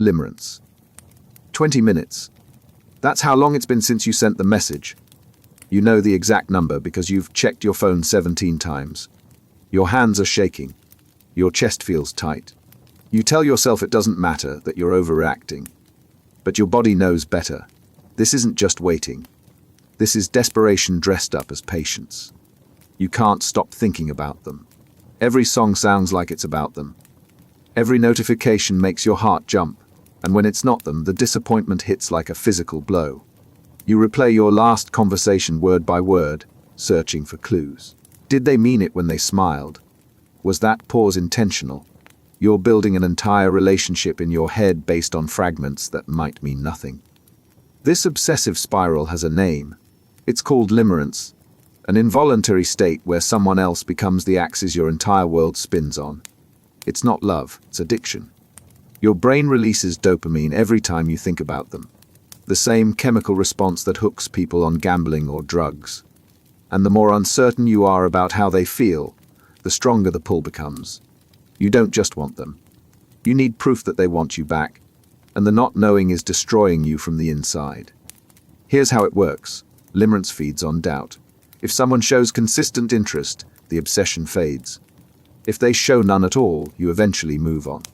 Limerence. 20 minutes. That's how long it's been since you sent the message. You know the exact number because you've checked your phone 17 times. Your hands are shaking. Your chest feels tight. You tell yourself it doesn't matter, that you're overreacting. But your body knows better. This isn't just waiting. This is desperation dressed up as patience. You can't stop thinking about them. Every song sounds like it's about them. Every notification makes your heart jump, and when it's not them, the disappointment hits like a physical blow. You replay your last conversation word by word, searching for clues. Did they mean it when they smiled? Was that pause intentional? You're building an entire relationship in your head based on fragments that might mean nothing. This obsessive spiral has a name. It's called limerence, an involuntary state where someone else becomes the axis your entire world spins on. It's not love, it's addiction. Your brain releases dopamine every time you think about them. The same chemical response that hooks people on gambling or drugs. And the more uncertain you are about how they feel, the stronger the pull becomes. You don't just want them. You need proof that they want you back, and the not knowing is destroying you from the inside. Here's how it works. Limerence feeds on doubt. If someone shows consistent interest, the obsession fades. If they show none at all, you eventually move on.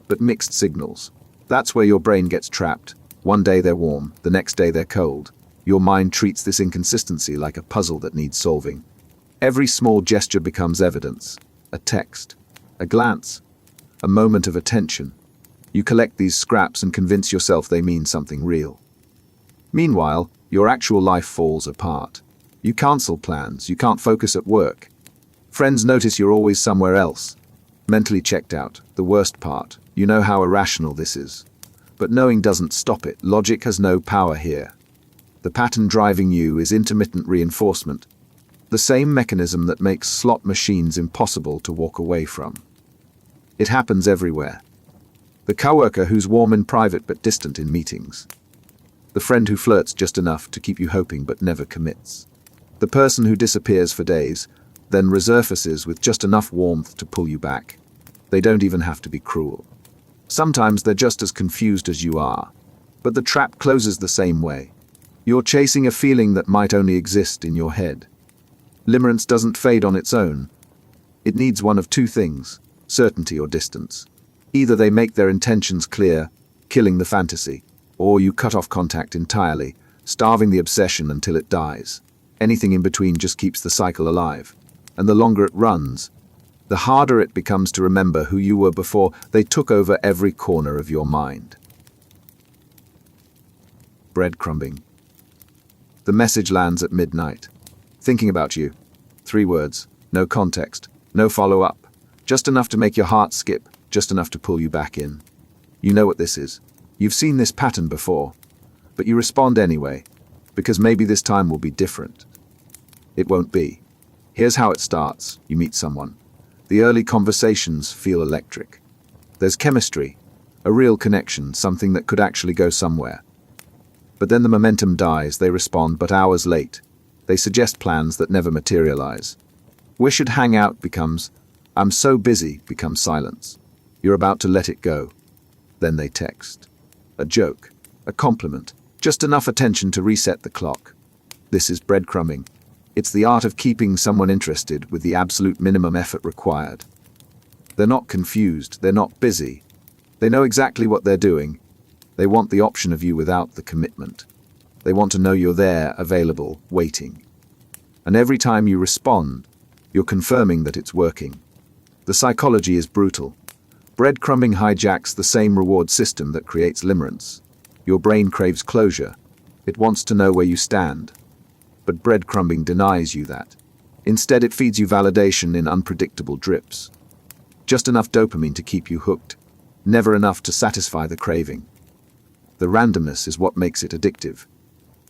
But mixed signals. That's where your brain gets trapped. One day they're warm, the next day they're cold. Your mind treats this inconsistency like a puzzle that needs solving. Every small gesture becomes evidence. A text, a glance, a moment of attention. You collect these scraps and convince yourself they mean something real. Meanwhile, your actual life falls apart. You cancel plans, you can't focus at work. Friends notice you're always somewhere else. Mentally checked out, the worst part. You know how irrational this is. But knowing doesn't stop it. Logic has no power here. The pattern driving you is intermittent reinforcement, the same mechanism that makes slot machines impossible to walk away from. It happens everywhere. The coworker who's warm in private but distant in meetings. The friend who flirts just enough to keep you hoping but never commits. The person who disappears for days, then resurfaces with just enough warmth to pull you back. They don't even have to be cruel. Sometimes they're just as confused as you are. But the trap closes the same way. You're chasing a feeling that might only exist in your head. Limerence doesn't fade on its own. It needs one of two things, certainty or distance. Either they make their intentions clear, killing the fantasy, or you cut off contact entirely, starving the obsession until it dies. Anything in between just keeps the cycle alive. And the longer it runs, the harder it becomes to remember who you were before they took over every corner of your mind. Breadcrumbing. The message lands at midnight. Thinking about you. 3 words. No context. No follow-up. Just enough to make your heart skip. Just enough to pull you back in. You know what this is. You've seen this pattern before. But you respond anyway. Because maybe this time will be different. It won't be. Here's how it starts. You meet someone. The early conversations feel electric. There's chemistry. A real connection. Something that could actually go somewhere. But then the momentum dies. They respond, but hours late. They suggest plans that never materialize. We should hang out becomes, I'm so busy, becomes silence. You're about to let it go. Then they text. A joke. A compliment. Just enough attention to reset the clock. This is breadcrumbing. It's the art of keeping someone interested with the absolute minimum effort required. They're not confused. They're not busy. They know exactly what they're doing. They want the option of you without the commitment. They want to know you're there, available, waiting. And every time you respond, you're confirming that it's working. The psychology is brutal. Breadcrumbing hijacks the same reward system that creates limerence. Your brain craves closure. It wants to know where you stand. But breadcrumbing denies you that. Instead, it feeds you validation in unpredictable drips. Just enough dopamine to keep you hooked. Never enough to satisfy the craving. The randomness is what makes it addictive.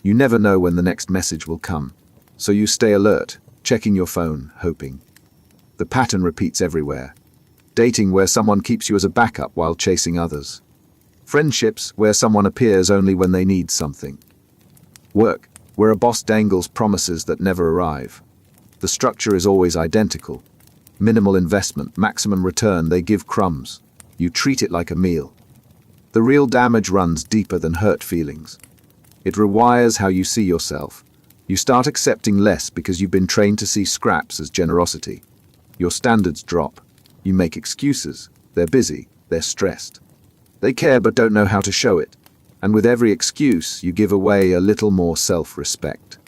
You never know when the next message will come. So you stay alert, checking your phone, hoping. The pattern repeats everywhere. Dating where someone keeps you as a backup while chasing others. Friendships where someone appears only when they need something. Work where a boss dangles promises that never arrive. The structure is always identical. Minimal investment, maximum return, they give crumbs. You treat it like a meal. The real damage runs deeper than hurt feelings. It rewires how you see yourself. You start accepting less because you've been trained to see scraps as generosity. Your standards drop. You make excuses. They're busy. They're stressed. They care but don't know how to show it. And with every excuse, you give away a little more self-respect.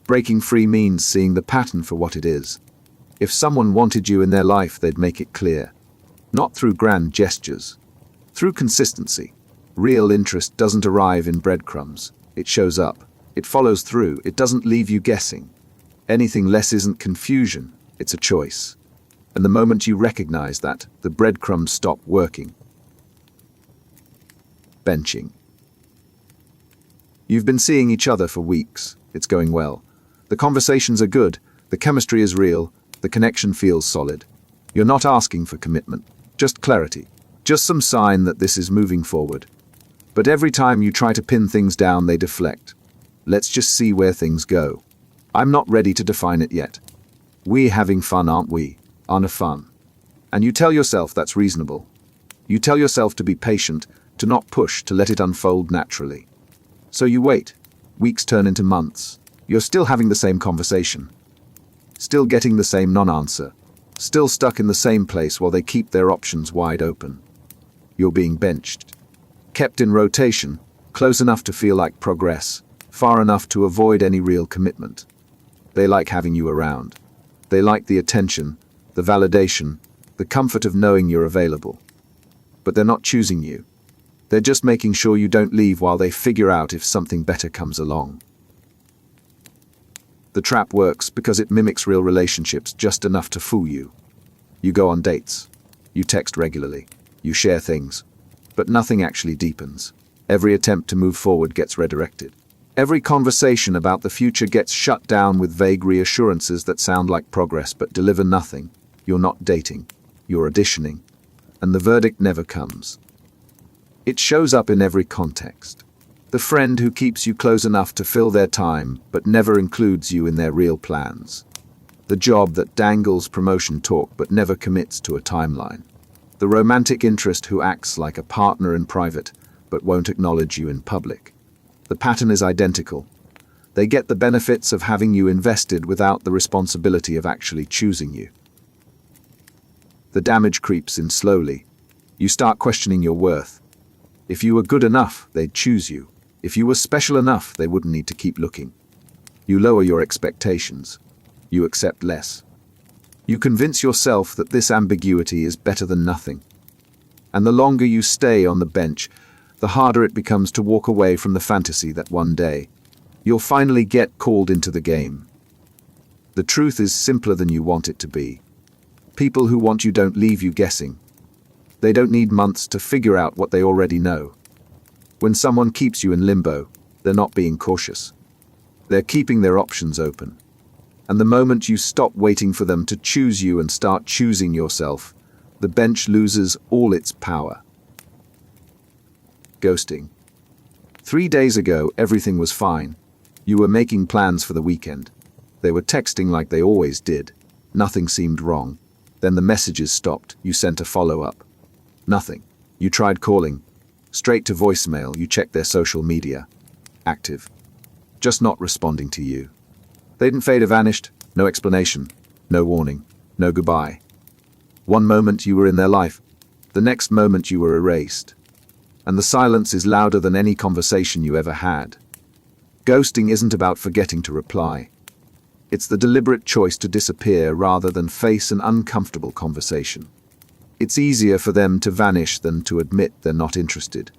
Breaking free means seeing the pattern for what it is. If someone wanted you in their life, they'd make it clear. Not through grand gestures. Through consistency. Real interest doesn't arrive in breadcrumbs. It shows up. It follows through. It doesn't leave you guessing. Anything less isn't confusion. It's a choice. And the moment you recognize that, the breadcrumbs stop working. Benching. You've been seeing each other for weeks. It's going well. The conversations are good. The chemistry is real. The connection feels solid. You're not asking for commitment. Just clarity. Just some sign that this is moving forward. But every time you try to pin things down, they deflect. Let's just see where things go. I'm not ready to define it yet. We're having fun, aren't we? Aren't fun. And you tell yourself that's reasonable. You tell yourself to be patient, to not push, to let it unfold naturally. So you wait. Weeks turn into months. You're still having the same conversation. Still getting the same non-answer. Still stuck in the same place while they keep their options wide open. You're being benched. Kept in rotation, close enough to feel like progress, far enough to avoid any real commitment. They like having you around. They like the attention, the validation, the comfort of knowing you're available. But they're not choosing you. They're just making sure you don't leave while they figure out if something better comes along. The trap works because it mimics real relationships just enough to fool you. You go on dates. You text regularly. You share things. But nothing actually deepens. Every attempt to move forward gets redirected. Every conversation about the future gets shut down with vague reassurances that sound like progress but deliver nothing. You're not dating. You're auditioning. And the verdict never comes. It shows up in every context. The friend who keeps you close enough to fill their time but never includes you in their real plans. The job that dangles promotion talk but never commits to a timeline. The romantic interest who acts like a partner in private but won't acknowledge you in public. The pattern is identical. They get the benefits of having you invested without the responsibility of actually choosing you. The damage creeps in slowly. You start questioning your worth. If you were good enough, they'd choose you. If you were special enough, they wouldn't need to keep looking. You lower your expectations. You accept less. You convince yourself that this ambiguity is better than nothing. And the longer you stay on the bench, the harder it becomes to walk away from the fantasy that one day you'll finally get called into the game. The truth is simpler than you want it to be. People who want you don't leave you guessing. They don't need months to figure out what they already know. When someone keeps you in limbo, they're not being cautious. They're keeping their options open. And the moment you stop waiting for them to choose you and start choosing yourself, the bench loses all its power. Ghosting. 3 days ago, everything was fine. You were making plans for the weekend. They were texting like they always did. Nothing seemed wrong. Then the messages stopped. You sent a follow-up. Nothing. You tried calling. Straight to voicemail. You checked their social media. Active. Just not responding to you. They didn't fade or vanished. No explanation. No warning. No goodbye. One moment you were in their life. The next moment you were erased. And the silence is louder than any conversation you ever had. Ghosting isn't about forgetting to reply. It's the deliberate choice to disappear rather than face an uncomfortable conversation. It's easier for them to vanish than to admit they're not interested,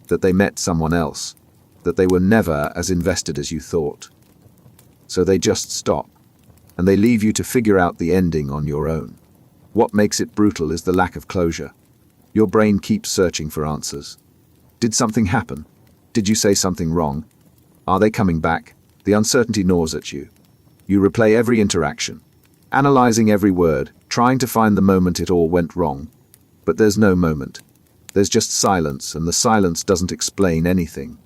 that they met someone else, that they were never as invested as you thought. So they just stop, and they leave you to figure out the ending on your own. What makes it brutal is the lack of closure. Your brain keeps searching for answers. Did something happen? Did you say something wrong? Are they coming back? The uncertainty gnaws at you. You replay every interaction, analyzing every word, trying to find the moment it all went wrong. But there's no moment. There's just silence, and the silence doesn't explain anything.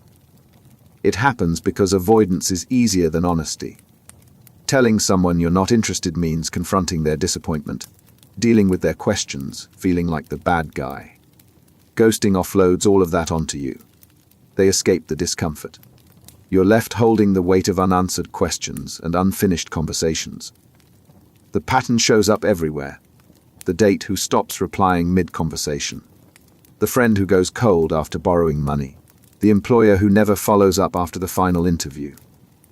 It happens because avoidance is easier than honesty. Telling someone you're not interested means confronting their disappointment, dealing with their questions, feeling like the bad guy. Ghosting offloads all of that onto you. They escape the discomfort. You're left holding the weight of unanswered questions and unfinished conversations. The pattern shows up everywhere. The date who stops replying mid-conversation. The friend who goes cold after borrowing money. The employer who never follows up after the final interview.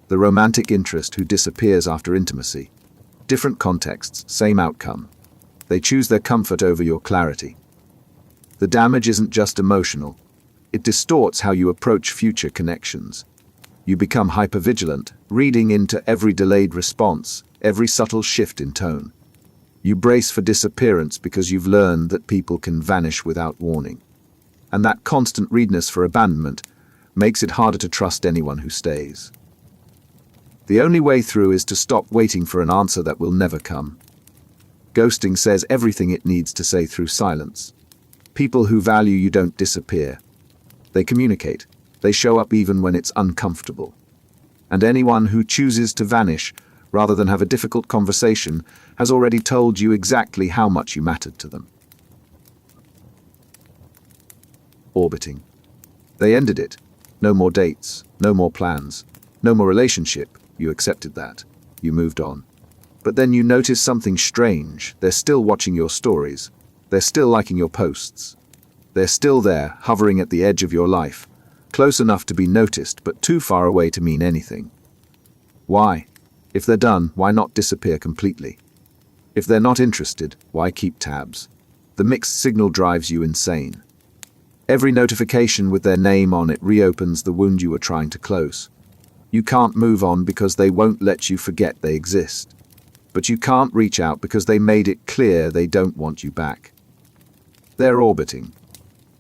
The romantic interest who disappears after intimacy. Different contexts, same outcome. They choose their comfort over your clarity. The damage isn't just emotional. It distorts how you approach future connections. You become hypervigilant, reading into every delayed response, every subtle shift in tone. You brace for disappearance because you've learned that people can vanish without warning. And that constant readiness for abandonment makes it harder to trust anyone who stays. The only way through is to stop waiting for an answer that will never come. Ghosting says everything it needs to say through silence. People who value you don't disappear. They communicate. They show up even when it's uncomfortable. And anyone who chooses to vanish rather than have a difficult conversation has already told you exactly how much you mattered to them. Orbiting. They ended it. No more dates, no more plans, no more relationship. You accepted that. You moved on. But then you notice something strange. They're still watching your stories. They're still liking your posts. They're still there, hovering at the edge of your life, close enough to be noticed, but too far away to mean anything. Why? If they're done, why not disappear completely? If they're not interested, why keep tabs? The mixed signal drives you insane. Every notification with their name on it reopens the wound you were trying to close. You can't move on because they won't let you forget they exist. But you can't reach out because they made it clear they don't want you back. They're orbiting.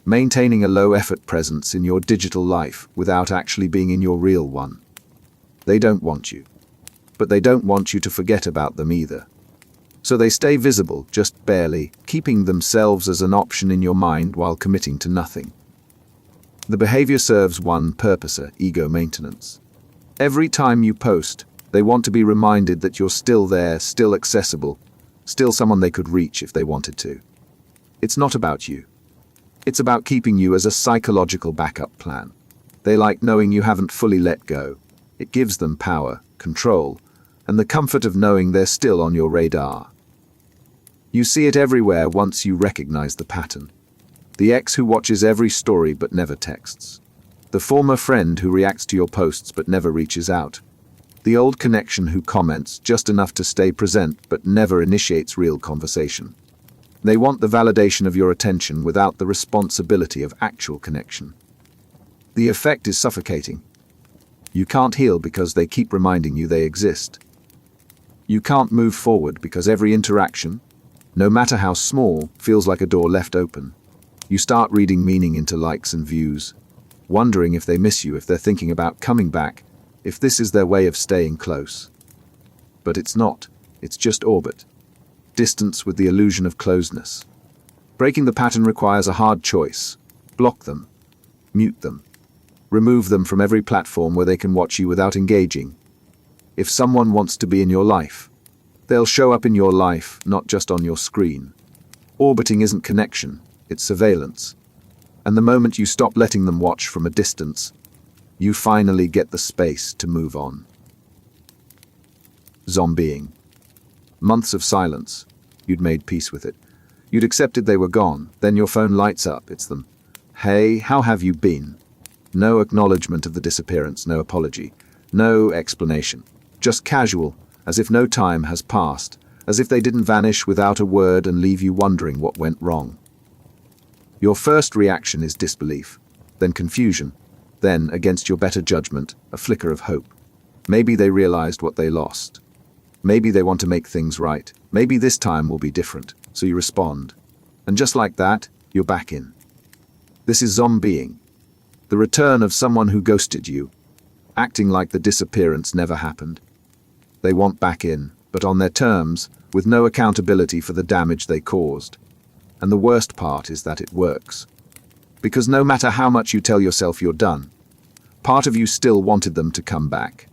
Maintaining a low-effort presence in your digital life without actually being in your real one. They don't want you. But they don't want you to forget about them either. So they stay visible, just barely, keeping themselves as an option in your mind while committing to nothing. The behavior serves one purpose: ego maintenance. Every time you post, they want to be reminded that you're still there, still accessible, still someone they could reach if they wanted to. It's not about you. It's about keeping you as a psychological backup plan. They like knowing you haven't fully let go. It gives them power, control, and the comfort of knowing they're still on your radar. You see it everywhere once you recognize the pattern. The ex who watches every story but never texts. The former friend who reacts to your posts but never reaches out. The old connection who comments just enough to stay present but never initiates real conversation. They want the validation of your attention without the responsibility of actual connection. The effect is suffocating. You can't heal because they keep reminding you they exist. You can't move forward because every interaction, no matter how small, feels like a door left open. You start reading meaning into likes and views, wondering if they miss you, if they're thinking about coming back, if this is their way of staying close. But it's not. It's just orbit. Distance with the illusion of closeness. Breaking the pattern requires a hard choice. Block them. Mute them. Remove them from every platform where they can watch you without engaging. If someone wants to be in your life, they'll show up in your life, not just on your screen. Orbiting isn't connection, it's surveillance. And the moment you stop letting them watch from a distance, you finally get the space to move on. Zombieing. Months of silence. You'd made peace with it. You'd accepted they were gone. Then your phone lights up. It's them. Hey, how have you been? No acknowledgement of the disappearance, no apology, no explanation. Just casual, as if no time has passed, as if they didn't vanish without a word and leave you wondering what went wrong. Your first reaction is disbelief, then confusion, then, against your better judgment, a flicker of hope. Maybe they realized what they lost. Maybe they want to make things right. Maybe this time will be different. So you respond. And just like that, you're back in. This is zombieing. The return of someone who ghosted you, acting like the disappearance never happened. They want back in, but on their terms, with no accountability for the damage they caused. And the worst part is that it works. Because no matter how much you tell yourself you're done, part of you still wanted them to come back.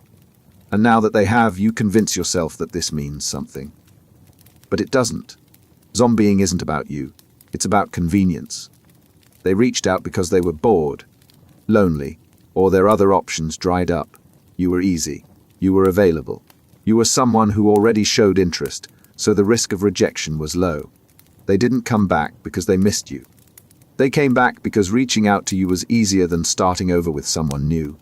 And now that they have, you convince yourself that this means something. But it doesn't. Zombieing isn't about you. It's about convenience. They reached out because they were bored, lonely, or their other options dried up. You were easy. You were available. You were someone who already showed interest, so the risk of rejection was low. They didn't come back because they missed you. They came back because reaching out to you was easier than starting over with someone new.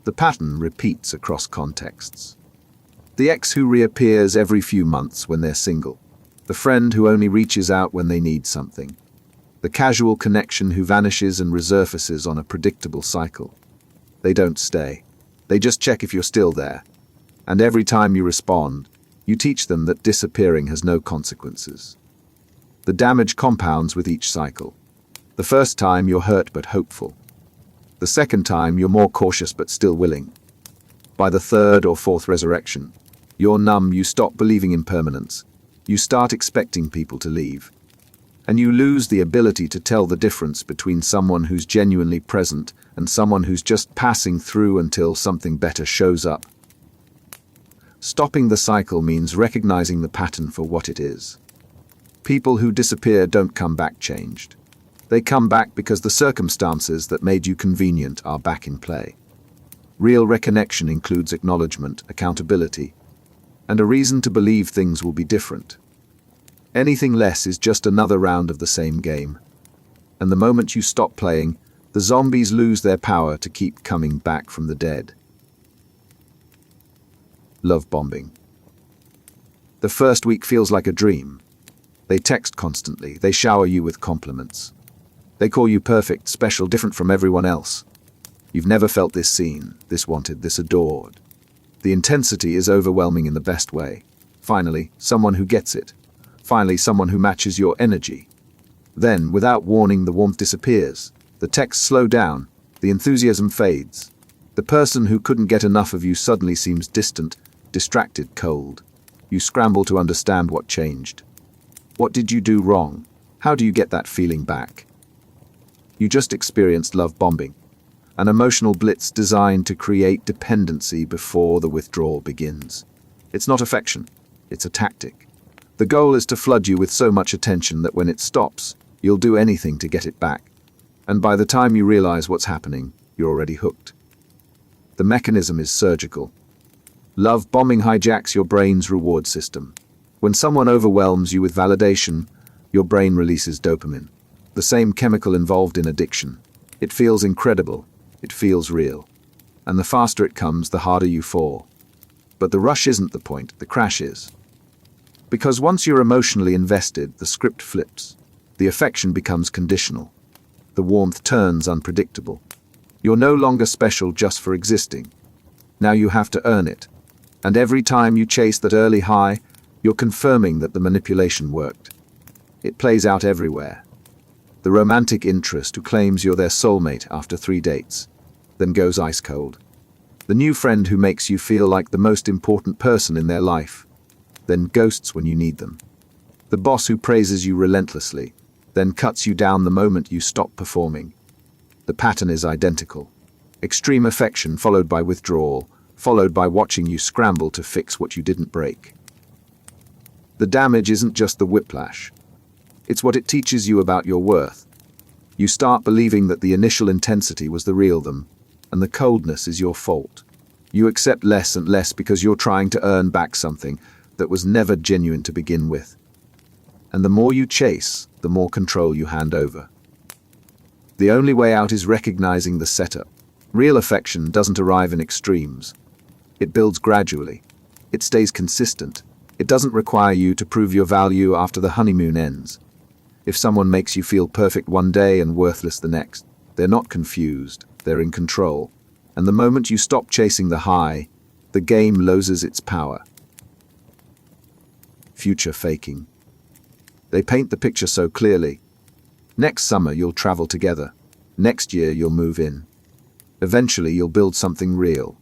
The pattern repeats across contexts. The ex who reappears every few months when they're single. The friend who only reaches out when they need something. The casual connection who vanishes and resurfaces on a predictable cycle. They don't stay. They just check if you're still there. And every time you respond, you teach them that disappearing has no consequences. The damage compounds with each cycle. The first time you're hurt but hopeful. The second time you're more cautious but still willing. By the third or fourth resurrection, you're numb, you stop believing in permanence. You start expecting people to leave. And you lose the ability to tell the difference between someone who's genuinely present and someone who's just passing through until something better shows up. Stopping the cycle means recognizing the pattern for what it is. People who disappear don't come back changed. They come back because the circumstances that made you convenient are back in play. Real reconnection includes acknowledgement, accountability, and a reason to believe things will be different. Anything less is just another round of the same game. And the moment you stop playing, the zombies lose their power to keep coming back from the dead. Love bombing. The first week feels like a dream. They text constantly. They shower you with compliments. They call you perfect, special, different from everyone else. You've never felt this seen, this wanted, this adored. The intensity is overwhelming in the best way. Finally, someone who gets it. Finally, someone who matches your energy. Then, without warning, the warmth disappears. The texts slow down. The enthusiasm fades. The person who couldn't get enough of you suddenly seems distant, distracted, cold. You scramble to understand what changed. What did you do wrong? How do you get that feeling back? You just experienced love bombing, an emotional blitz designed to create dependency before the withdrawal begins. It's not affection, it's a tactic. The goal is to flood you with so much attention that when it stops, you'll do anything to get it back. And by the time you realize what's happening, you're already hooked. The mechanism is surgical. Love bombing hijacks your brain's reward system. When someone overwhelms you with validation, your brain releases dopamine, the same chemical involved in addiction. It feels incredible. It feels real. And the faster it comes, the harder you fall. But the rush isn't the point, the crash is. Because once you're emotionally invested, the script flips. The affection becomes conditional. The warmth turns unpredictable. You're no longer special just for existing. Now you have to earn it. And every time you chase that early high, you're confirming that the manipulation worked. It plays out everywhere. The romantic interest who claims you're their soulmate after 3 dates, then goes ice cold. The new friend who makes you feel like the most important person in their life, then ghosts when you need them. The boss who praises you relentlessly, then cuts you down the moment you stop performing. The pattern is identical. Extreme affection followed by withdrawal, followed by watching you scramble to fix what you didn't break. The damage isn't just the whiplash. It's what it teaches you about your worth. You start believing that the initial intensity was the real them, and the coldness is your fault. You accept less and less because you're trying to earn back something that was never genuine to begin with. And the more you chase, the more control you hand over. The only way out is recognizing the setup. Real affection doesn't arrive in extremes. It builds gradually. It stays consistent. It doesn't require you to prove your value after the honeymoon ends. If someone makes you feel perfect one day and worthless the next, they're not confused, they're in control. And the moment you stop chasing the high, the game loses its power. Future faking. They paint the picture so clearly. Next summer you'll travel together. Next year you'll move in. Eventually you'll build something real.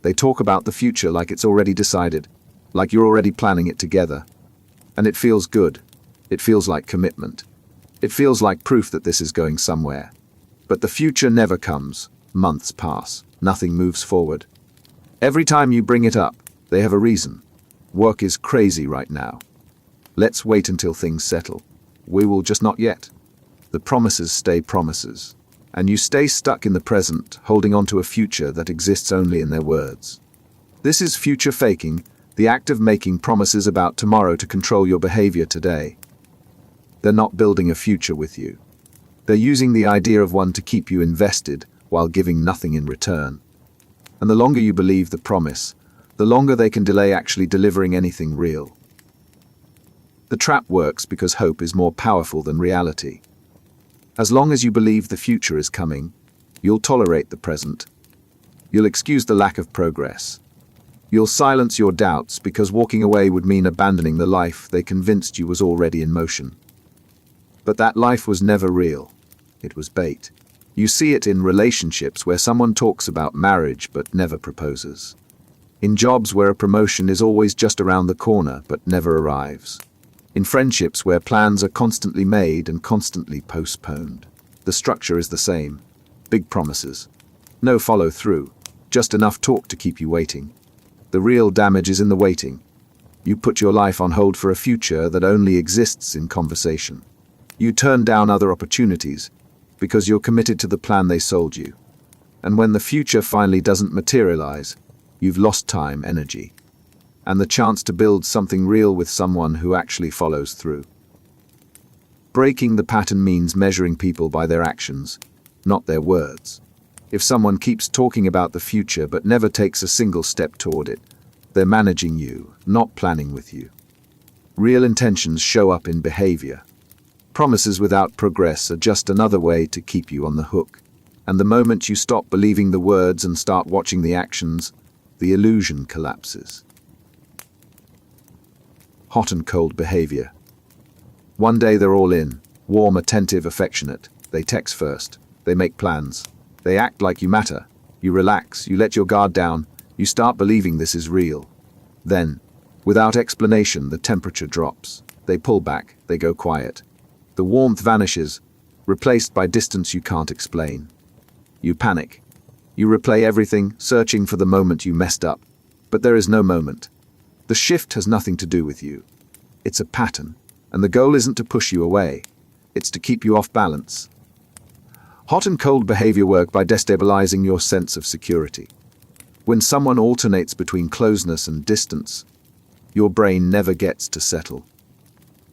They talk about the future like it's already decided, like you're already planning it together. And it feels good. It feels like commitment. It feels like proof that this is going somewhere. But the future never comes. Months pass. Nothing moves forward. Every time you bring it up, they have a reason. Work is crazy right now. Let's wait until things settle. We will just not yet. The promises stay promises, and you stay stuck in the present, holding on to a future that exists only in their words. This is future faking, the act of making promises about tomorrow to control your behavior today. They're not building a future with you. They're using the idea of one to keep you invested while giving nothing in return. And the longer you believe the promise, the longer they can delay actually delivering anything real. The trap works because hope is more powerful than reality. As long as you believe the future is coming, you'll tolerate the present. You'll excuse the lack of progress. You'll silence your doubts because walking away would mean abandoning the life they convinced you was already in motion. But that life was never real. It was bait. You see it in relationships where someone talks about marriage but never proposes. In jobs where a promotion is always just around the corner but never arrives. In friendships where plans are constantly made and constantly postponed. The structure is the same. Big promises. No follow-through. Just enough talk to keep you waiting. The real damage is in the waiting. You put your life on hold for a future that only exists in conversation. You turn down other opportunities because you're committed to the plan they sold you. And when the future finally doesn't materialize, you've lost time, energy, and the chance to build something real with someone who actually follows through. Breaking the pattern means measuring people by their actions, not their words. If someone keeps talking about the future but never takes a single step toward it, they're managing you, not planning with you. Real intentions show up in behavior. Promises without progress are just another way to keep you on the hook. And the moment you stop believing the words and start watching the actions, the illusion collapses. Hot and cold behavior. One day they're all in, warm, attentive, affectionate. They text first. They make plans. They act like you matter. You relax. You let your guard down. You start believing this is real. Then, without explanation, the temperature drops. They pull back. They go quiet. The warmth vanishes, replaced by distance you can't explain. You panic. You replay everything, searching for the moment you messed up. But there is no moment. The shift has nothing to do with you. It's a pattern, and the goal isn't to push you away. It's to keep you off balance. Hot and cold behavior work by destabilizing your sense of security. When someone alternates between closeness and distance, your brain never gets to settle.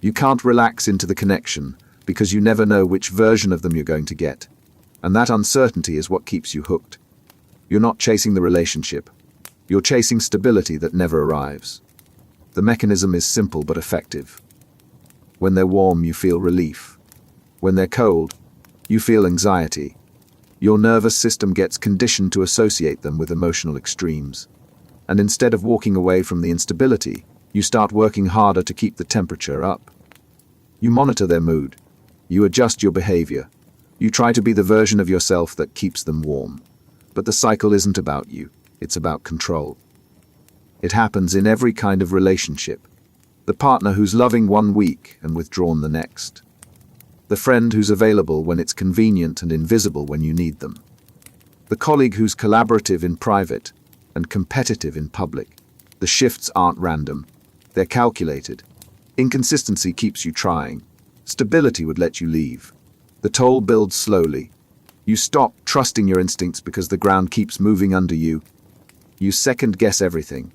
You can't relax into the connection because you never know which version of them you're going to get. And that uncertainty is what keeps you hooked. You're not chasing the relationship. You're chasing stability that never arrives. The mechanism is simple but effective. When they're warm, you feel relief. When they're cold, you feel anxiety. Your nervous system gets conditioned to associate them with emotional extremes. And instead of walking away from the instability, you start working harder to keep the temperature up. You monitor their mood. You adjust your behavior. You try to be the version of yourself that keeps them warm. But the cycle isn't about you. It's about control. It happens in every kind of relationship. The partner who's loving one week and withdrawn the next. The friend who's available when it's convenient and invisible when you need them. The colleague who's collaborative in private and competitive in public. The shifts aren't random. They're calculated. Inconsistency keeps you trying. Stability would let you leave. The toll builds slowly. You stop trusting your instincts because the ground keeps moving under you. You second-guess everything.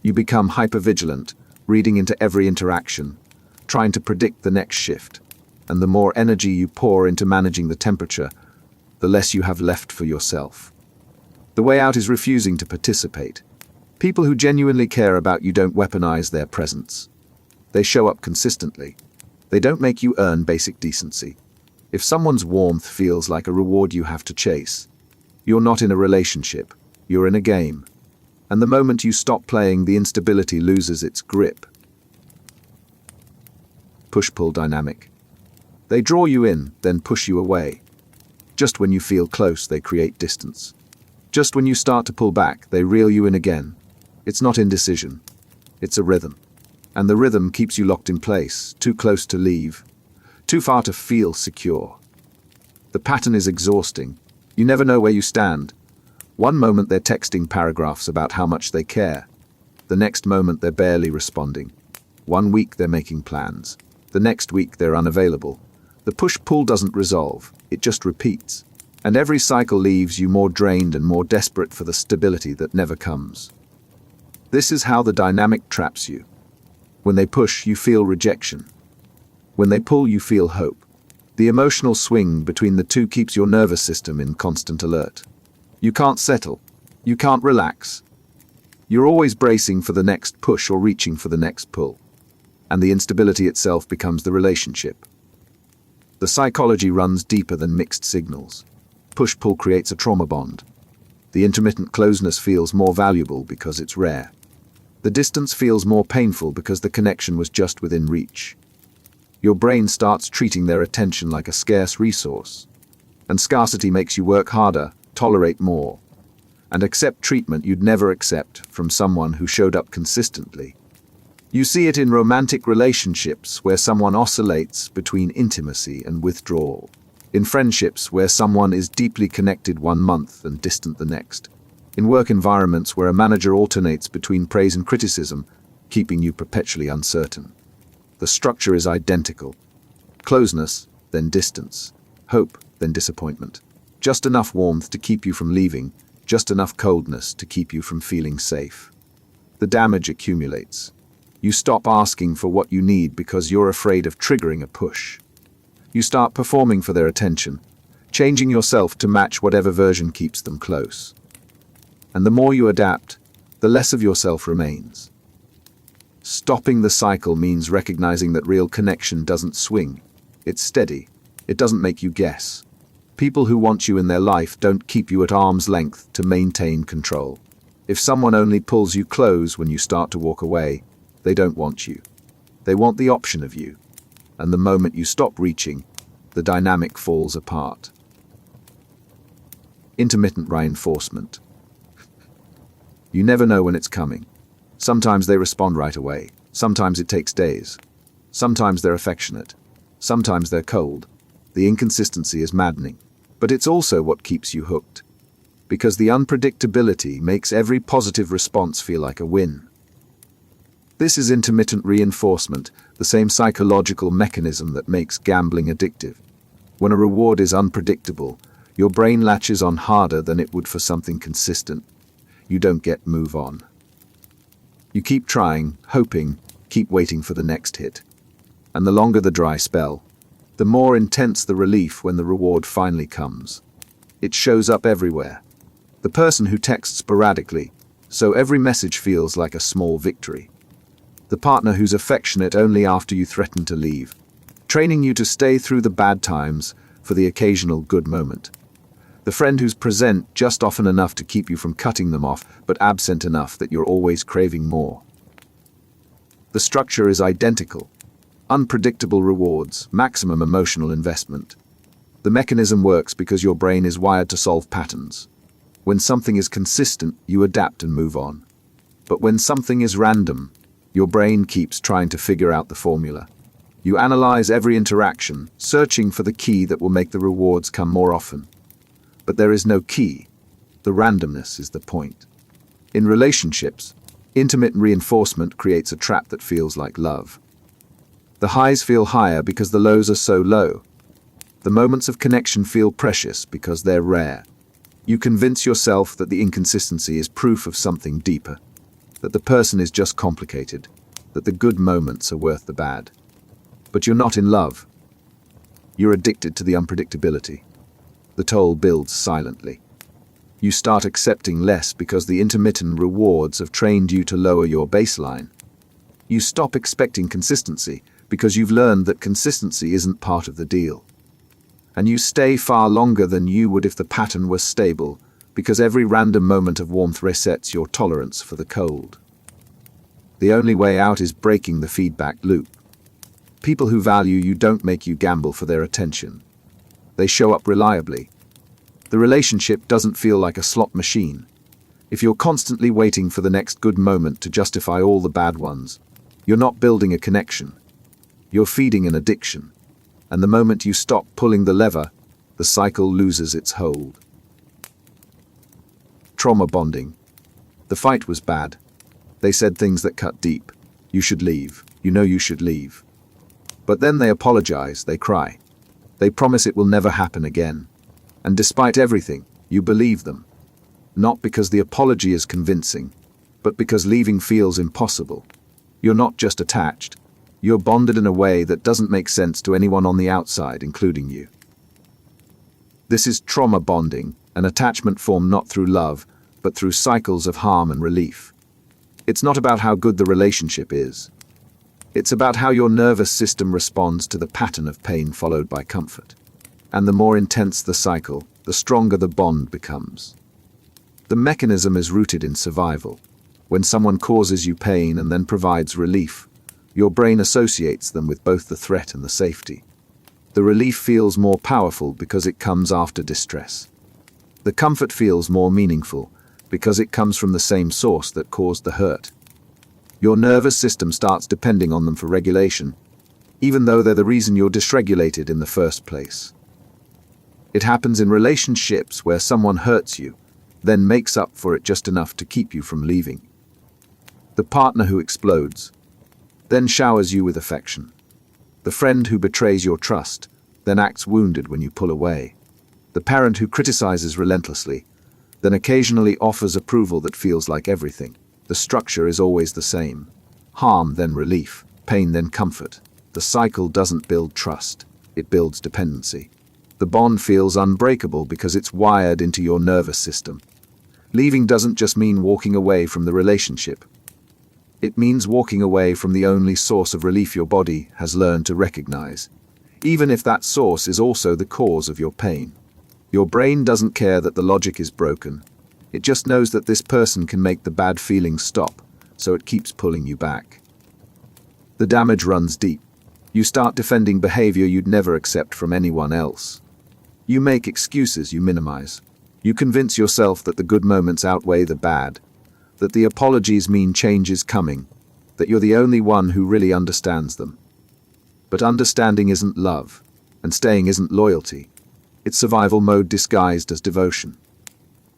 You become hypervigilant, reading into every interaction, trying to predict the next shift. And the more energy you pour into managing the temperature, the less you have left for yourself. The way out is refusing to participate. People who genuinely care about you don't weaponize their presence. They show up consistently. They don't make you earn basic decency. If someone's warmth feels like a reward you have to chase, you're not in a relationship, you're in a game. And the moment you stop playing, the instability loses its grip. Push-pull dynamic. They draw you in, then push you away. Just when you feel close, they create distance. Just when you start to pull back, they reel you in again. It's not indecision. It's a rhythm. And the rhythm keeps you locked in place, too close to leave, too far to feel secure. The pattern is exhausting. You never know where you stand. One moment they're texting paragraphs about how much they care. The next moment they're barely responding. One week they're making plans. The next week they're unavailable. The push-pull doesn't resolve, it just repeats. And every cycle leaves you more drained and more desperate for the stability that never comes. This is how the dynamic traps you. When they push, you feel rejection. When they pull, you feel hope. The emotional swing between the two keeps your nervous system in constant alert. You can't settle. You can't relax. You're always bracing for the next push or reaching for the next pull. And the instability itself becomes the relationship. The psychology runs deeper than mixed signals. Push-pull creates a trauma bond. The intermittent closeness feels more valuable because it's rare. The distance feels more painful because the connection was just within reach. Your brain starts treating their attention like a scarce resource. And scarcity makes you work harder, tolerate more, and accept treatment you'd never accept from someone who showed up consistently. You see it in romantic relationships where someone oscillates between intimacy and withdrawal. In friendships where someone is deeply connected one month and distant the next. In work environments where a manager alternates between praise and criticism, keeping you perpetually uncertain. The structure is identical. Closeness, then distance. Hope, then disappointment. Just enough warmth to keep you from leaving, just enough coldness to keep you from feeling safe. The damage accumulates. You stop asking for what you need because you're afraid of triggering a push. You start performing for their attention, changing yourself to match whatever version keeps them close. And the more you adapt, the less of yourself remains. Stopping the cycle means recognizing that real connection doesn't swing. It's steady. It doesn't make you guess. People who want you in their life don't keep you at arm's length to maintain control. If someone only pulls you close when you start to walk away, they don't want you. They want the option of you. And the moment you stop reaching, the dynamic falls apart. Intermittent reinforcement. You never know when it's coming. Sometimes they respond right away. Sometimes it takes days. Sometimes they're affectionate. Sometimes they're cold. The inconsistency is maddening. But it's also what keeps you hooked. Because the unpredictability makes every positive response feel like a win. This is intermittent reinforcement, the same psychological mechanism that makes gambling addictive. When a reward is unpredictable, your brain latches on harder than it would for something consistent. You don't get move on. You keep trying, hoping, keep waiting for the next hit. And the longer the dry spell, the more intense the relief when the reward finally comes. It shows up everywhere. The person who texts sporadically, so every message feels like a small victory. The partner who's affectionate only after you threaten to leave, training you to stay through the bad times for the occasional good moment. The friend who's present just often enough to keep you from cutting them off, but absent enough that you're always craving more. The structure is identical. Unpredictable rewards, maximum emotional investment. The mechanism works because your brain is wired to solve patterns. When something is consistent, you adapt and move on. But when something is random, your brain keeps trying to figure out the formula. You analyze every interaction, searching for the key that will make the rewards come more often. But there is no key. The randomness is the point. In relationships, intermittent reinforcement creates a trap that feels like love. The highs feel higher because the lows are so low. The moments of connection feel precious because they're rare. You convince yourself that the inconsistency is proof of something deeper, that the person is just complicated, that the good moments are worth the bad. But you're not in love. You're addicted to the unpredictability. The toll builds silently. You start accepting less because the intermittent rewards have trained you to lower your baseline. You stop expecting consistency because you've learned that consistency isn't part of the deal. And you stay far longer than you would if the pattern was stable, because every random moment of warmth resets your tolerance for the cold. The only way out is breaking the feedback loop. People who value you don't make you gamble for their attention. They show up reliably. The relationship doesn't feel like a slot machine. If you're constantly waiting for the next good moment to justify all the bad ones, you're not building a connection. You're feeding an addiction. And the moment you stop pulling the lever, the cycle loses its hold. Trauma bonding. The fight was bad. They said things that cut deep. You should leave. You know you should leave. But then they apologize, they cry. They promise it will never happen again. And despite everything, you believe them. Not because the apology is convincing, but because leaving feels impossible. You're not just attached. You're bonded in a way that doesn't make sense to anyone on the outside, including you. This is trauma bonding, an attachment formed not through love, but through cycles of harm and relief. It's not about how good the relationship is. It's about how your nervous system responds to the pattern of pain followed by comfort. And the more intense the cycle, the stronger the bond becomes. The mechanism is rooted in survival. When someone causes you pain and then provides relief, your brain associates them with both the threat and the safety. The relief feels more powerful because it comes after distress. The comfort feels more meaningful because it comes from the same source that caused the hurt. Your nervous system starts depending on them for regulation, even though they're the reason you're dysregulated in the first place. It happens in relationships where someone hurts you, then makes up for it just enough to keep you from leaving. The partner who explodes, then showers you with affection. The friend who betrays your trust, then acts wounded when you pull away. The parent who criticizes relentlessly, then occasionally offers approval that feels like everything. The structure is always the same. Harm, then relief. Pain, then comfort. The cycle doesn't build trust. It builds dependency. The bond feels unbreakable because it's wired into your nervous system. Leaving doesn't just mean walking away from the relationship. It means walking away from the only source of relief your body has learned to recognize, even if that source is also the cause of your pain. Your brain doesn't care that the logic is broken. It just knows that this person can make the bad feelings stop, so it keeps pulling you back. The damage runs deep. You start defending behavior you'd never accept from anyone else. You make excuses you minimize. You convince yourself that the good moments outweigh the bad, that the apologies mean change is coming, that you're the only one who really understands them. But understanding isn't love, and staying isn't loyalty. It's survival mode disguised as devotion.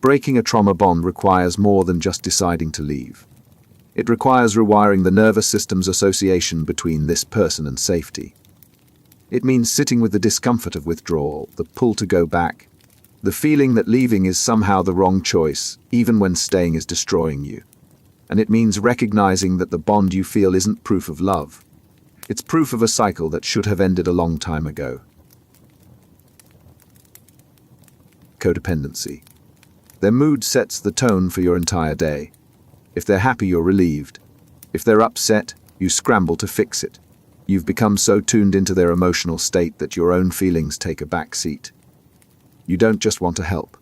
Breaking a trauma bond requires more than just deciding to leave. It requires rewiring the nervous system's association between this person and safety. It means sitting with the discomfort of withdrawal, the pull to go back, the feeling that leaving is somehow the wrong choice, even when staying is destroying you. And it means recognizing that the bond you feel isn't proof of love. It's proof of a cycle that should have ended a long time ago. Codependency. Their mood sets the tone for your entire day. If they're happy, you're relieved. If they're upset, you scramble to fix it. You've become so tuned into their emotional state that your own feelings take a back seat. You don't just want to help.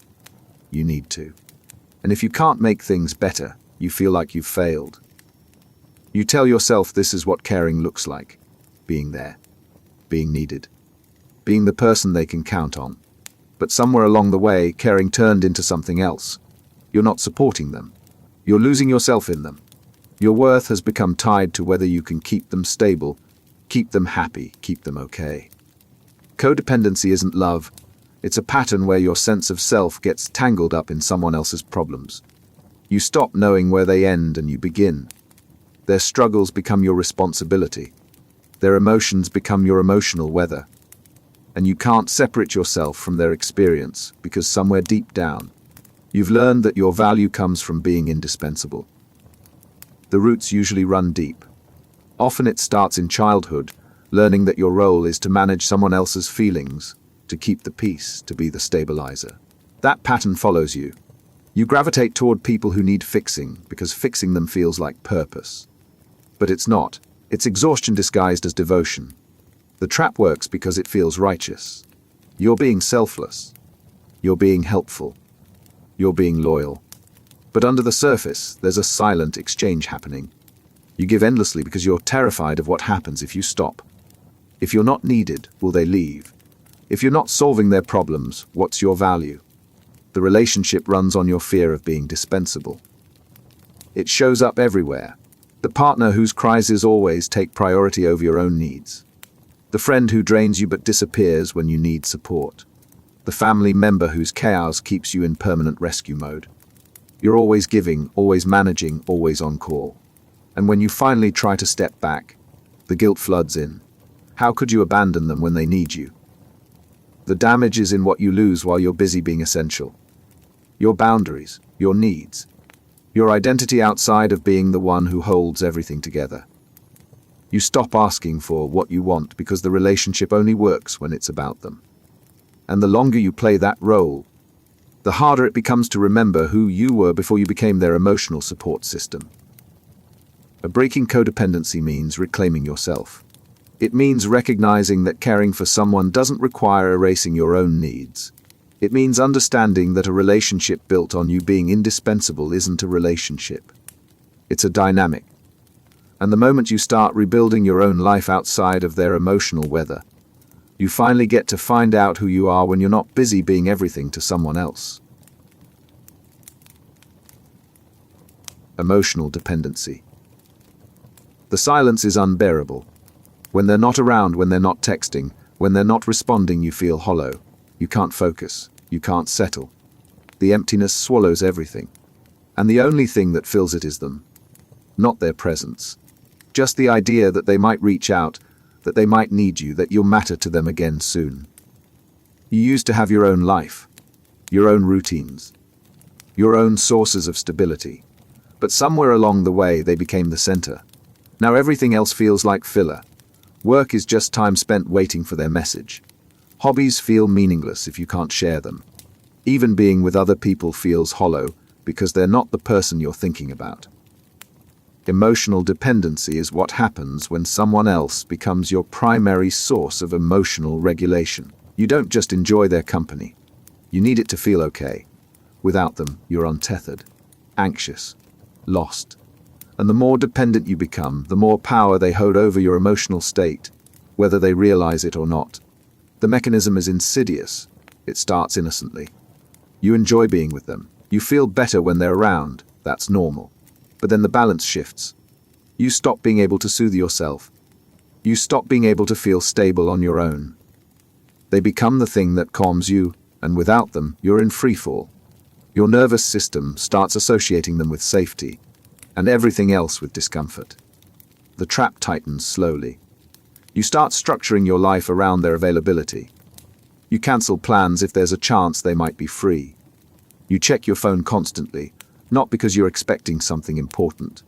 You need to. And if you can't make things better, you feel like you've failed. You tell yourself this is what caring looks like. Being there. Being needed. Being the person they can count on. But somewhere along the way, caring turned into something else. You're not supporting them. You're losing yourself in them. Your worth has become tied to whether you can keep them stable, keep them happy, keep them okay. Codependency isn't love. It's a pattern where your sense of self gets tangled up in someone else's problems. You stop knowing where they end and you begin. Their struggles become your responsibility. Their emotions become your emotional weather. And you can't separate yourself from their experience because somewhere deep down, you've learned that your value comes from being indispensable. The roots usually run deep. Often it starts in childhood, learning that your role is to manage someone else's feelings, to keep the peace, to be the stabilizer. That pattern follows you. You gravitate toward people who need fixing because fixing them feels like purpose. But it's not. It's exhaustion disguised as devotion. The trap works because it feels righteous. You're being selfless. You're being helpful. You're being loyal. But under the surface, there's a silent exchange happening. You give endlessly because you're terrified of what happens if you stop. If you're not needed, will they leave? If you're not solving their problems, what's your value? The relationship runs on your fear of being dispensable. It shows up everywhere. The partner whose cries always take priority over your own needs. The friend who drains you but disappears when you need support. The family member whose chaos keeps you in permanent rescue mode. You're always giving, always managing, always on call. And when you finally try to step back, the guilt floods in. How could you abandon them when they need you? The damage is in what you lose while you're busy being essential. Your boundaries, your needs, your identity outside of being the one who holds everything together. You stop asking for what you want because the relationship only works when it's about them. And the longer you play that role, the harder it becomes to remember who you were before you became their emotional support system. Breaking codependency means reclaiming yourself. It means recognizing that caring for someone doesn't require erasing your own needs. It means understanding that a relationship built on you being indispensable isn't a relationship. It's a dynamic. And the moment you start rebuilding your own life outside of their emotional weather, you finally get to find out who you are when you're not busy being everything to someone else. Emotional dependency. The silence is unbearable. When they're not around, when they're not texting, when they're not responding, you feel hollow. You can't focus. You can't settle. The emptiness swallows everything. And the only thing that fills it is them. Not their presence. Just the idea that they might reach out, that they might need you, that you'll matter to them again soon. You used to have your own life, your own routines, your own sources of stability. But somewhere along the way, they became the center. Now everything else feels like filler. Work is just time spent waiting for their message. Hobbies feel meaningless if you can't share them. Even being with other people feels hollow because they're not the person you're thinking about. Emotional dependency is what happens when someone else becomes your primary source of emotional regulation. You don't just enjoy their company. You need it to feel okay. Without them, you're untethered, anxious, lost. And the more dependent you become, the more power they hold over your emotional state, whether they realize it or not. The mechanism is insidious. It starts innocently. You enjoy being with them. You feel better when they're around. That's normal. But then the balance shifts. You stop being able to soothe yourself. You stop being able to feel stable on your own. They become the thing that calms you, and without them, you're in freefall. Your nervous system starts associating them with safety, and everything else with discomfort. The trap tightens slowly. You start structuring your life around their availability. You cancel plans if there's a chance they might be free. You check your phone constantly, not because you're expecting something important,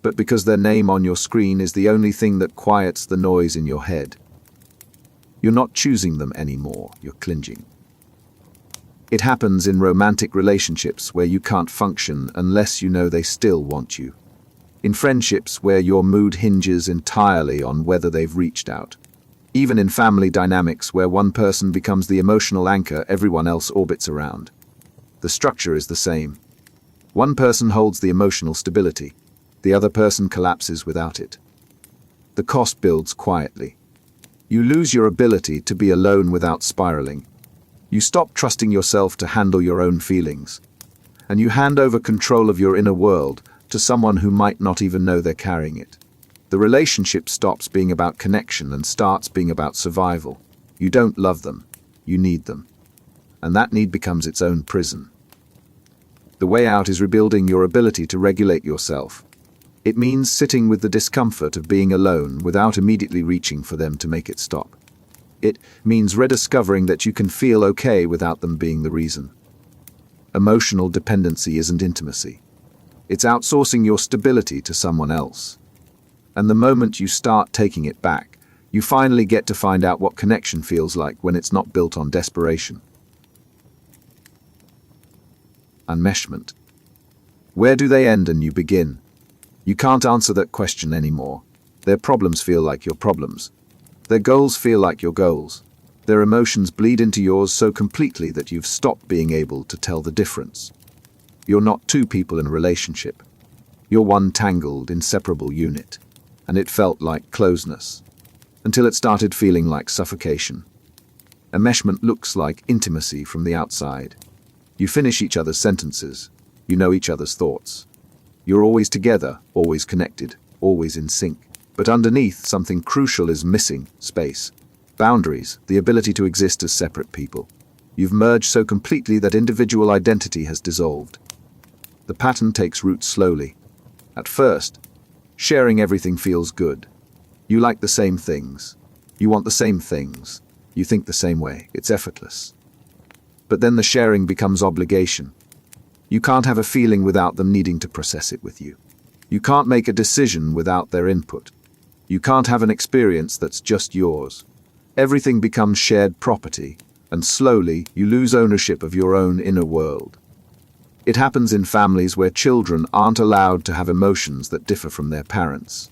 but because their name on your screen is the only thing that quiets the noise in your head. You're not choosing them anymore, you're clinging. It happens in romantic relationships where you can't function unless you know they still want you. In friendships where your mood hinges entirely on whether they've reached out. Even in family dynamics where one person becomes the emotional anchor everyone else orbits around. The structure is the same. One person holds the emotional stability. The other person collapses without it. The cost builds quietly. You lose your ability to be alone without spiraling. You stop trusting yourself to handle your own feelings. And you hand over control of your inner world to someone who might not even know they're carrying it. The relationship stops being about connection and starts being about survival. You don't love them. You need them. And that need becomes its own prison. The way out is rebuilding your ability to regulate yourself. It means sitting with the discomfort of being alone without immediately reaching for them to make it stop. It means rediscovering that you can feel okay without them being the reason. Emotional dependency isn't intimacy. It's outsourcing your stability to someone else. And the moment you start taking it back, you finally get to find out what connection feels like when it's not built on desperation. Enmeshment. Where do they end and you begin? You can't answer that question anymore. Their problems feel like your problems. Their goals feel like your goals. Their emotions bleed into yours so completely that you've stopped being able to tell the difference. You're not two people in a relationship. You're one tangled, inseparable unit. And it felt like closeness. Until it started feeling like suffocation. Enmeshment looks like intimacy from the outside. You finish each other's sentences. You know each other's thoughts. You're always together, always connected, always in sync. But underneath, something crucial is missing: space. Boundaries, the ability to exist as separate people. You've merged so completely that individual identity has dissolved. The pattern takes root slowly. At first, sharing everything feels good. You like the same things. You want the same things. You think the same way. It's effortless. But then the sharing becomes obligation. You can't have a feeling without them needing to process it with you. You can't make a decision without their input. You can't have an experience that's just yours. Everything becomes shared property, and slowly you lose ownership of your own inner world. It happens in families where children aren't allowed to have emotions that differ from their parents.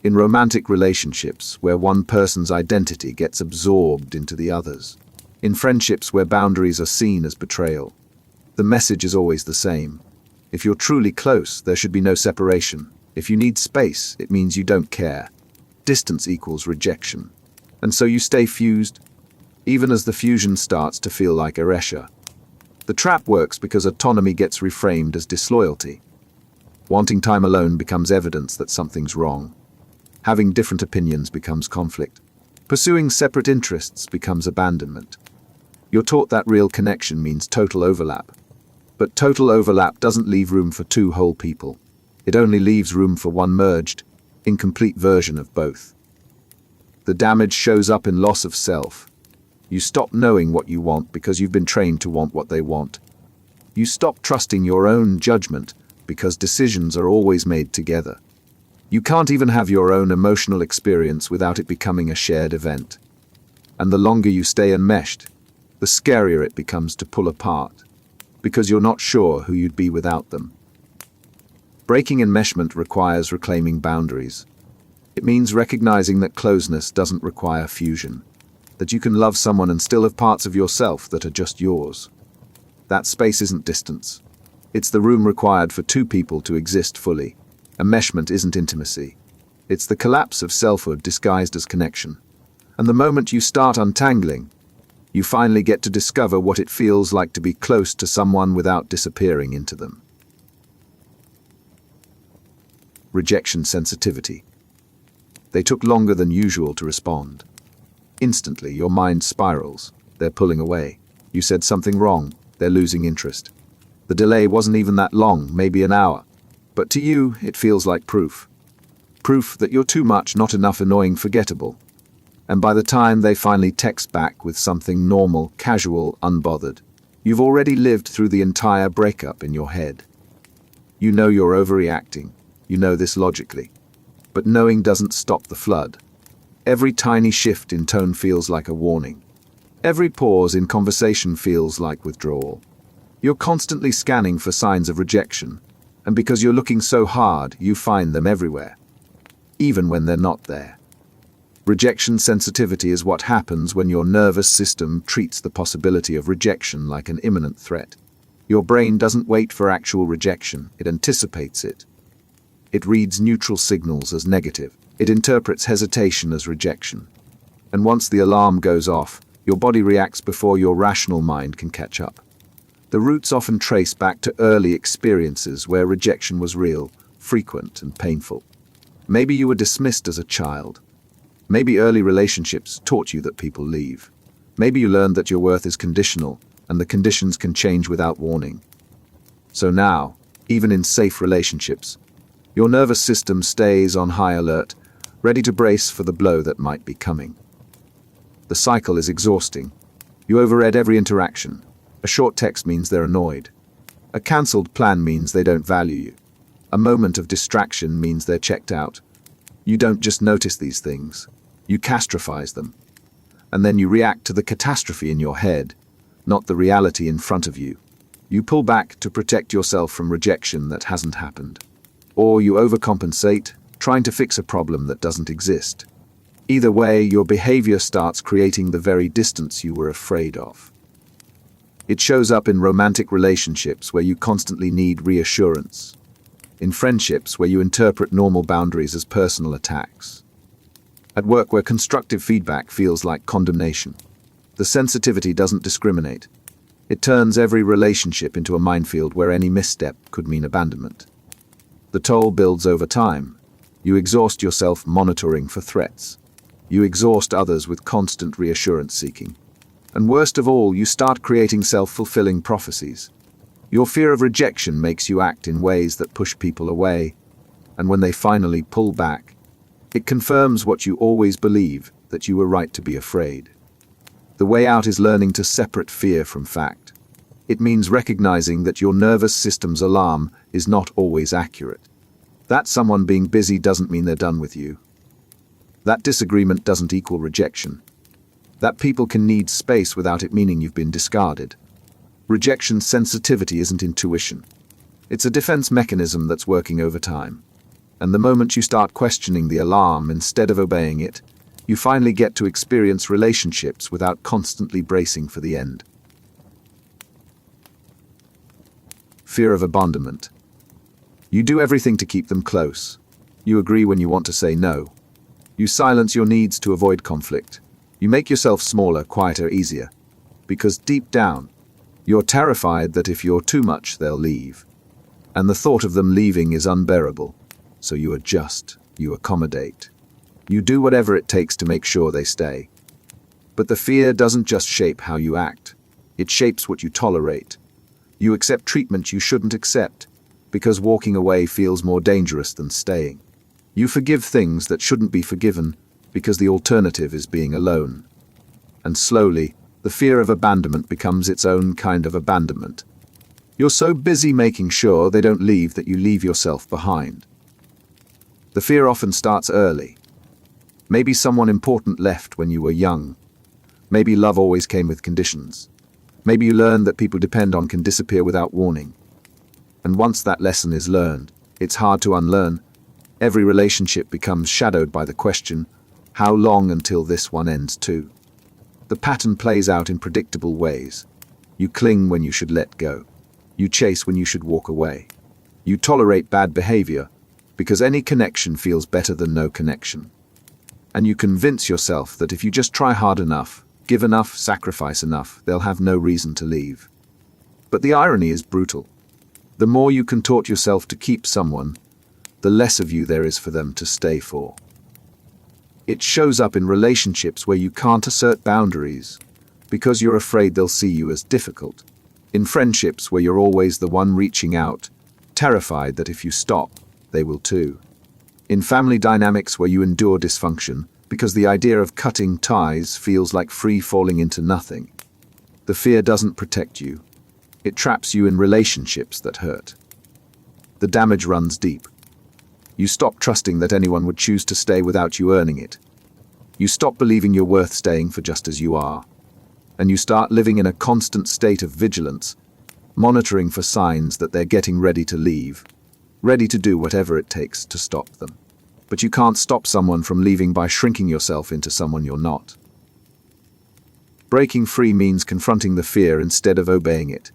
In romantic relationships where one person's identity gets absorbed into the other's. In friendships where boundaries are seen as betrayal. The message is always the same. If you're truly close, there should be no separation. If you need space, it means you don't care. Distance equals rejection. And so you stay fused, even as the fusion starts to feel like erasure. The trap works because autonomy gets reframed as disloyalty. Wanting time alone becomes evidence that something's wrong. Having different opinions becomes conflict. Pursuing separate interests becomes abandonment. You're taught that real connection means total overlap. But total overlap doesn't leave room for two whole people. It only leaves room for one merged, incomplete version of both. The damage shows up in loss of self. You stop knowing what you want because you've been trained to want what they want. You stop trusting your own judgment because decisions are always made together. You can't even have your own emotional experience without it becoming a shared event. And the longer you stay enmeshed, the scarier it becomes to pull apart, because you're not sure who you'd be without them. Breaking enmeshment requires reclaiming boundaries. It means recognizing that closeness doesn't require fusion, that you can love someone and still have parts of yourself that are just yours. That space isn't distance. It's the room required for two people to exist fully. Enmeshment isn't intimacy. It's the collapse of selfhood disguised as connection. And the moment you start untangling, you finally get to discover what it feels like to be close to someone without disappearing into them. Rejection sensitivity. They took longer than usual to respond. Instantly, your mind spirals. They're pulling away. You said something wrong. They're losing interest. The delay wasn't even that long, maybe an hour. But to you, it feels like proof. Proof that you're too much, not enough, annoying, forgettable. And by the time they finally text back with something normal, casual, unbothered, you've already lived through the entire breakup in your head. You know you're overreacting. You know this logically. But knowing doesn't stop the flood. Every tiny shift in tone feels like a warning. Every pause in conversation feels like withdrawal. You're constantly scanning for signs of rejection, and because you're looking so hard, you find them everywhere, even when they're not there. Rejection sensitivity is what happens when your nervous system treats the possibility of rejection like an imminent threat. Your brain doesn't wait for actual rejection, it anticipates it. It reads neutral signals as negative. It interprets hesitation as rejection. And once the alarm goes off, your body reacts before your rational mind can catch up. The roots often trace back to early experiences where rejection was real, frequent, and painful. Maybe you were dismissed as a child. Maybe early relationships taught you that people leave. Maybe you learned that your worth is conditional, and the conditions can change without warning. So now, even in safe relationships, your nervous system stays on high alert, ready to brace for the blow that might be coming. The cycle is exhausting. You overread every interaction. A short text means they're annoyed. A cancelled plan means they don't value you. A moment of distraction means they're checked out. You don't just notice these things. You catastrophize them. And then you react to the catastrophe in your head, not the reality in front of you. You pull back to protect yourself from rejection that hasn't happened. Or you overcompensate, trying to fix a problem that doesn't exist. Either way, your behavior starts creating the very distance you were afraid of. It shows up in romantic relationships where you constantly need reassurance. In friendships where you interpret normal boundaries as personal attacks. At work where constructive feedback feels like condemnation. The sensitivity doesn't discriminate. It turns every relationship into a minefield where any misstep could mean abandonment. The toll builds over time. You exhaust yourself monitoring for threats. You exhaust others with constant reassurance seeking. And worst of all, you start creating self-fulfilling prophecies. Your fear of rejection makes you act in ways that push people away. And when they finally pull back, it confirms what you always believe, that you were right to be afraid. The way out is learning to separate fear from fact. It means recognizing that your nervous system's alarm is not always accurate. That someone being busy doesn't mean they're done with you. That disagreement doesn't equal rejection. That people can need space without it meaning you've been discarded. Rejection sensitivity isn't intuition. It's a defense mechanism that's working over time. And the moment you start questioning the alarm instead of obeying it, you finally get to experience relationships without constantly bracing for the end. Fear of abandonment. You do everything to keep them close. You agree when you want to say no. You silence your needs to avoid conflict. You make yourself smaller, quieter, easier. Because deep down, you're terrified that if you're too much, they'll leave. And the thought of them leaving is unbearable. So you adjust, you accommodate. You do whatever it takes to make sure they stay. But the fear doesn't just shape how you act. It shapes what you tolerate. You accept treatment you shouldn't accept, because walking away feels more dangerous than staying. You forgive things that shouldn't be forgiven, because the alternative is being alone. And slowly, the fear of abandonment becomes its own kind of abandonment. You're so busy making sure they don't leave that you leave yourself behind. The fear often starts early. Maybe someone important left when you were young. Maybe love always came with conditions. Maybe you learned that people depend on can disappear without warning. And once that lesson is learned, it's hard to unlearn. Every relationship becomes shadowed by the question, how long until this one ends too? The pattern plays out in predictable ways. You cling when you should let go. You chase when you should walk away. You tolerate bad behavior because any connection feels better than no connection. And you convince yourself that if you just try hard enough, give enough, sacrifice enough, they'll have no reason to leave. But the irony is brutal. The more you contort yourself to keep someone, the less of you there is for them to stay for. It shows up in relationships where you can't assert boundaries because you're afraid they'll see you as difficult. In friendships where you're always the one reaching out, terrified that if you stop, they will too. In family dynamics where you endure dysfunction because the idea of cutting ties feels like free falling into nothing. The fear doesn't protect you. It traps you in relationships that hurt. The damage runs deep. You stop trusting that anyone would choose to stay without you earning it. You stop believing you're worth staying for just as you are. And you start living in a constant state of vigilance, monitoring for signs that they're getting ready to leave, ready to do whatever it takes to stop them. But you can't stop someone from leaving by shrinking yourself into someone you're not. Breaking free means confronting the fear instead of obeying it.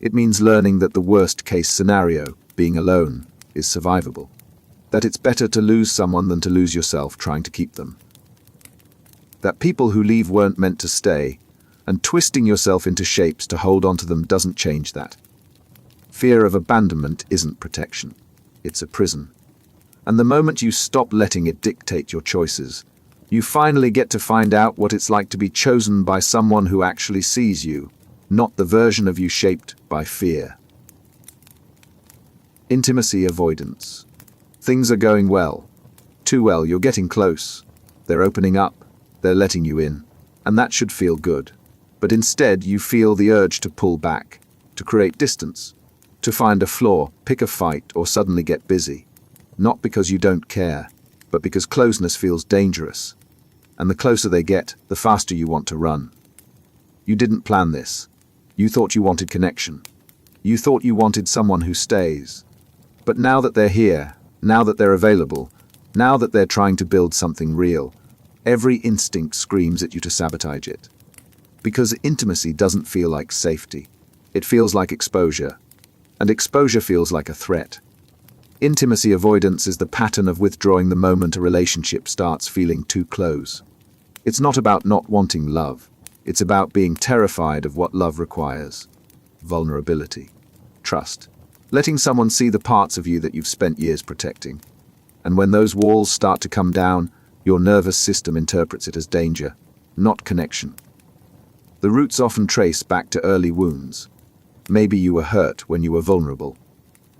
It means learning that the worst-case scenario, being alone, is survivable. That it's better to lose someone than to lose yourself trying to keep them. That people who leave weren't meant to stay, and twisting yourself into shapes to hold onto them doesn't change that. Fear of abandonment isn't protection. It's a prison. And the moment you stop letting it dictate your choices, you finally get to find out what it's like to be chosen by someone who actually sees you, not the version of you shaped by fear. Intimacy avoidance. Things are going well. Too well, you're getting close. They're opening up. They're letting you in. And that should feel good. But instead, you feel the urge to pull back, to create distance, to find a flaw, pick a fight, or suddenly get busy. Not because you don't care, but because closeness feels dangerous. And the closer they get, the faster you want to run. You didn't plan this. You thought you wanted connection. You thought you wanted someone who stays. But now that they're here, now that they're available, now that they're trying to build something real, every instinct screams at you to sabotage it. Because intimacy doesn't feel like safety. It feels like exposure. And exposure feels like a threat. Intimacy avoidance is the pattern of withdrawing the moment a relationship starts feeling too close. It's not about not wanting love. It's about being terrified of what love requires. Vulnerability. Trust. Letting someone see the parts of you that you've spent years protecting. And when those walls start to come down, your nervous system interprets it as danger, not connection. The roots often trace back to early wounds. Maybe you were hurt when you were vulnerable.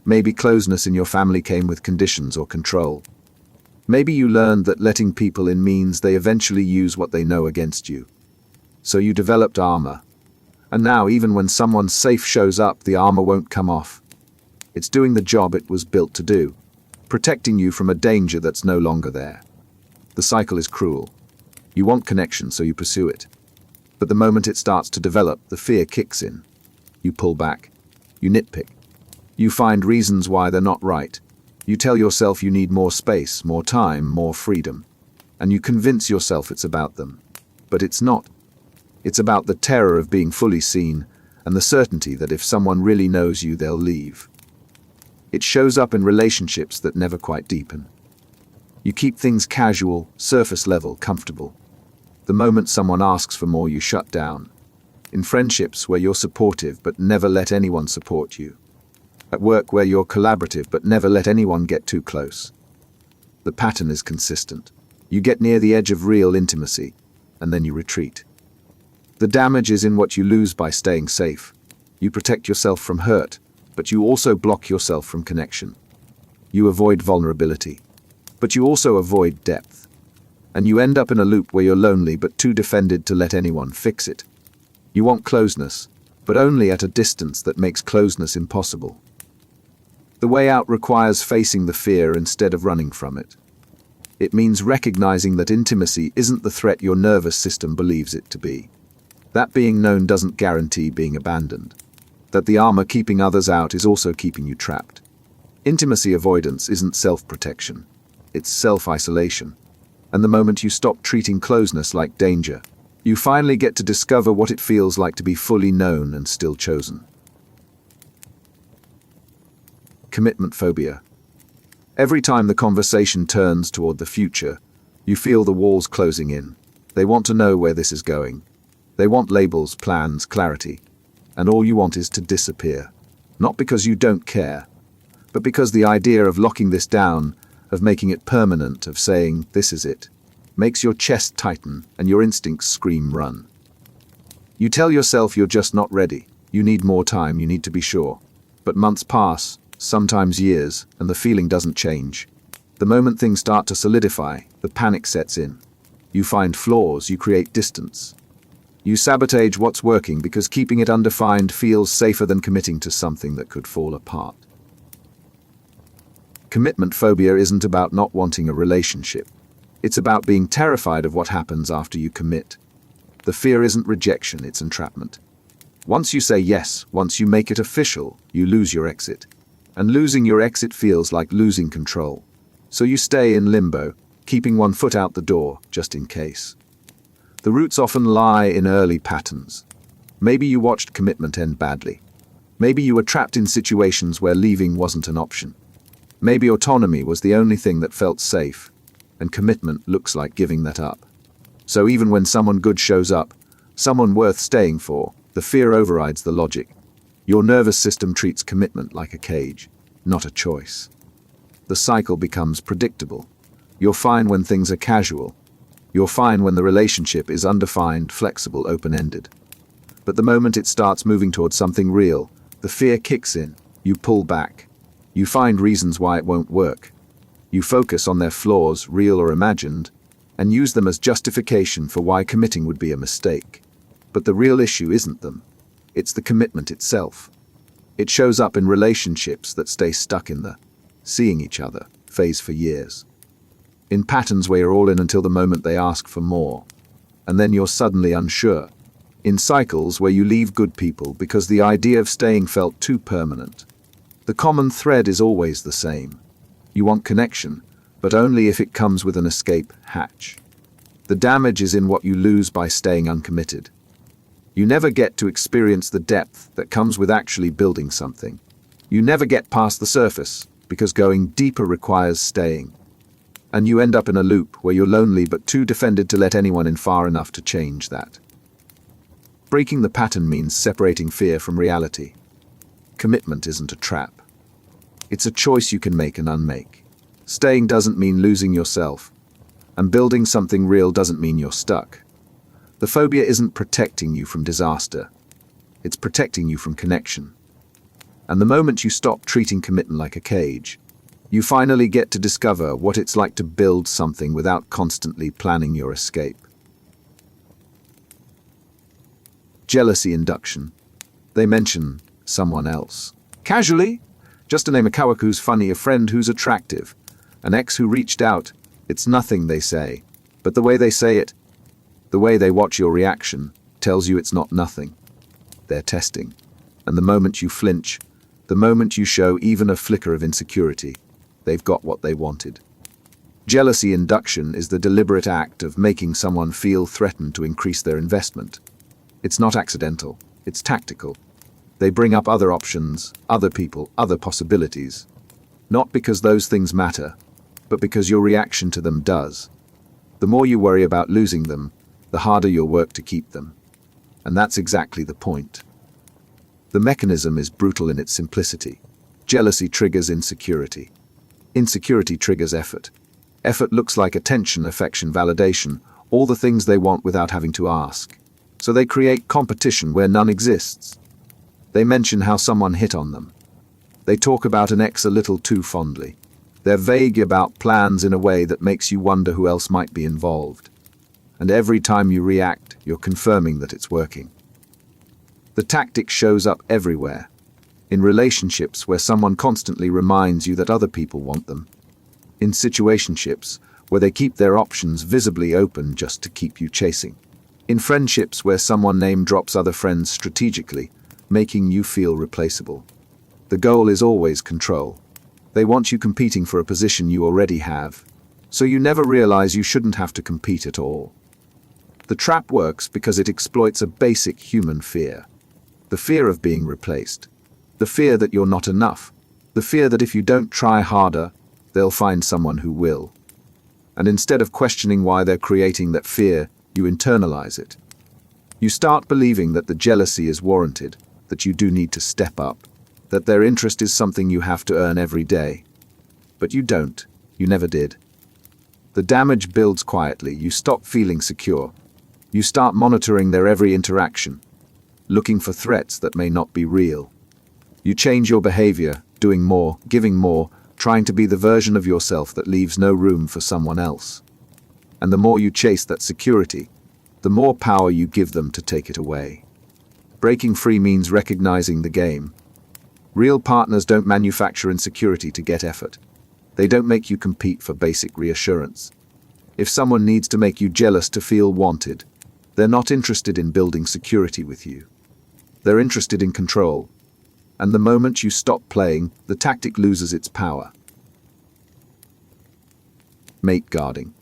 Maybe closeness in your family came with conditions or control. Maybe you learned that letting people in means they eventually use what they know against you. So you developed armor. And now, even when someone safe shows up, the armor won't come off. It's doing the job it was built to do, protecting you from a danger that's no longer there. The cycle is cruel. You want connection, so you pursue it. But the moment it starts to develop, the fear kicks in. You pull back. You nitpick. You find reasons why they're not right. You tell yourself you need more space, more time, more freedom. And you convince yourself it's about them. But it's not. It's about the terror of being fully seen and the certainty that if someone really knows you, they'll leave. It shows up in relationships that never quite deepen. You keep things casual, surface level, comfortable. The moment someone asks for more, you shut down. In friendships where you're supportive but never let anyone support you. At work where you're collaborative but never let anyone get too close. The pattern is consistent. You get near the edge of real intimacy, and then you retreat. The damage is in what you lose by staying safe. You protect yourself from hurt, but you also block yourself from connection. You avoid vulnerability, but you also avoid depth. And you end up in a loop where you're lonely but too defended to let anyone fix it. You want closeness, but only at a distance that makes closeness impossible. The way out requires facing the fear instead of running from it. It means recognizing that intimacy isn't the threat your nervous system believes it to be. That being known doesn't guarantee being abandoned. That the armor keeping others out is also keeping you trapped. Intimacy avoidance isn't self-protection. It's self-isolation. And the moment you stop treating closeness like danger, you finally get to discover what it feels like to be fully known and still chosen. Commitment phobia. Every time the conversation turns toward the future, you feel the walls closing in. They want to know where this is going. They want labels, plans, clarity. And all you want is to disappear. Not because you don't care, but because the idea of locking this down, of making it permanent, of saying, this is it, makes your chest tighten and your instincts scream run. You tell yourself you're just not ready. You need more time, you need to be sure. But months pass, sometimes years, and the feeling doesn't change. The moment things start to solidify, the panic sets in. You find flaws, you create distance. You sabotage what's working because keeping it undefined feels safer than committing to something that could fall apart. Commitment phobia isn't about not wanting a relationship. It's about being terrified of what happens after you commit. The fear isn't rejection, it's entrapment. Once you say yes, once you make it official, you lose your exit. And losing your exit feels like losing control. So you stay in limbo, keeping one foot out the door, just in case. The roots often lie in early patterns. Maybe you watched commitment end badly. Maybe you were trapped in situations where leaving wasn't an option. Maybe autonomy was the only thing that felt safe, and commitment looks like giving that up. So even when someone good shows up, someone worth staying for, the fear overrides the logic. Your nervous system treats commitment like a cage, not a choice. The cycle becomes predictable. You're fine when things are casual. You're fine when the relationship is undefined, flexible, open-ended. But the moment it starts moving towards something real, the fear kicks in. You pull back. You find reasons why it won't work. You focus on their flaws, real or imagined, and use them as justification for why committing would be a mistake. But the real issue isn't them. It's the commitment itself. It shows up in relationships that stay stuck in the seeing each other phase for years. In patterns where you're all in until the moment they ask for more, and then you're suddenly unsure. In cycles where you leave good people because the idea of staying felt too permanent. The common thread is always the same. You want connection, but only if it comes with an escape hatch. The damage is in what you lose by staying uncommitted. You never get to experience the depth that comes with actually building something. You never get past the surface, because going deeper requires staying. And you end up in a loop where you're lonely but too defended to let anyone in far enough to change that. Breaking the pattern means separating fear from reality. Commitment isn't a trap. It's a choice you can make and unmake. Staying doesn't mean losing yourself, and building something real doesn't mean you're stuck. The phobia isn't protecting you from disaster. It's protecting you from connection. And the moment you stop treating commitment like a cage, you finally get to discover what it's like to build something without constantly planning your escape. Jealousy induction. They mention someone else. Casually, just to name a coworker who's funny, a friend who's attractive, an ex who reached out. It's nothing they say, but the way they say it, the way they watch your reaction, tells you it's not nothing. They're testing. And the moment you flinch, the moment you show even a flicker of insecurity, they've got what they wanted. Jealousy induction is the deliberate act of making someone feel threatened to increase their investment. It's not accidental, it's tactical. They bring up other options, other people, other possibilities. Not because those things matter, but because your reaction to them does. The more you worry about losing them, the harder you'll work to keep them. And that's exactly the point. The mechanism is brutal in its simplicity. Jealousy triggers insecurity. Insecurity triggers effort. Effort looks like attention, affection, validation, all the things they want without having to ask. So they create competition where none exists. They mention how someone hit on them. They talk about an ex a little too fondly. They're vague about plans in a way that makes you wonder who else might be involved. And every time you react, you're confirming that it's working. The tactic shows up everywhere. In relationships where someone constantly reminds you that other people want them. In situationships where they keep their options visibly open just to keep you chasing. In friendships where someone name drops other friends strategically, making you feel replaceable. The goal is always control. They want you competing for a position you already have, so you never realize you shouldn't have to compete at all. The trap works because it exploits a basic human fear. The fear of being replaced. The fear that you're not enough. The fear that if you don't try harder, they'll find someone who will. And instead of questioning why they're creating that fear, you internalize it. You start believing that the jealousy is warranted, that you do need to step up, that their interest is something you have to earn every day. But you don't. You never did. The damage builds quietly. You stop feeling secure. You start monitoring their every interaction, looking for threats that may not be real. You change your behavior, doing more, giving more, trying to be the version of yourself that leaves no room for someone else. And the more you chase that security, the more power you give them to take it away. Breaking free means recognizing the game. Real partners don't manufacture insecurity to get effort. They don't make you compete for basic reassurance. If someone needs to make you jealous to feel wanted, they're not interested in building security with you. They're interested in control. And the moment you stop playing, the tactic loses its power. Mate guarding.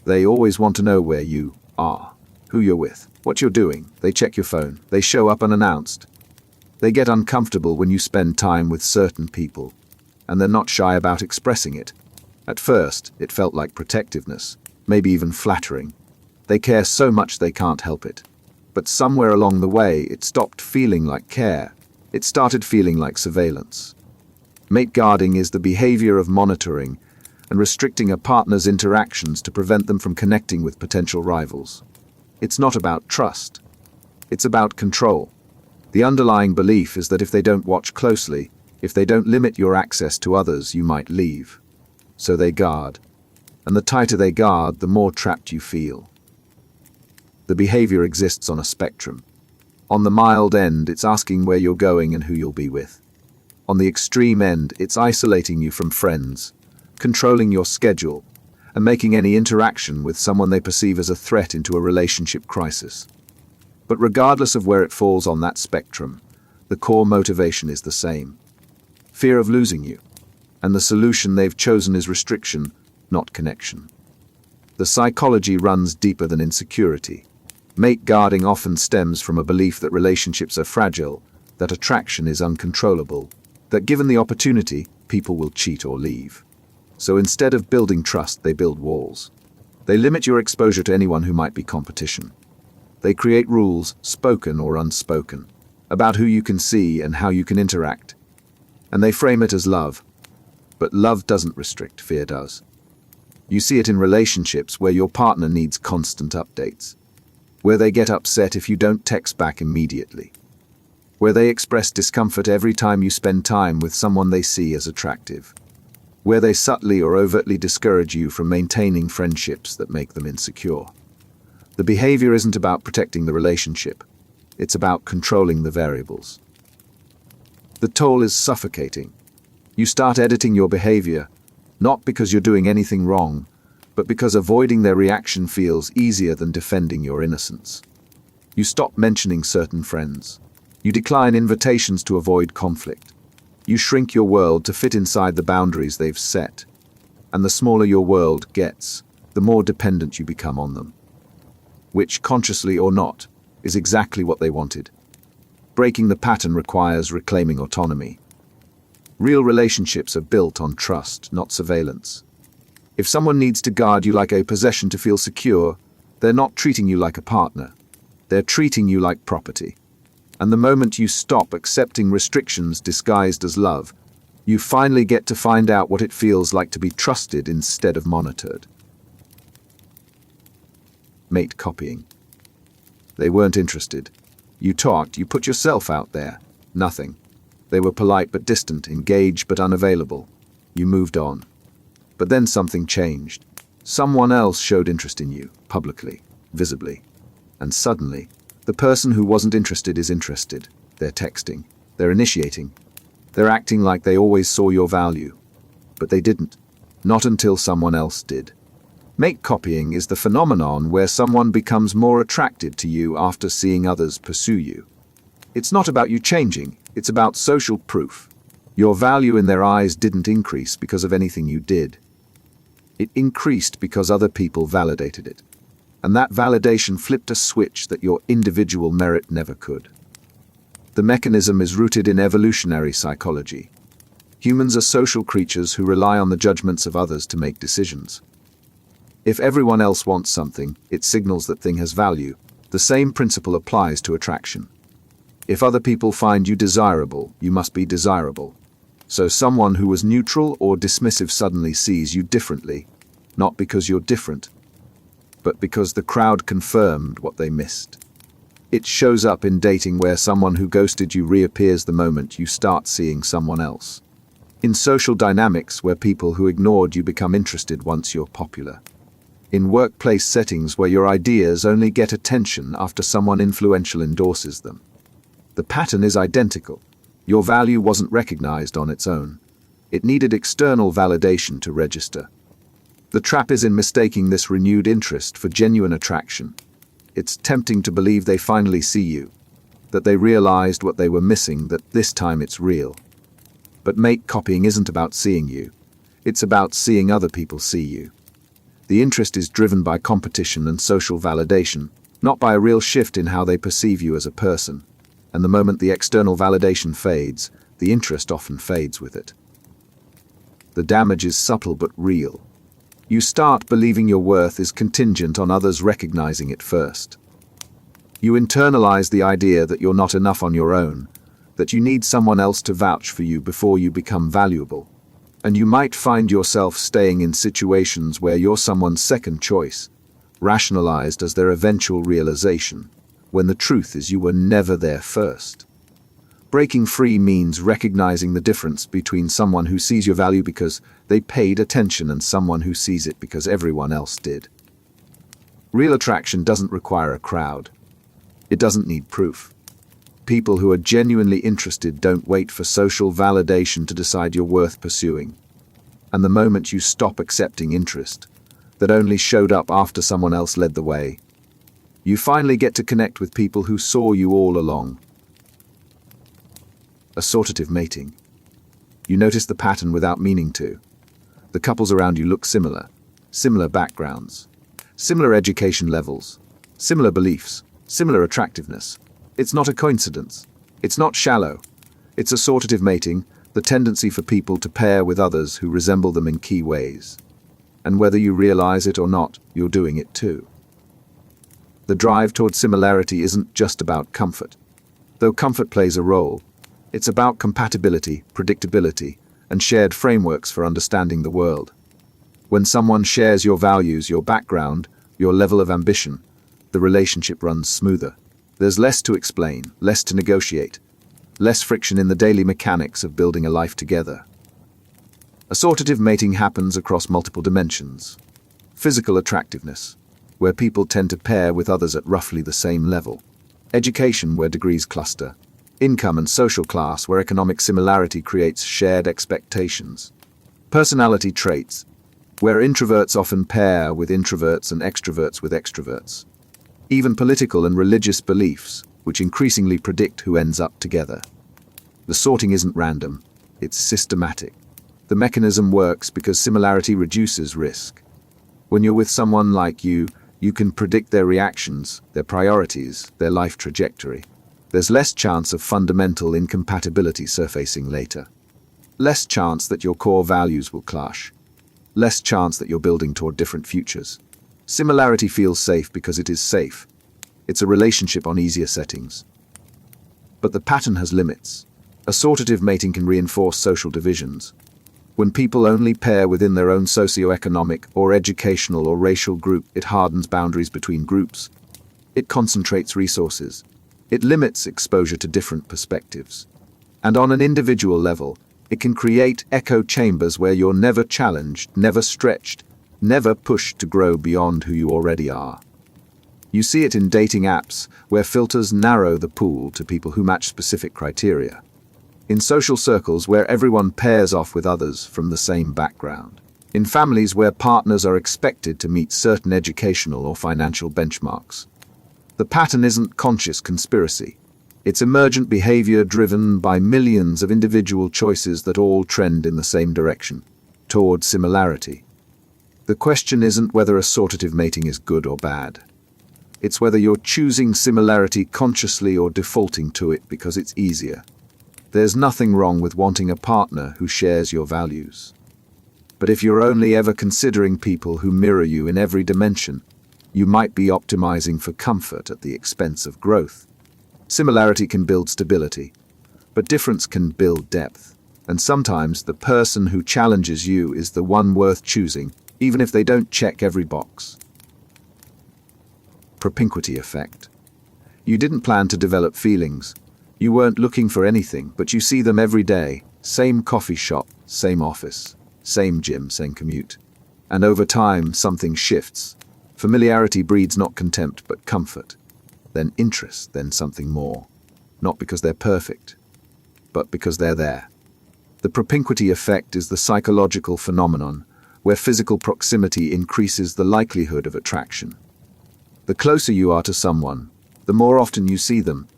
They always want to know where you are, who you're with, what you're doing. They check your phone. They show up unannounced. They get uncomfortable when you spend time with certain people, and they're not shy about expressing it. At first, it felt like protectiveness, maybe even flattering. They care so much they can't help it. But somewhere along the way, it stopped feeling like care. It started feeling like surveillance. Mate guarding is the behavior of monitoring and restricting a partner's interactions to prevent them from connecting with potential rivals. It's not about trust. It's about control. The underlying belief is that if they don't watch closely, if they don't limit your access to others, you might leave. So they guard. And the tighter they guard, the more trapped you feel. The behavior exists on a spectrum. On the mild end, it's asking where you're going and who you'll be with. On the extreme end, it's isolating you from friends, controlling your schedule, and making any interaction with someone they perceive as a threat into a relationship crisis. But regardless of where it falls on that spectrum, the core motivation is the same. Fear of losing you. And the solution they've chosen is restriction, not connection. The psychology runs deeper than insecurity. Mate guarding often stems from a belief that relationships are fragile, that attraction is uncontrollable, that given the opportunity, people will cheat or leave. So instead of building trust, they build walls. They limit your exposure to anyone who might be competition. They create rules, spoken or unspoken, about who you can see and how you can interact. And they frame it as love. But love doesn't restrict, fear does. You see it in relationships where your partner needs constant updates, where they get upset if you don't text back immediately, where they express discomfort every time you spend time with someone they see as attractive, where they subtly or overtly discourage you from maintaining friendships that make them insecure. The behavior isn't about protecting the relationship. It's about controlling the variables. The toll is suffocating. You start editing your behavior, not because you're doing anything wrong, but because avoiding their reaction feels easier than defending your innocence. You stop mentioning certain friends. You decline invitations to avoid conflict. You shrink your world to fit inside the boundaries they've set. And the smaller your world gets, the more dependent you become on them. Which, consciously or not, is exactly what they wanted. Breaking the pattern requires reclaiming autonomy. Real relationships are built on trust, not surveillance. If someone needs to guard you like a possession to feel secure, they're not treating you like a partner. They're treating you like property. And the moment you stop accepting restrictions disguised as love, you finally get to find out what it feels like to be trusted instead of monitored. Mate copying. They weren't interested. You talked, you put yourself out there. Nothing. They were polite but distant, engaged but unavailable. You moved on. But then something changed. Someone else showed interest in you, publicly, visibly. And suddenly, the person who wasn't interested is interested. They're texting. They're initiating. They're acting like they always saw your value. But they didn't. Not until someone else did. Mate copying is the phenomenon where someone becomes more attracted to you after seeing others pursue you. It's not about you changing, it's about social proof. Your value in their eyes didn't increase because of anything you did. It increased because other people validated it. And that validation flipped a switch that your individual merit never could. The mechanism is rooted in evolutionary psychology. Humans are social creatures who rely on the judgments of others to make decisions. If everyone else wants something, it signals that thing has value. The same principle applies to attraction. If other people find you desirable, you must be desirable. So someone who was neutral or dismissive suddenly sees you differently, not because you're different, but because the crowd confirmed what they missed. It shows up in dating where someone who ghosted you reappears the moment you start seeing someone else. In social dynamics where people who ignored you become interested once you're popular. In workplace settings where your ideas only get attention after someone influential endorses them. The pattern is identical. Your value wasn't recognized on its own. It needed external validation to register. The trap is in mistaking this renewed interest for genuine attraction. It's tempting to believe they finally see you, that they realized what they were missing, that this time it's real. But mate copying isn't about seeing you. It's about seeing other people see you. The interest is driven by competition and social validation, not by a real shift in how they perceive you as a person. And the moment the external validation fades, the interest often fades with it. The damage is subtle but real. You start believing your worth is contingent on others recognizing it first. You internalize the idea that you're not enough on your own, that you need someone else to vouch for you before you become valuable. And you might find yourself staying in situations where you're someone's second choice, rationalized as their eventual realization, when the truth is you were never there first. Breaking free means recognizing the difference between someone who sees your value because they paid attention and someone who sees it because everyone else did. Real attraction doesn't require a crowd. It doesn't need proof. People who are genuinely interested don't wait for social validation to decide you're worth pursuing. And the moment you stop accepting interest, that only showed up after someone else led the way, you finally get to connect with people who saw you all along. Assortative mating. You notice the pattern without meaning to. The couples around you look similar. Similar backgrounds. Similar education levels. Similar beliefs. Similar attractiveness. It's not a coincidence. It's not shallow. It's assortative mating, the tendency for people to pair with others who resemble them in key ways. And whether you realize it or not, you're doing it too. The drive toward similarity isn't just about comfort. Though comfort plays a role, it's about compatibility, predictability, and shared frameworks for understanding the world. When someone shares your values, your background, your level of ambition, the relationship runs smoother. There's less to explain, less to negotiate, less friction in the daily mechanics of building a life together. Assortative mating happens across multiple dimensions. Physical attractiveness. where people tend to pair with others at roughly the same level. Education, where degrees cluster. Income and social class, where economic similarity creates shared expectations. Personality traits, where introverts often pair with introverts and extroverts with extroverts. Even political and religious beliefs, which increasingly predict who ends up together. The sorting isn't random, it's systematic. The mechanism works because similarity reduces risk. When you're with someone like you can predict their reactions, their priorities, their life trajectory. There's less chance of fundamental incompatibility surfacing later. Less chance that your core values will clash. Less chance that you're building toward different futures. Similarity feels safe because it is safe. It's a relationship on easier settings. But the pattern has limits. Assortative mating can reinforce social divisions. When people only pair within their own socioeconomic or educational or racial group, it hardens boundaries between groups. It concentrates resources. It limits exposure to different perspectives. And on an individual level, it can create echo chambers where you're never challenged, never stretched, never pushed to grow beyond who you already are. You see it in dating apps, where filters narrow the pool to people who match specific criteria. In social circles where everyone pairs off with others from the same background. In families where partners are expected to meet certain educational or financial benchmarks. The pattern isn't conscious conspiracy. It's emergent behavior driven by millions of individual choices that all trend in the same direction, toward similarity. The question isn't whether assortative mating is good or bad. It's whether you're choosing similarity consciously or defaulting to it because it's easier. There's nothing wrong with wanting a partner who shares your values. But if you're only ever considering people who mirror you in every dimension, you might be optimizing for comfort at the expense of growth. Similarity can build stability, but difference can build depth. And sometimes the person who challenges you is the one worth choosing, even if they don't check every box. Propinquity Effect. You didn't plan to develop feelings. You weren't looking for anything, but you see them every day. Same coffee shop, same office, same gym, same commute. And over time, something shifts. Familiarity breeds not contempt, but comfort. Then interest, then something more. Not because they're perfect, but because they're there. The propinquity effect is the psychological phenomenon where physical proximity increases the likelihood of attraction. The closer you are to someone, the more often you see them,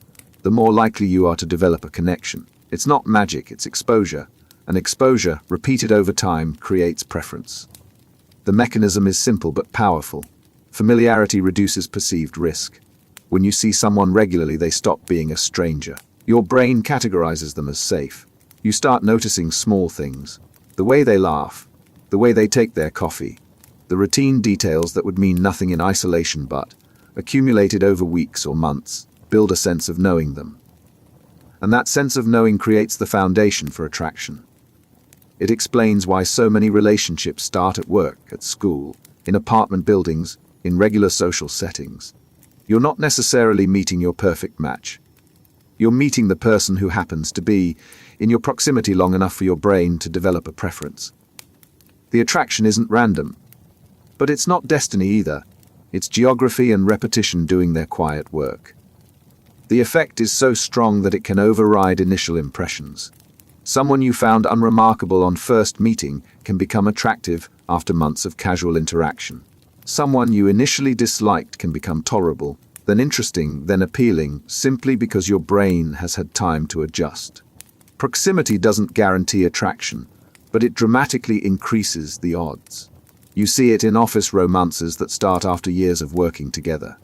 the more likely you are to develop a connection. It's not magic, it's exposure. And exposure, repeated over time, creates preference. The mechanism is simple but powerful. Familiarity reduces perceived risk. When you see someone regularly, they stop being a stranger. Your brain categorizes them as safe. You start noticing small things. The way they laugh, the way they take their coffee, the routine details that would mean nothing in isolation but, accumulated over weeks or months, build a sense of knowing them. And that sense of knowing creates the foundation for attraction. It explains why so many relationships start at work, at school, in apartment buildings, in regular social settings. You're not necessarily meeting your perfect match. You're meeting the person who happens to be in your proximity long enough for your brain to develop a preference. The attraction isn't random, but it's not destiny either. It's geography and repetition doing their quiet work. The effect is so strong that it can override initial impressions. Someone you found unremarkable on first meeting can become attractive after months of casual interaction. Someone you initially disliked can become tolerable, then interesting, then appealing, simply because your brain has had time to adjust. Proximity doesn't guarantee attraction, but it dramatically increases the odds. You see it in office romances that start after years of working together,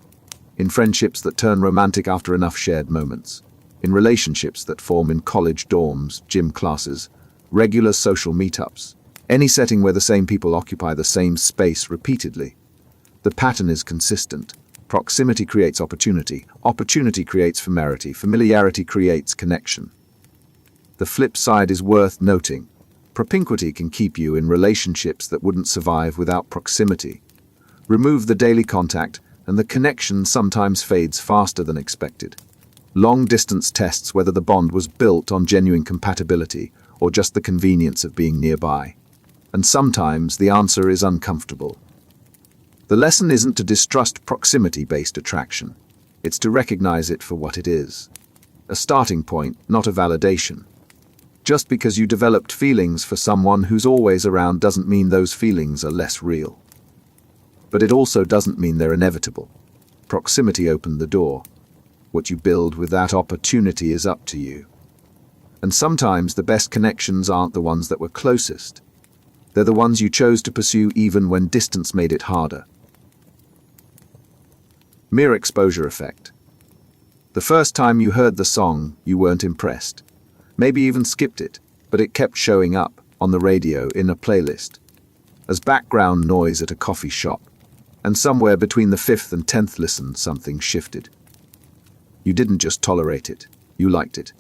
in friendships that turn romantic after enough shared moments, in relationships that form in college dorms, gym classes, regular social meetups, any setting where the same people occupy the same space repeatedly. The pattern is consistent. Proximity creates opportunity. Opportunity creates familiarity. Familiarity creates connection. The flip side is worth noting. Propinquity can keep you in relationships that wouldn't survive without proximity. Remove the daily contact, and the connection sometimes fades faster than expected. Long-distance tests whether the bond was built on genuine compatibility or just the convenience of being nearby. And sometimes the answer is uncomfortable. The lesson isn't to distrust proximity-based attraction. It's to recognize it for what it is. A starting point, not a validation. Just because you developed feelings for someone who's always around doesn't mean those feelings are less real. But it also doesn't mean they're inevitable. Proximity opened the door. What you build with that opportunity is up to you. And sometimes the best connections aren't the ones that were closest. They're the ones you chose to pursue even when distance made it harder. Mere exposure effect. The first time you heard the song, you weren't impressed. Maybe even skipped it, but it kept showing up, on the radio, in a playlist, as background noise at a coffee shop. And somewhere between the 5th and 10th listen, something shifted. You didn't just tolerate it, you liked it.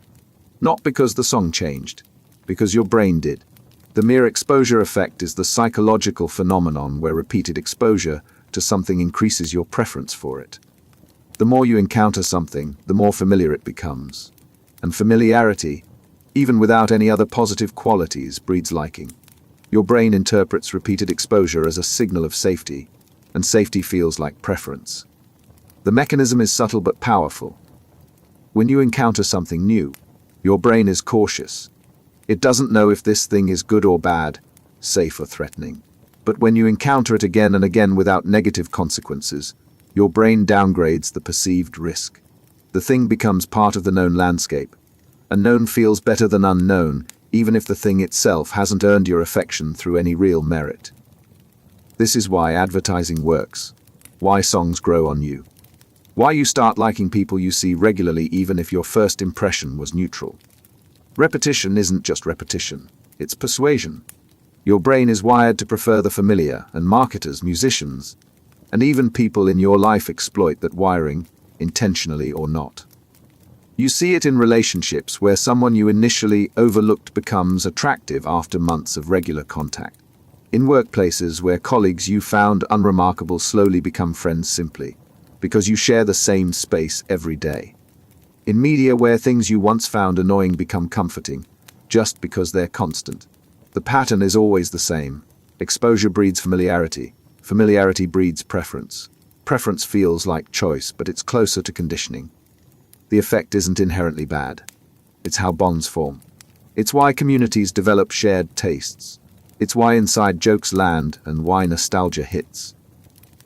Not because the song changed, because your brain did. The mere exposure effect is the psychological phenomenon where repeated exposure to something increases your preference for it. The more you encounter something, the more familiar it becomes. And familiarity, even without any other positive qualities, breeds liking. Your brain interprets repeated exposure as a signal of safety, and safety feels like preference. The mechanism is subtle but powerful. When you encounter something new, your brain is cautious. It doesn't know if this thing is good or bad, safe or threatening. But when you encounter it again and again without negative consequences, your brain downgrades the perceived risk. The thing becomes part of the known landscape. And known feels better than unknown, even if the thing itself hasn't earned your affection through any real merit. This is why advertising works, why songs grow on you, why you start liking people you see regularly even if your first impression was neutral. Repetition isn't just repetition, it's persuasion. Your brain is wired to prefer the familiar, and marketers, musicians, and even people in your life exploit that wiring, intentionally or not. You see it in relationships where someone you initially overlooked becomes attractive after months of regular contact. In workplaces where colleagues you found unremarkable slowly become friends simply because you share the same space every day. In media where things you once found annoying become comforting, just because they're constant. The pattern is always the same. Exposure breeds familiarity. Familiarity breeds preference. Preference feels like choice, but it's closer to conditioning. The effect isn't inherently bad. It's how bonds form. It's why communities develop shared tastes. It's why inside jokes land and why nostalgia hits.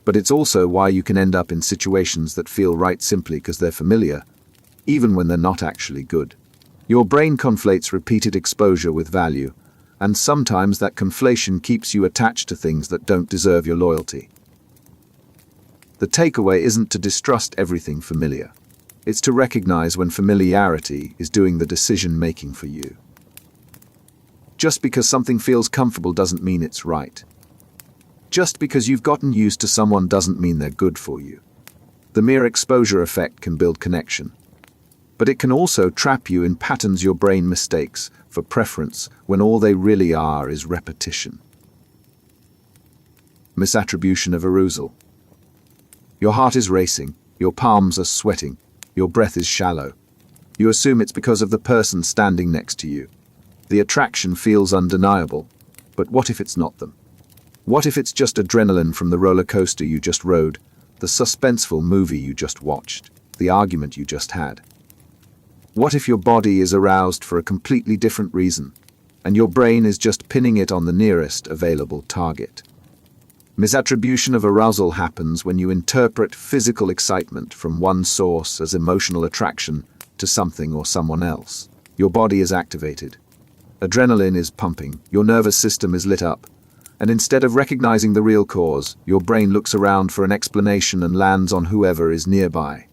But it's also why you can end up in situations that feel right simply because they're familiar, even when they're not actually good. Your brain conflates repeated exposure with value, and sometimes that conflation keeps you attached to things that don't deserve your loyalty. The takeaway isn't to distrust everything familiar. It's to recognize when familiarity is doing the decision-making for you. Just because something feels comfortable doesn't mean it's right. Just because you've gotten used to someone doesn't mean they're good for you. The mere exposure effect can build connection, but it can also trap you in patterns your brain mistakes for preference when all they really are is repetition. Misattribution of arousal. Your heart is racing, your palms are sweating, your breath is shallow. You assume it's because of the person standing next to you. The attraction feels undeniable, but what if it's not them? What if it's just adrenaline from the roller coaster you just rode, the suspenseful movie you just watched, the argument you just had? What if your body is aroused for a completely different reason, and your brain is just pinning it on the nearest available target? Misattribution of arousal happens when you interpret physical excitement from one source as emotional attraction to something or someone else. Your body is activated. Adrenaline is pumping, your nervous system is lit up, and instead of recognizing the real cause, your brain looks around for an explanation and lands on whoever is nearby.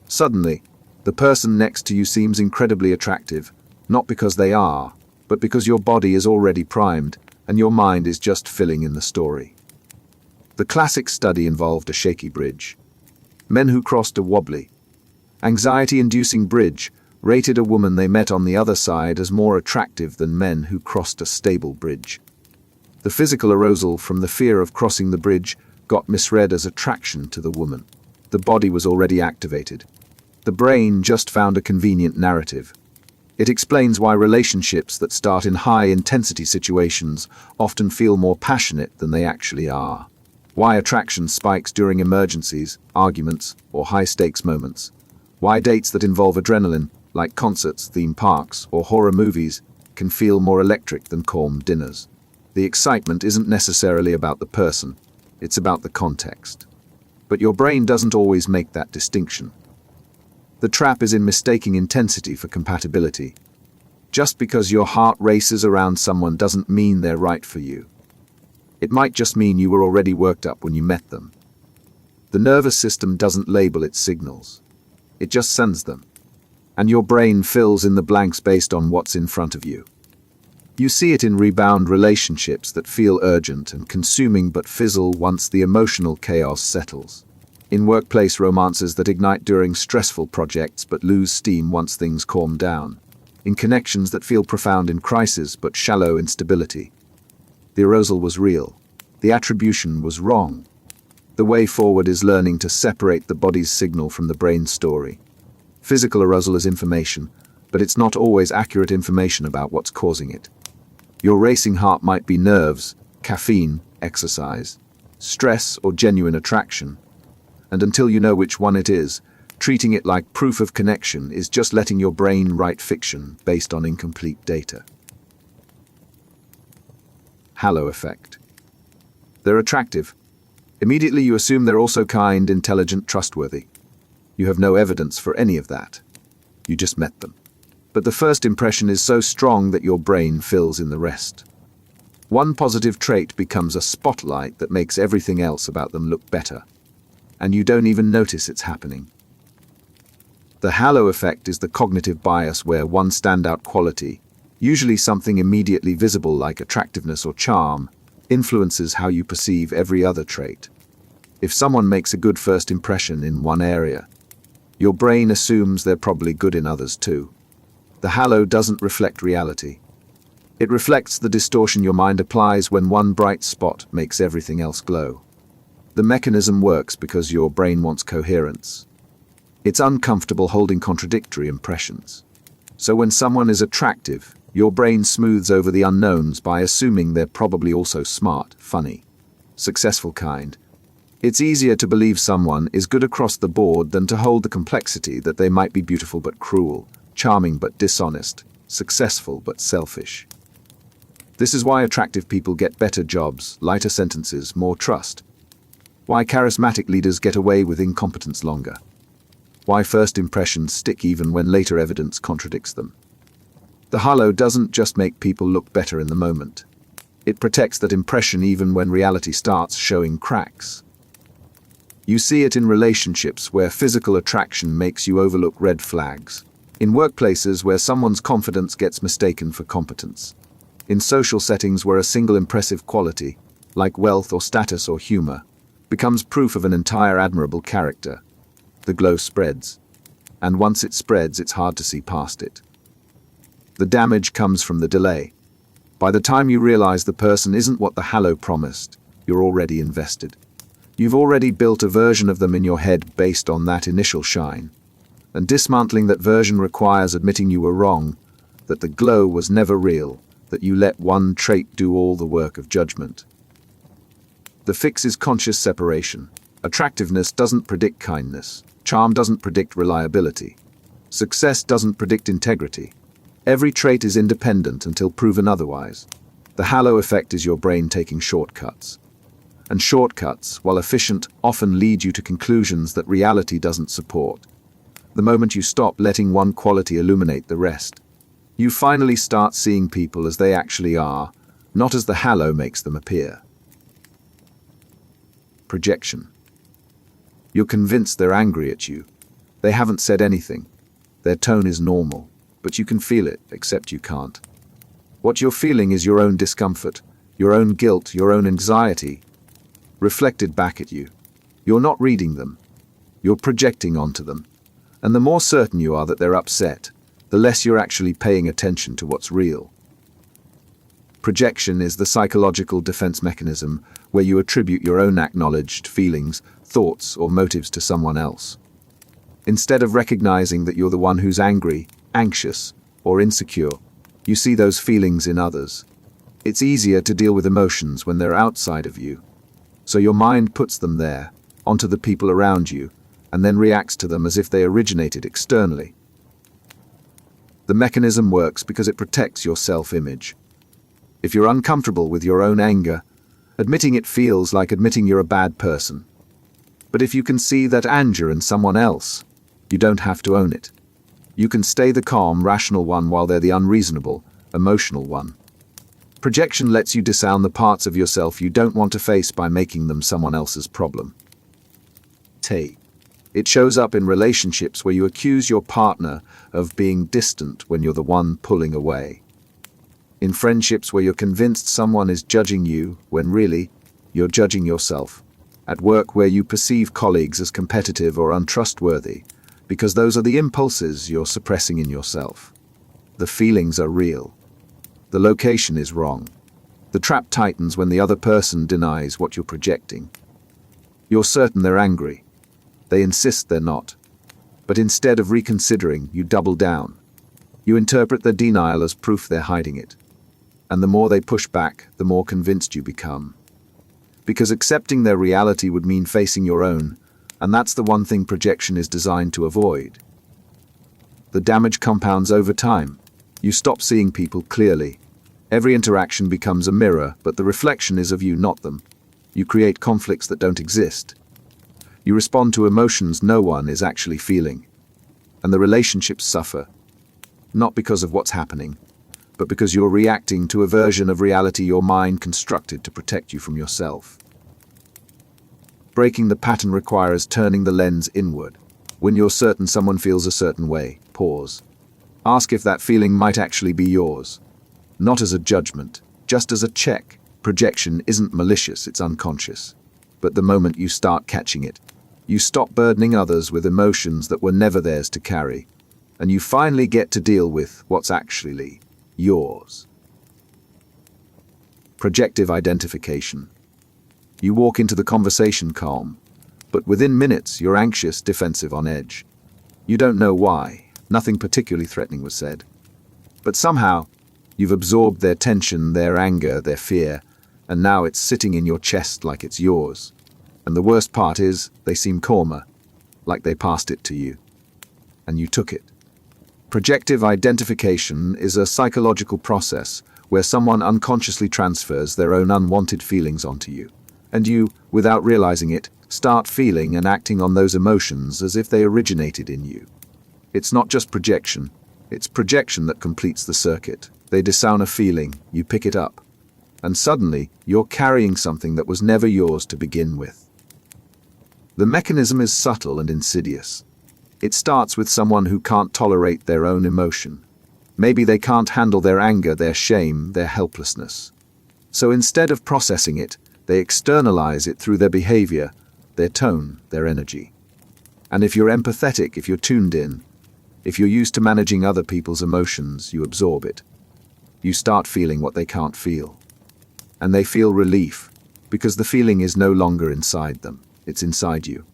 Suddenly, the person next to you seems incredibly attractive, not because they are, but because your body is already primed and your mind is just filling in the story. The classic study involved a shaky bridge. Men who crossed a wobbly, anxiety-inducing bridge rated a woman they met on the other side as more attractive than men who crossed a stable bridge. The physical arousal from the fear of crossing the bridge got misread as attraction to the woman. The body was already activated. The brain just found a convenient narrative. It explains why relationships that start in high-intensity situations often feel more passionate than they actually are. Why attraction spikes during emergencies, arguments, or high-stakes moments. Why dates that involve adrenaline, like concerts, theme parks, or horror movies, can feel more electric than calm dinners. The excitement isn't necessarily about the person, it's about the context. But your brain doesn't always make that distinction. The trap is in mistaking intensity for compatibility. Just because your heart races around someone doesn't mean they're right for you. It might just mean you were already worked up when you met them. The nervous system doesn't label its signals. It just sends them. And your brain fills in the blanks based on what's in front of you. You see it in rebound relationships that feel urgent and consuming but fizzle once the emotional chaos settles. In workplace romances that ignite during stressful projects but lose steam once things calm down. In connections that feel profound in crisis but shallow in stability. The arousal was real. The attribution was wrong. The way forward is learning to separate the body's signal from the brain's story. Physical arousal is information, but it's not always accurate information about what's causing it. Your racing heart might be nerves, caffeine, exercise, stress, or genuine attraction. And until you know which one it is, treating it like proof of connection is just letting your brain write fiction based on incomplete data. Halo effect. They're attractive. Immediately you assume they're also kind, intelligent, trustworthy. You have no evidence for any of that. You just met them. But the first impression is so strong that your brain fills in the rest. One positive trait becomes a spotlight that makes everything else about them look better. And you don't even notice it's happening. The halo effect is the cognitive bias where one standout quality, usually something immediately visible like attractiveness or charm, influences how you perceive every other trait. If someone makes a good first impression in one area, your brain assumes they're probably good in others too. The halo doesn't reflect reality. It reflects the distortion your mind applies when one bright spot makes everything else glow. The mechanism works because your brain wants coherence. It's uncomfortable holding contradictory impressions. So when someone is attractive, your brain smooths over the unknowns by assuming they're probably also smart, funny, successful kind. It's easier to believe someone is good across the board than to hold the complexity that they might be beautiful but cruel, charming but dishonest, successful but selfish. This is why attractive people get better jobs, lighter sentences, more trust. Why charismatic leaders get away with incompetence longer. Why first impressions stick even when later evidence contradicts them. The halo doesn't just make people look better in the moment. It protects that impression even when reality starts showing cracks. You see it in relationships where physical attraction makes you overlook red flags. In workplaces where someone's confidence gets mistaken for competence. In social settings where a single impressive quality, like wealth or status or humor, becomes proof of an entire admirable character. The glow spreads. And once it spreads, it's hard to see past it. The damage comes from the delay. By the time you realize the person isn't what the halo promised, you're already invested. You've already built a version of them in your head based on that initial shine. And dismantling that version requires admitting you were wrong, that the glow was never real, that you let one trait do all the work of judgment. The fix is conscious separation. Attractiveness doesn't predict kindness. Charm doesn't predict reliability. Success doesn't predict integrity. Every trait is independent until proven otherwise. The halo effect is your brain taking shortcuts. And shortcuts, while efficient, often lead you to conclusions that reality doesn't support. The moment you stop letting one quality illuminate the rest, you finally start seeing people as they actually are, not as the halo makes them appear. Projection. You're convinced they're angry at you. They haven't said anything. Their tone is normal, but you can feel it, except you can't. What you're feeling is your own discomfort, your own guilt, your own anxiety, reflected back at you. You're not reading them. You're projecting onto them. And the more certain you are that they're upset, the less you're actually paying attention to what's real. Projection is the psychological defense mechanism where you attribute your own acknowledged feelings, thoughts, or motives to someone else. Instead of recognizing that you're the one who's angry, anxious, or insecure, you see those feelings in others. It's easier to deal with emotions when they're outside of you. So your mind puts them there, onto the people around you, and then reacts to them as if they originated externally. The mechanism works because it protects your self-image. If you're uncomfortable with your own anger, admitting it feels like admitting you're a bad person. But if you can see that anger in someone else, you don't have to own it. You can stay the calm, rational one while they're the unreasonable, emotional one. Projection lets you disarm the parts of yourself you don't want to face by making them someone else's problem. It shows up in relationships where you accuse your partner of being distant when you're the one pulling away. In friendships where you're convinced someone is judging you when really, you're judging yourself. At work where you perceive colleagues as competitive or untrustworthy, because those are the impulses you're suppressing in yourself. The feelings are real. The location is wrong. The trap tightens when the other person denies what you're projecting. You're certain they're angry. They insist they're not. But instead of reconsidering, you double down. You interpret their denial as proof they're hiding it. And the more they push back, the more convinced you become. Because accepting their reality would mean facing your own, and that's the one thing projection is designed to avoid. The damage compounds over time. You stop seeing people clearly. Every interaction becomes a mirror, but the reflection is of you, not them. You create conflicts that don't exist. You respond to emotions no one is actually feeling. And the relationships suffer. Not because of what's happening, but because you're reacting to a version of reality your mind constructed to protect you from yourself. Breaking the pattern requires turning the lens inward. When you're certain someone feels a certain way, pause. Ask if that feeling might actually be yours. Not as a judgment, just as a check. Projection isn't malicious, it's unconscious. But the moment you start catching it, you stop burdening others with emotions that were never theirs to carry, and you finally get to deal with what's actually yours. Projective Identification. You walk into the conversation calm, but within minutes you're anxious, defensive, on edge. You don't know why, nothing particularly threatening was said. But somehow, you've absorbed their tension, their anger, their fear, and now it's sitting in your chest like it's yours. And the worst part is, they seem calmer, like they passed it to you. And you took it. Projective identification is a psychological process where someone unconsciously transfers their own unwanted feelings onto you. And you, without realizing it, start feeling and acting on those emotions as if they originated in you. It's not just projection, it's projection that completes the circuit. They disown a feeling, you pick it up. And suddenly, you're carrying something that was never yours to begin with. The mechanism is subtle and insidious. It starts with someone who can't tolerate their own emotion. Maybe they can't handle their anger, their shame, their helplessness. So instead of processing it, they externalize it through their behavior, their tone, their energy. And if you're empathetic, if you're tuned in, if you're used to managing other people's emotions, you absorb it. You start feeling what they can't feel. And they feel relief, because the feeling is no longer inside them. It's inside you.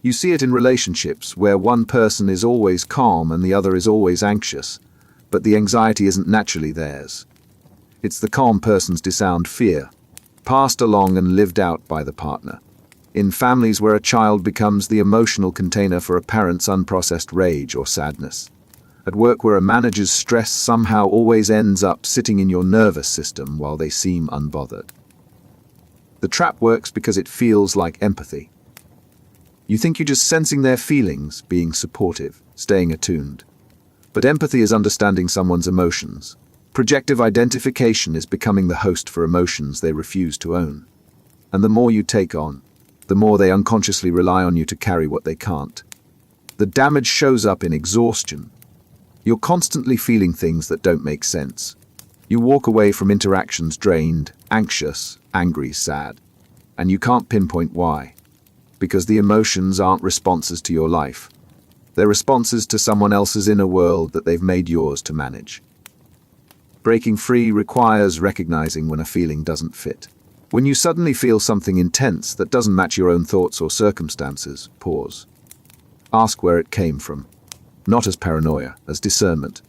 You see it in relationships where one person is always calm and the other is always anxious, but the anxiety isn't naturally theirs. It's the calm person's disowned fear, passed along and lived out by the partner. In families where a child becomes the emotional container for a parent's unprocessed rage or sadness. At work where a manager's stress somehow always ends up sitting in your nervous system while they seem unbothered. The trap works because it feels like empathy. You think you're just sensing their feelings, being supportive, staying attuned. But empathy is understanding someone's emotions. Projective identification is becoming the host for emotions they refuse to own. And the more you take on, the more they unconsciously rely on you to carry what they can't. The damage shows up in exhaustion. You're constantly feeling things that don't make sense. You walk away from interactions drained, anxious, angry, sad. And you can't pinpoint why. Because the emotions aren't responses to your life. They're responses to someone else's inner world that they've made yours to manage. Breaking free requires recognizing when a feeling doesn't fit. When you suddenly feel something intense that doesn't match your own thoughts or circumstances, pause. Ask where it came from. Not as paranoia, as discernment.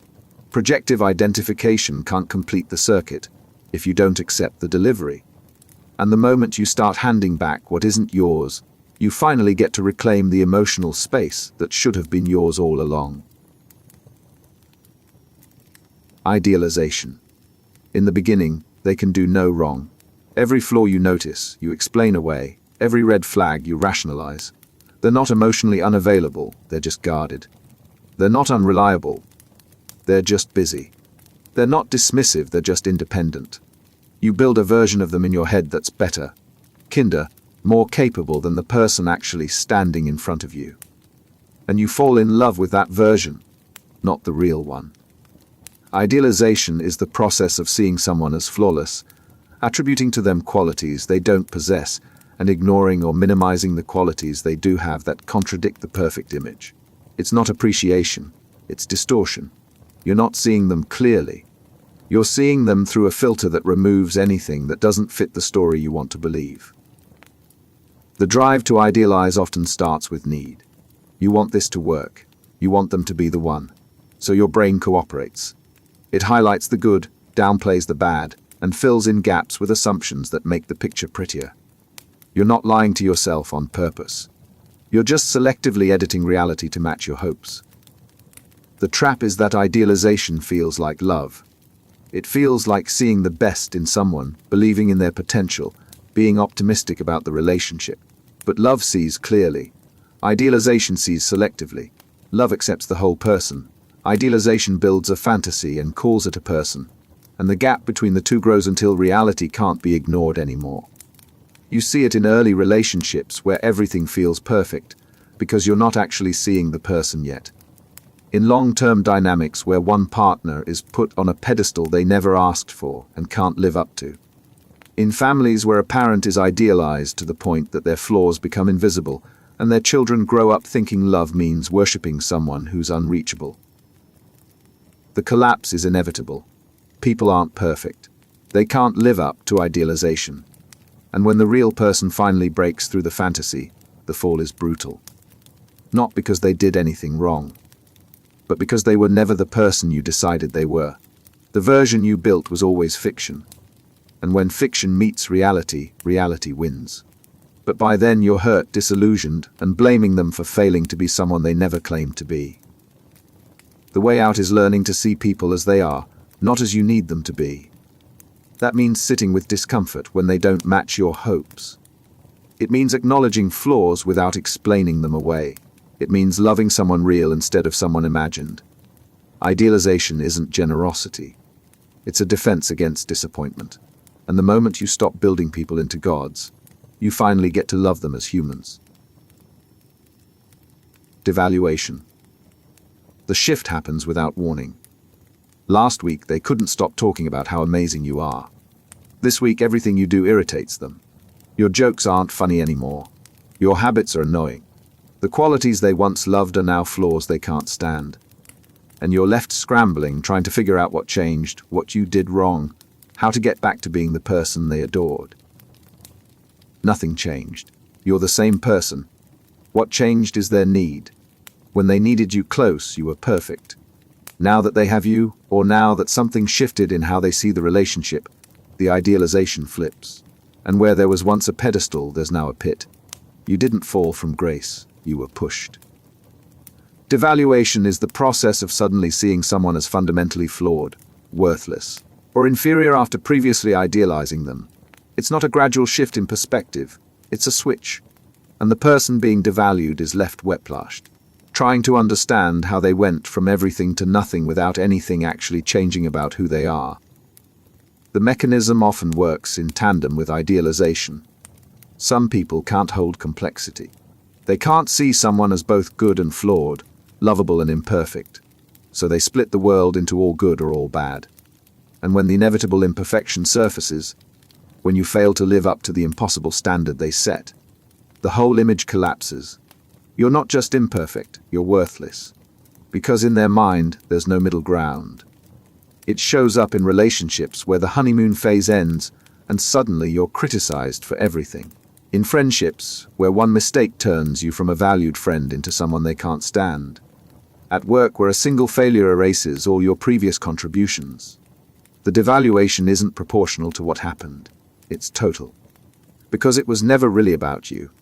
Projective identification can't complete the circuit if you don't accept the delivery. And the moment you start handing back what isn't yours, you finally get to reclaim the emotional space that should have been yours all along. Idealization. In the beginning, they can do no wrong. Every flaw you notice, you explain away. Every red flag you rationalize. They're not emotionally unavailable, they're just guarded. They're not unreliable, they're just busy. They're not dismissive, they're just independent. You build a version of them in your head that's better, kinder, more capable than the person actually standing in front of you. And you fall in love with that version, not the real one. Idealization is the process of seeing someone as flawless, attributing to them qualities they don't possess, and ignoring or minimizing the qualities they do have that contradict the perfect image. It's not appreciation, it's distortion. You're not seeing them clearly. You're seeing them through a filter that removes anything that doesn't fit the story you want to believe. The drive to idealize often starts with need. You want this to work. You want them to be the one. So your brain cooperates. It highlights the good, downplays the bad, and fills in gaps with assumptions that make the picture prettier. You're not lying to yourself on purpose. You're just selectively editing reality to match your hopes. The trap is that idealization feels like love. It feels like seeing the best in someone, believing in their potential, being optimistic about the relationship. But love sees clearly. Idealization sees selectively. Love accepts the whole person. Idealization builds a fantasy and calls it a person. And the gap between the two grows until reality can't be ignored anymore. You see it in early relationships where everything feels perfect, because you're not actually seeing the person yet. In long-term dynamics where one partner is put on a pedestal they never asked for and can't live up to. In families where a parent is idealized to the point that their flaws become invisible, and their children grow up thinking love means worshipping someone who's unreachable. The collapse is inevitable. People aren't perfect. They can't live up to idealization. And when the real person finally breaks through the fantasy, the fall is brutal. Not because they did anything wrong, but because they were never the person you decided they were. The version you built was always fiction. And when fiction meets reality, reality wins. But by then you're hurt, disillusioned, and blaming them for failing to be someone they never claimed to be. The way out is learning to see people as they are, not as you need them to be. That means sitting with discomfort when they don't match your hopes. It means acknowledging flaws without explaining them away. It means loving someone real instead of someone imagined. Idealization isn't generosity. It's a defense against disappointment. And the moment you stop building people into gods, you finally get to love them as humans. Devaluation. The shift happens without warning. Last week, they couldn't stop talking about how amazing you are. This week, everything you do irritates them. Your jokes aren't funny anymore. Your habits are annoying. The qualities they once loved are now flaws they can't stand. And you're left scrambling, trying to figure out what changed, what you did wrong, how to get back to being the person they adored. Nothing changed. You're the same person. What changed is their need. When they needed you close, you were perfect. Now that they have you, or now that something shifted in how they see the relationship, the idealization flips. And where there was once a pedestal, there's now a pit. You didn't fall from grace, you were pushed. Devaluation is the process of suddenly seeing someone as fundamentally flawed, worthless, or inferior after previously idealizing them. It's not a gradual shift in perspective, it's a switch. And the person being devalued is left whiplashed, trying to understand how they went from everything to nothing without anything actually changing about who they are. The mechanism often works in tandem with idealization. Some people can't hold complexity. They can't see someone as both good and flawed, lovable and imperfect. So they split the world into all good or all bad. And when the inevitable imperfection surfaces, when you fail to live up to the impossible standard they set, the whole image collapses. You're not just imperfect, you're worthless. Because in their mind, there's no middle ground. It shows up in relationships where the honeymoon phase ends and suddenly you're criticized for everything. In friendships where one mistake turns you from a valued friend into someone they can't stand. At work where a single failure erases all your previous contributions. The devaluation isn't proportional to what happened. It's total. Because it was never really about you.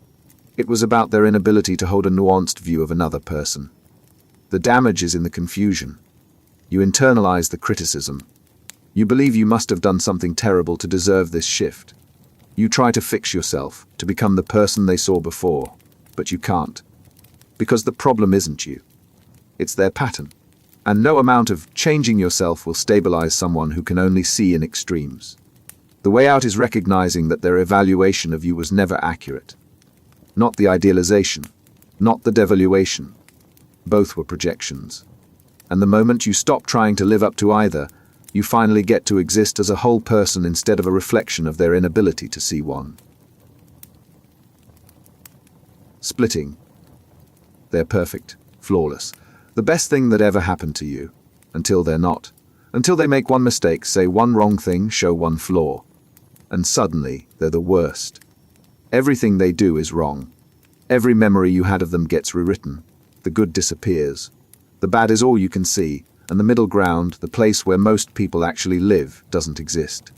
It was about their inability to hold a nuanced view of another person. The damage is in the confusion. You internalize the criticism. You believe you must have done something terrible to deserve this shift. You try to fix yourself, to become the person they saw before, but you can't. Because the problem isn't you. It's their pattern. And no amount of changing yourself will stabilize someone who can only see in extremes. The way out is recognizing that their evaluation of you was never accurate. Not the idealization, not the devaluation. Both were projections. And the moment you stop trying to live up to either, you finally get to exist as a whole person instead of a reflection of their inability to see one. Splitting. They're perfect, flawless. The best thing that ever happened to you. Until they're not. Until they make one mistake, say one wrong thing, show one flaw. And suddenly, they're the worst. Everything they do is wrong. Every memory you had of them gets rewritten. The good disappears. The bad is all you can see, and the middle ground, the place where most people actually live, doesn't exist.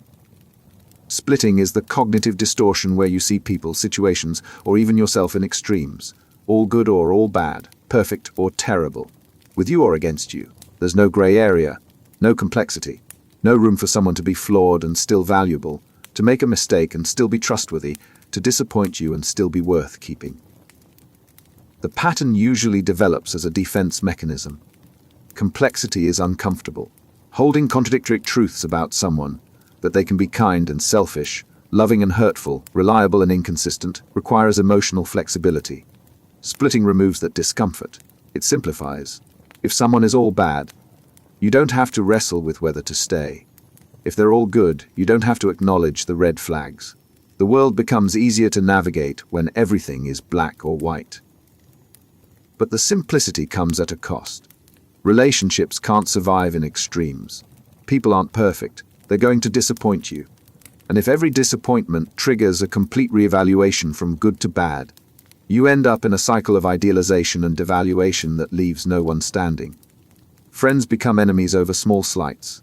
Splitting is the cognitive distortion where you see people, situations, or even yourself in extremes. All good or all bad, perfect or terrible. With you or against you. There's no grey area, no complexity, no room for someone to be flawed and still valuable, to make a mistake and still be trustworthy, to disappoint you and still be worth keeping. The pattern usually develops as a defense mechanism. Complexity is uncomfortable. Holding contradictory truths about someone, that they can be kind and selfish, loving and hurtful, reliable and inconsistent, requires emotional flexibility. Splitting removes that discomfort. It simplifies. If someone is all bad, you don't have to wrestle with whether to stay. If they're all good, you don't have to acknowledge the red flags. The world becomes easier to navigate when everything is black or white. But the simplicity comes at a cost. Relationships can't survive in extremes. People aren't perfect. They're going to disappoint you. And if every disappointment triggers a complete reevaluation from good to bad, you end up in a cycle of idealization and devaluation that leaves no one standing. Friends become enemies over small slights.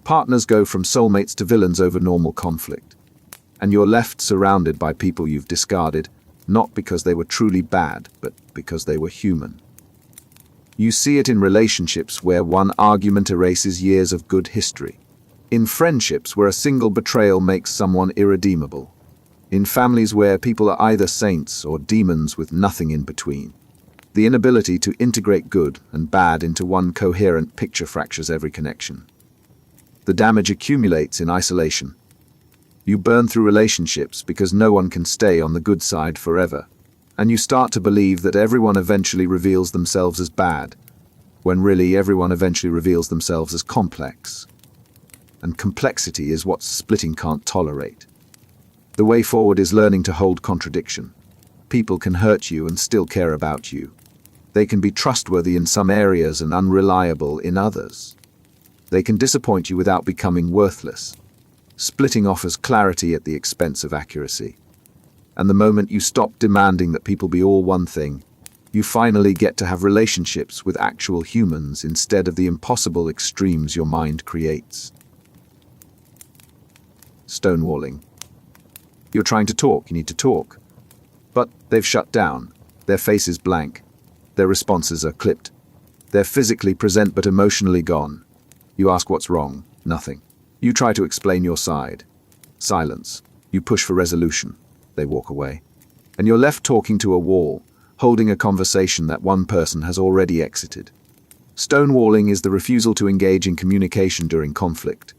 Partners go from soulmates to villains over normal conflict. And you're left surrounded by people you've discarded, not because they were truly bad, but because they were human. You see it in relationships where one argument erases years of good history. In friendships where a single betrayal makes someone irredeemable. In families where people are either saints or demons with nothing in between. The inability to integrate good and bad into one coherent picture fractures every connection. The damage accumulates in isolation. You burn through relationships because no one can stay on the good side forever. And you start to believe that everyone eventually reveals themselves as bad, when really everyone eventually reveals themselves as complex. And complexity is what splitting can't tolerate. The way forward is learning to hold contradiction. People can hurt you and still care about you. They can be trustworthy in some areas and unreliable in others. They can disappoint you without becoming worthless. Splitting offers clarity at the expense of accuracy. And the moment you stop demanding that people be all one thing, you finally get to have relationships with actual humans instead of the impossible extremes your mind creates. Stonewalling. You're trying to talk, you need to talk. But they've shut down. Their face is blank. Their responses are clipped. They're physically present but emotionally gone. You ask what's wrong. Nothing. You try to explain your side. Silence. You push for resolution. They walk away. And you're left talking to a wall, holding a conversation that one person has already exited. Stonewalling is the refusal to engage in communication during conflict.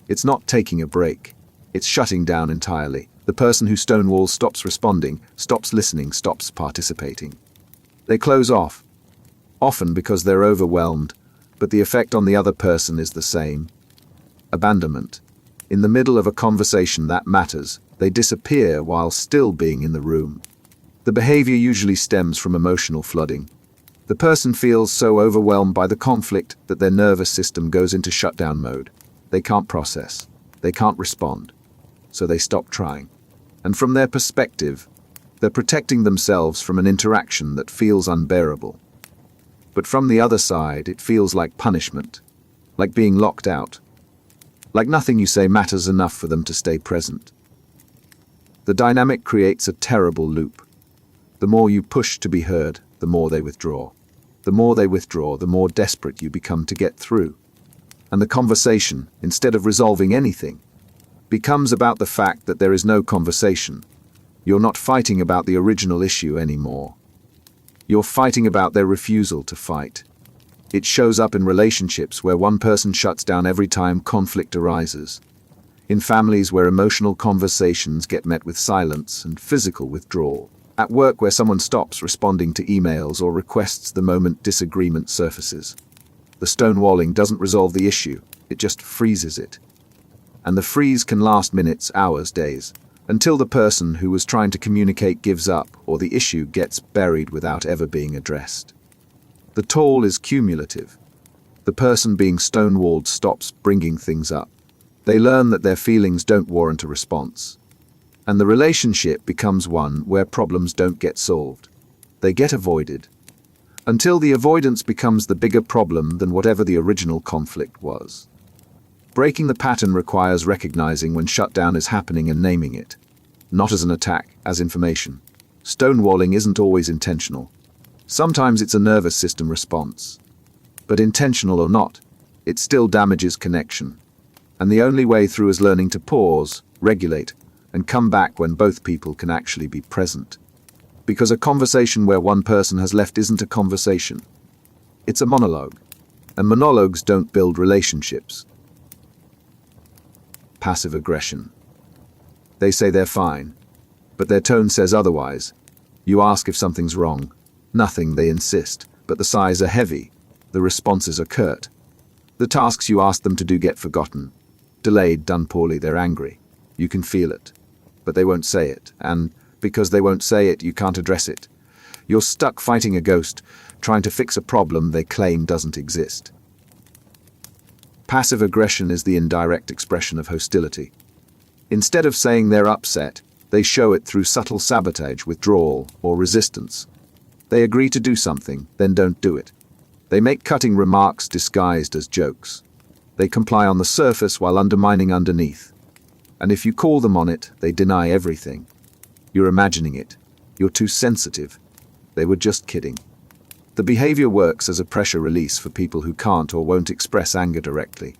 It's not taking a break. It's shutting down entirely. The person who stonewalls stops responding, stops listening, stops participating. They close off, often because they're overwhelmed, but the effect on the other person is the same. Abandonment. In the middle of a conversation that matters, they disappear while still being in the room. The behavior usually stems from emotional flooding. The person feels so overwhelmed by the conflict that their nervous system goes into shutdown mode. They can't process. They can't respond. So they stop trying. And from their perspective, they're protecting themselves from an interaction that feels unbearable. But from the other side, it feels like punishment, like being locked out, like nothing you say matters enough for them to stay present. The dynamic creates a terrible loop. The more you push to be heard, the more they withdraw. The more they withdraw, the more desperate you become to get through. And the conversation, instead of resolving anything, becomes about the fact that there is no conversation. You're not fighting about the original issue anymore. You're fighting about their refusal to fight. It shows up in relationships where one person shuts down every time conflict arises. In families where emotional conversations get met with silence and physical withdrawal. At work where someone stops responding to emails or requests the moment disagreement surfaces. The stonewalling doesn't resolve the issue, it just freezes it. And the freeze can last minutes, hours, days, until the person who was trying to communicate gives up or the issue gets buried without ever being addressed. The toll is cumulative. The person being stonewalled stops bringing things up. They learn that their feelings don't warrant a response. And the relationship becomes one where problems don't get solved. They get avoided. Until the avoidance becomes the bigger problem than whatever the original conflict was. Breaking the pattern requires recognizing when shutdown is happening and naming it. Not as an attack, as information. Stonewalling isn't always intentional. Sometimes it's a nervous system response. But intentional or not, it still damages connection. And the only way through is learning to pause, regulate, and come back when both people can actually be present. Because a conversation where one person has left isn't a conversation. It's a monologue. And monologues don't build relationships. Passive aggression. They say they're fine, but their tone says otherwise. You ask if something's wrong. Nothing, they insist, but the sighs are heavy. The responses are curt. The tasks you ask them to do get forgotten. Delayed, done poorly, they're angry. You can feel it. But they won't say it, and because they won't say it, you can't address it. You're stuck fighting a ghost, trying to fix a problem they claim doesn't exist. Passive aggression is the indirect expression of hostility. Instead of saying they're upset, they show it through subtle sabotage, withdrawal, or resistance. They agree to do something, then don't do it. They make cutting remarks disguised as jokes. They comply on the surface while undermining underneath. And if you call them on it, they deny everything. You're imagining it. You're too sensitive. They were just kidding. The behavior works as a pressure release for people who can't or won't express anger directly.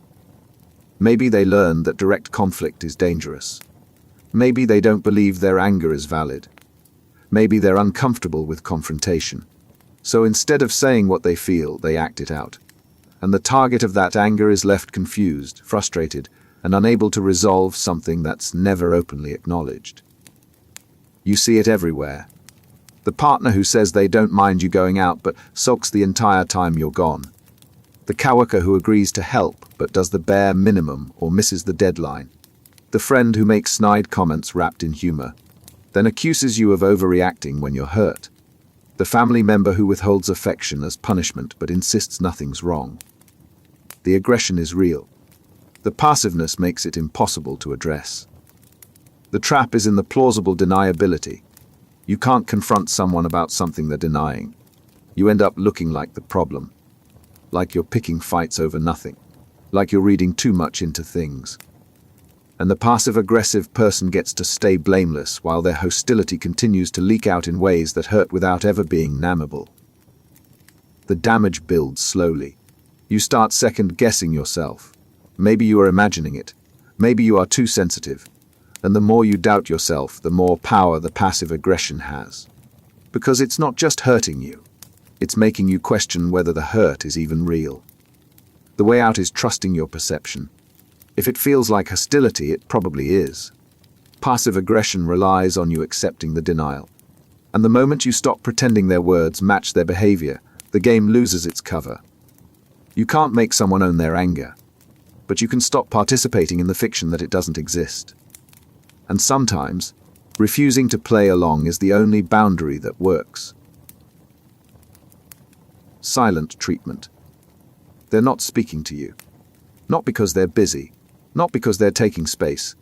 Maybe they learned that direct conflict is dangerous. Maybe they don't believe their anger is valid. Maybe they're uncomfortable with confrontation. So instead of saying what they feel, they act it out. And the target of that anger is left confused, frustrated, and unable to resolve something that's never openly acknowledged. You see it everywhere. The partner who says they don't mind you going out but sulks the entire time you're gone. The coworker who agrees to help but does the bare minimum or misses the deadline. The friend who makes snide comments wrapped in humor, then accuses you of overreacting when you're hurt. The family member who withholds affection as punishment but insists nothing's wrong. The aggression is real. The passiveness makes it impossible to address. The trap is in the plausible deniability. You can't confront someone about something they're denying. You end up looking like the problem. Like you're picking fights over nothing. Like you're reading too much into things. And the passive-aggressive person gets to stay blameless while their hostility continues to leak out in ways that hurt without ever being nameable. The damage builds slowly. You start second-guessing yourself. Maybe you are imagining it. Maybe you are too sensitive. And the more you doubt yourself, the more power the passive aggression has. Because it's not just hurting you. It's making you question whether the hurt is even real. The way out is trusting your perception. If it feels like hostility, it probably is. Passive aggression relies on you accepting the denial. And the moment you stop pretending their words match their behavior, the game loses its cover. You can't make someone own their anger, but you can stop participating in the fiction that it doesn't exist. And sometimes, refusing to play along is the only boundary that works. Silent treatment. They're not speaking to you. Not because they're busy. Not because they're taking space.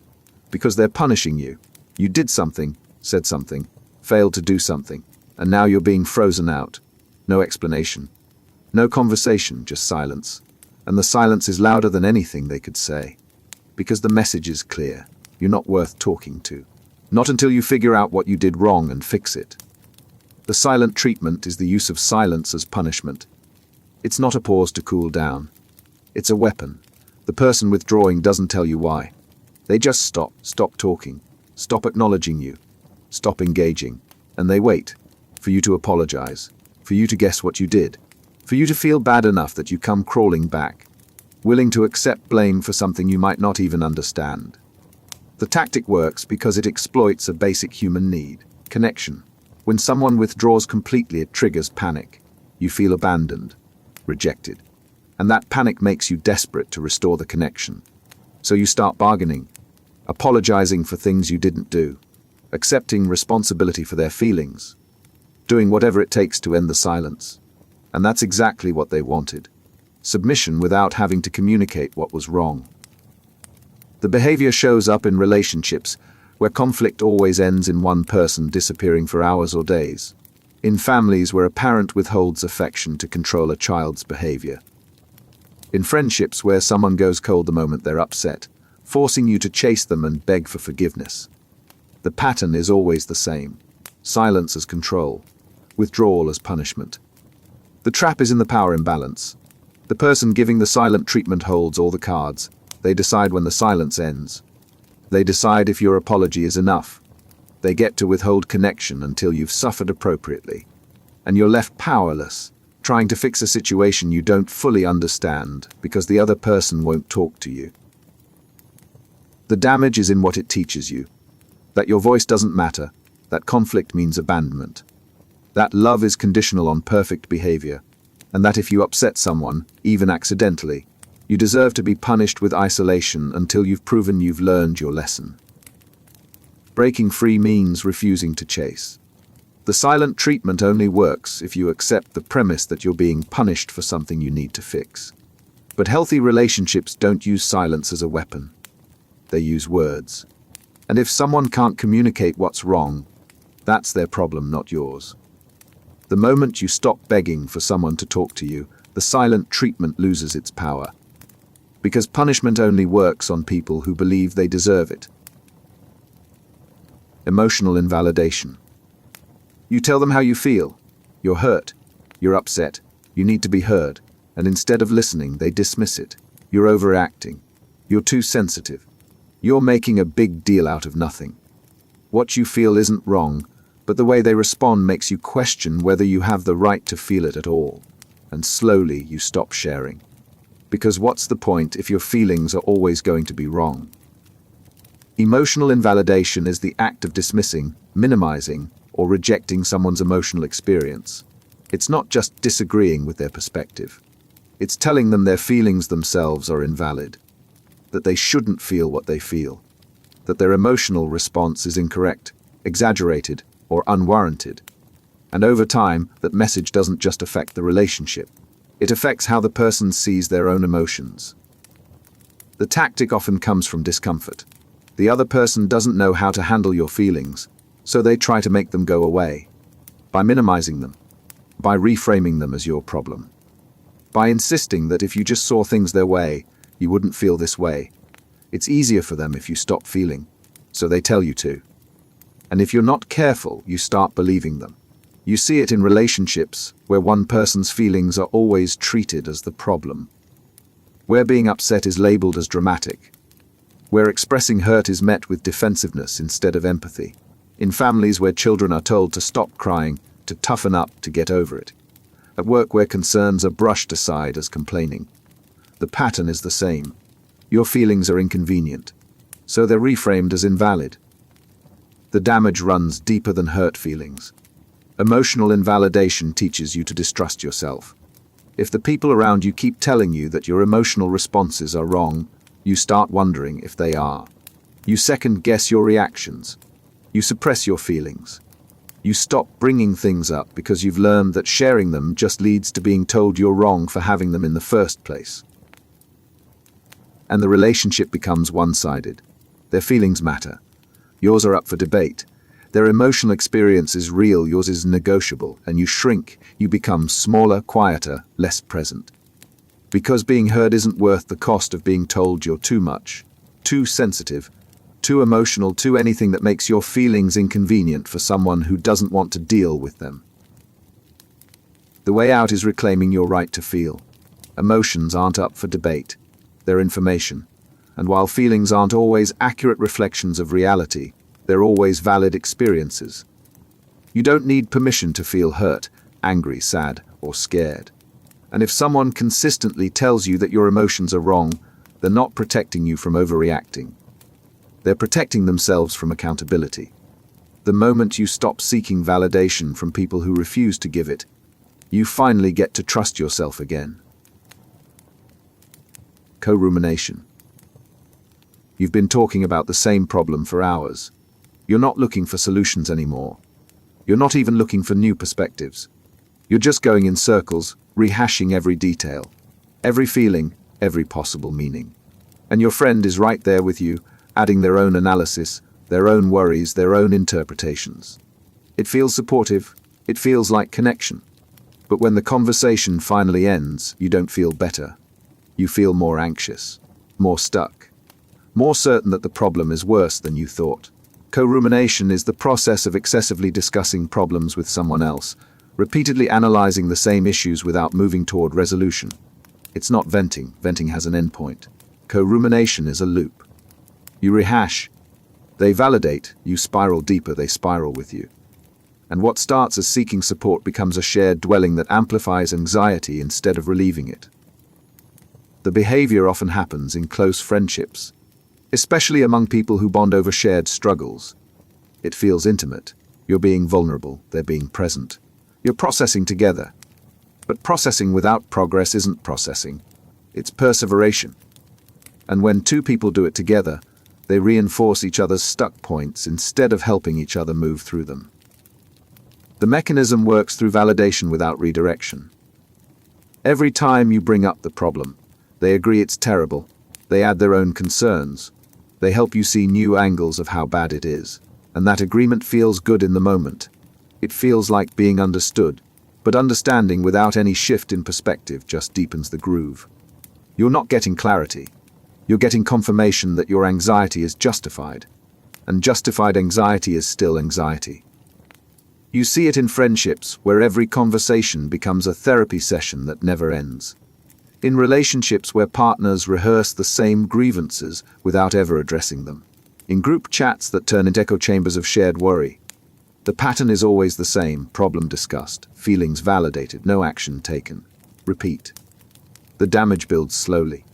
Because they're punishing you. You did something, said something, failed to do something, and now you're being frozen out. No explanation. No conversation, just silence. And the silence is louder than anything they could say. Because the message is clear. You're not worth talking to. Not until you figure out what you did wrong and fix it. The silent treatment is the use of silence as punishment. It's not a pause to cool down. It's a weapon. The person withdrawing doesn't tell you why. They just stop talking, stop acknowledging you, stop engaging, and they wait for you to apologize, for you to guess what you did, for you to feel bad enough that you come crawling back, willing to accept blame for something you might not even understand. The tactic works because it exploits a basic human need, connection. When someone withdraws completely, it triggers panic. You feel abandoned, rejected, and that panic makes you desperate to restore the connection. So you start bargaining, apologizing for things you didn't do, accepting responsibility for their feelings, doing whatever it takes to end the silence. And that's exactly what they wanted. Submission without having to communicate what was wrong. The behavior shows up in relationships where conflict always ends in one person disappearing for hours or days. In families where a parent withholds affection to control a child's behavior. In friendships where someone goes cold the moment they're upset, forcing you to chase them and beg for forgiveness. The pattern is always the same. Silence as control, withdrawal as punishment. The trap is in the power imbalance. The person giving the silent treatment holds all the cards. They decide when the silence ends. They decide if your apology is enough. They get to withhold connection until you've suffered appropriately. And you're left powerless, trying to fix a situation you don't fully understand because the other person won't talk to you. The damage is in what it teaches you. That your voice doesn't matter, that conflict means abandonment. That love is conditional on perfect behavior, and that if you upset someone, even accidentally, you deserve to be punished with isolation until you've proven you've learned your lesson. Breaking free means refusing to chase. The silent treatment only works if you accept the premise that you're being punished for something you need to fix. But healthy relationships don't use silence as a weapon. They use words. And if someone can't communicate what's wrong, that's their problem, not yours. The moment you stop begging for someone to talk to you, the silent treatment loses its power. Because punishment only works on people who believe they deserve it. Emotional invalidation. You tell them how you feel. You're hurt. You're upset. You need to be heard. And instead of listening, they dismiss it. You're overreacting. You're too sensitive. You're making a big deal out of nothing. What you feel isn't wrong, but the way they respond makes you question whether you have the right to feel it at all. And slowly you stop sharing. Because what's the point if your feelings are always going to be wrong? Emotional invalidation is the act of dismissing, minimizing, or rejecting someone's emotional experience. It's not just disagreeing with their perspective. It's telling them their feelings themselves are invalid, that they shouldn't feel what they feel, that their emotional response is incorrect, exaggerated, or unwarranted. And over time, that message doesn't just affect the relationship. It affects how the person sees their own emotions. The tactic often comes from discomfort. The other person doesn't know how to handle your feelings, so they try to make them go away. By minimizing them. By reframing them as your problem. By insisting that if you just saw things their way, you wouldn't feel this way. It's easier for them if you stop feeling, so they tell you to. And if you're not careful, you start believing them. You see it in relationships where one person's feelings are always treated as the problem. Where being upset is labeled as dramatic. Where expressing hurt is met with defensiveness instead of empathy. In families where children are told to stop crying, to toughen up, to get over it. At work where concerns are brushed aside as complaining. The pattern is the same. Your feelings are inconvenient, so they're reframed as invalid. The damage runs deeper than hurt feelings. Emotional invalidation teaches you to distrust yourself. If the people around you keep telling you that your emotional responses are wrong, you start wondering if they are. You second-guess your reactions. You suppress your feelings. You stop bringing things up because you've learned that sharing them just leads to being told you're wrong for having them in the first place. And the relationship becomes one-sided. Their feelings matter. Yours are up for debate. Their emotional experience is real, yours is negotiable, and you shrink, you become smaller, quieter, less present. Because being heard isn't worth the cost of being told you're too much, too sensitive, too too emotional, too anything that makes your feelings inconvenient for someone who doesn't want to deal with them. The way out is reclaiming your right to feel. Emotions aren't up for debate. They're information. And while feelings aren't always accurate reflections of reality, they're always valid experiences. You don't need permission to feel hurt, angry, sad, or scared. And if someone consistently tells you that your emotions are wrong, they're not protecting you from overreacting. They're protecting themselves from accountability. The moment you stop seeking validation from people who refuse to give it, you finally get to trust yourself again. Co-rumination. You've been talking about the same problem for hours. You're not looking for solutions anymore. You're not even looking for new perspectives. You're just going in circles, rehashing every detail, every feeling, every possible meaning. And your friend is right there with you, adding their own analysis, their own worries, their own interpretations. It feels supportive, it feels like connection. But when the conversation finally ends, you don't feel better. You feel more anxious, more stuck, more certain that the problem is worse than you thought. Co-rumination is the process of excessively discussing problems with someone else, repeatedly analyzing the same issues without moving toward resolution. It's not venting. Venting has an endpoint. Co-rumination is a loop. You rehash. They validate. You spiral deeper. They spiral with you. And what starts as seeking support becomes a shared dwelling that amplifies anxiety instead of relieving it. The behavior often happens in close friendships, especially among people who bond over shared struggles. It feels intimate. You're being vulnerable. They're being present. You're processing together. But processing without progress isn't processing. It's perseveration. And when two people do it together, they reinforce each other's stuck points instead of helping each other move through them. The mechanism works through validation without redirection. Every time you bring up the problem, they agree it's terrible. They add their own concerns. They help you see new angles of how bad it is. And that agreement feels good in the moment. It feels like being understood, but understanding without any shift in perspective just deepens the groove. You're not getting clarity. You're getting confirmation that your anxiety is justified. And justified anxiety is still anxiety. You see it in friendships where every conversation becomes a therapy session that never ends. In relationships where partners rehearse the same grievances without ever addressing them. In group chats that turn into echo chambers of shared worry. The pattern is always the same: problem discussed, feelings validated, no action taken. Repeat. The damage builds slowly.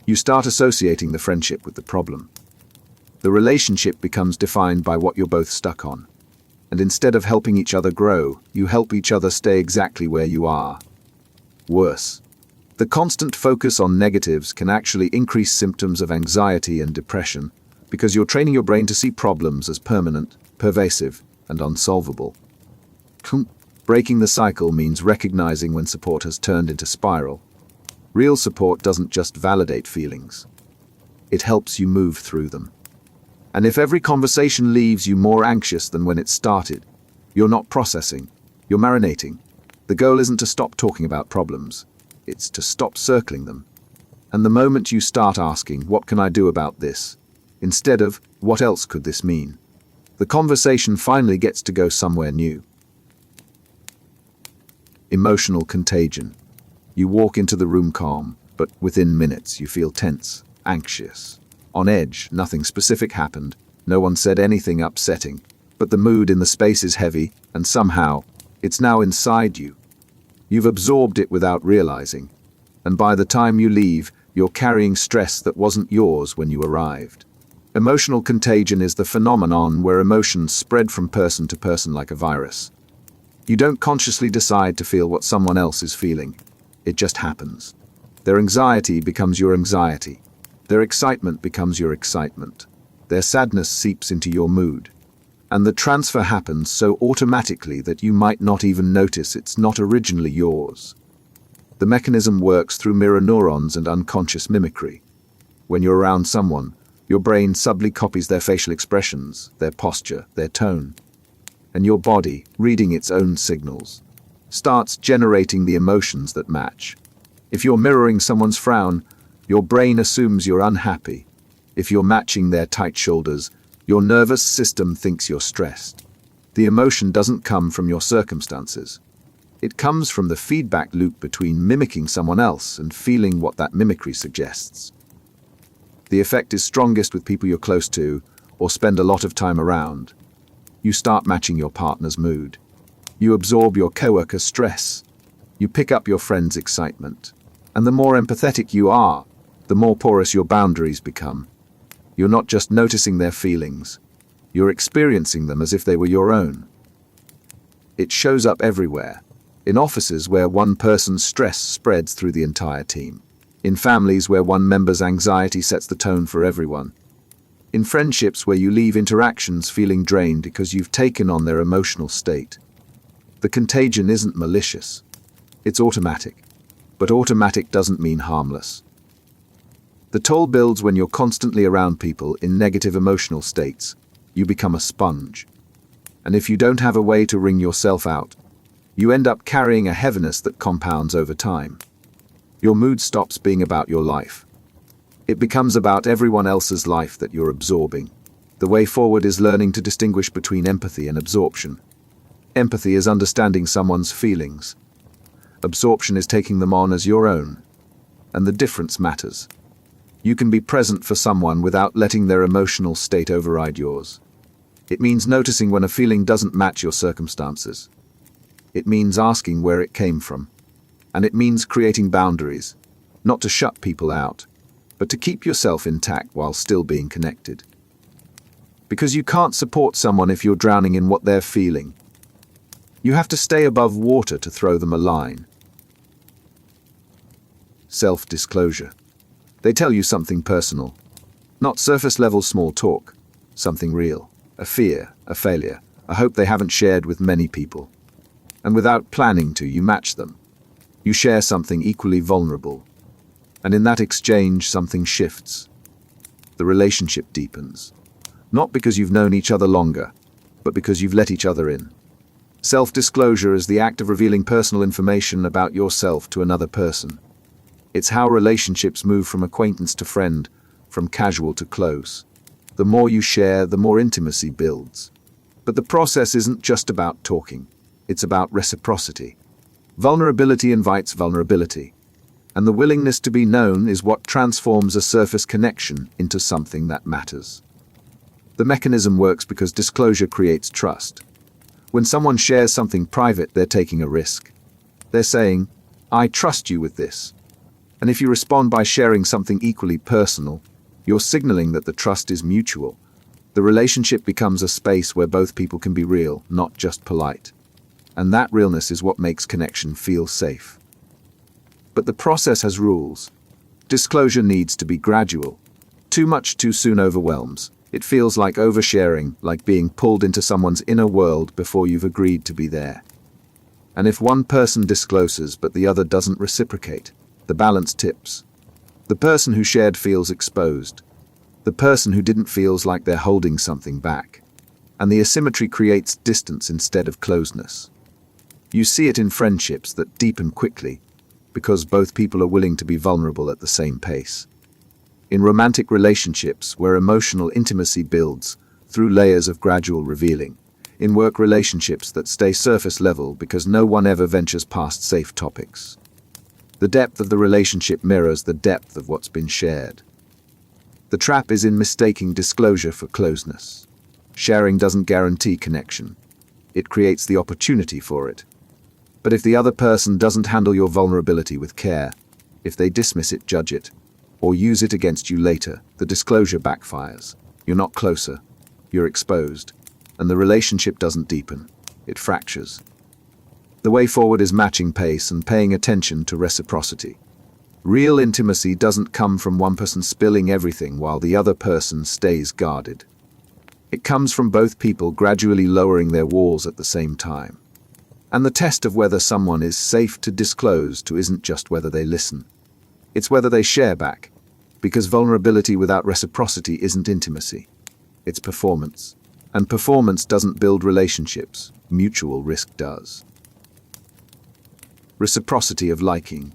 You start associating the friendship with the problem. The relationship becomes defined by what you're both stuck on. And instead of helping each other grow, you help each other stay exactly where you are. Worse. The constant focus on negatives can actually increase symptoms of anxiety and depression because you're training your brain to see problems as permanent, pervasive, and unsolvable. Breaking the cycle means recognizing when support has turned into spiral. Real support doesn't just validate feelings. It helps you move through them. And if every conversation leaves you more anxious than when it started, you're not processing, you're marinating. The goal isn't to stop talking about problems. It's to stop circling them. And the moment you start asking, what can I do about this? Instead of, what else could this mean? The conversation finally gets to go somewhere new. Emotional contagion. You walk into the room calm, but within minutes you feel tense, anxious, on edge. Nothing specific happened. No one said anything upsetting. But the mood in the space is heavy, and somehow, it's now inside you. You've absorbed it without realizing. And by the time you leave, you're carrying stress that wasn't yours when you arrived. Emotional contagion is the phenomenon where emotions spread from person to person like a virus. You don't consciously decide to feel what someone else is feeling. It just happens. Their anxiety becomes your anxiety. Their excitement becomes your excitement. Their sadness seeps into your mood. And the transfer happens so automatically that you might not even notice it's not originally yours. The mechanism works through mirror neurons and unconscious mimicry. When you're around someone, your brain subtly copies their facial expressions, their posture, their tone. And your body, reading its own signals, starts generating the emotions that match. If you're mirroring someone's frown, your brain assumes you're unhappy. If you're matching their tight shoulders, Your nervous system thinks you're stressed. The emotion doesn't come from your circumstances. It comes from the feedback loop between mimicking someone else and feeling what that mimicry suggests. The effect is strongest with people you're close to or spend a lot of time around. You start matching your partner's mood. You absorb your coworker's stress. You pick up your friend's excitement. And the more empathetic you are, the more porous your boundaries become. You're not just noticing their feelings. You're experiencing them as if they were your own. It shows up everywhere. In offices where one person's stress spreads through the entire team. In families where one member's anxiety sets the tone for everyone. In friendships where you leave interactions feeling drained because you've taken on their emotional state. The contagion isn't malicious. It's automatic. But automatic doesn't mean harmless. The toll builds when you're constantly around people in negative emotional states. You become a sponge. And if you don't have a way to wring yourself out, you end up carrying a heaviness that compounds over time. Your mood stops being about your life. It becomes about everyone else's life that you're absorbing. The way forward is learning to distinguish between empathy and absorption. Empathy is understanding someone's feelings. Absorption is taking them on as your own. And the difference matters. You can be present for someone without letting their emotional state override yours. It means noticing when a feeling doesn't match your circumstances. It means asking where it came from. And it means creating boundaries, not to shut people out, but to keep yourself intact while still being connected. Because you can't support someone if you're drowning in what they're feeling. You have to stay above water to throw them a line. Self-disclosure. They tell you something personal, not surface-level small talk, something real, a fear, a failure, a hope they haven't shared with many people. And without planning to, you match them. You share something equally vulnerable. And in that exchange, something shifts. The relationship deepens. Not because you've known each other longer, but because you've let each other in. Self-disclosure is the act of revealing personal information about yourself to another person. It's how relationships move from acquaintance to friend, from casual to close. The more you share, the more intimacy builds. But the process isn't just about talking. It's about reciprocity. Vulnerability invites vulnerability. And the willingness to be known is what transforms a surface connection into something that matters. The mechanism works because disclosure creates trust. When someone shares something private, they're taking a risk. They're saying, I trust you with this. And if you respond by sharing something equally personal, you're signaling that the trust is mutual. The relationship becomes a space where both people can be real, not just polite. And that realness is what makes connection feel safe. But the process has rules. Disclosure needs to be gradual. Too much too soon overwhelms. It feels like oversharing, like being pulled into someone's inner world before you've agreed to be there. And if one person discloses but the other doesn't reciprocate, the balance tips. The person who shared feels exposed. The person who didn't feels like they're holding something back. And the asymmetry creates distance instead of closeness. You see it in friendships that deepen quickly because both people are willing to be vulnerable at the same pace. In romantic relationships where emotional intimacy builds through layers of gradual revealing. In work relationships that stay surface level because no one ever ventures past safe topics. The depth of the relationship mirrors the depth of what's been shared. The trap is in mistaking disclosure for closeness. Sharing doesn't guarantee connection. It creates the opportunity for it. But if the other person doesn't handle your vulnerability with care, if they dismiss it, judge it, or use it against you later, the disclosure backfires. You're not closer, you're exposed, and the relationship doesn't deepen, it fractures. The way forward is matching pace and paying attention to reciprocity. Real intimacy doesn't come from one person spilling everything while the other person stays guarded. It comes from both people gradually lowering their walls at the same time. And the test of whether someone is safe to disclose to isn't just whether they listen. It's whether they share back. Because vulnerability without reciprocity isn't intimacy. It's performance. And performance doesn't build relationships. Mutual risk does. Reciprocity of liking.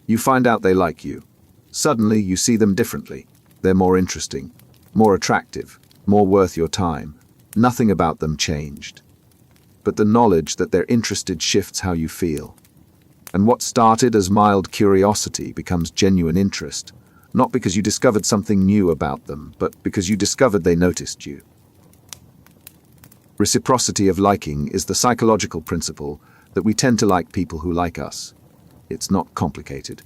You find out they like you. Suddenly you see them differently. They're more interesting, more attractive, more worth your time. Nothing about them changed. But the knowledge that they're interested shifts how you feel. And what started as mild curiosity becomes genuine interest, not because you discovered something new about them, but because you discovered they noticed you. Reciprocity of liking is the psychological principle that we tend to like people who like us. It's not complicated.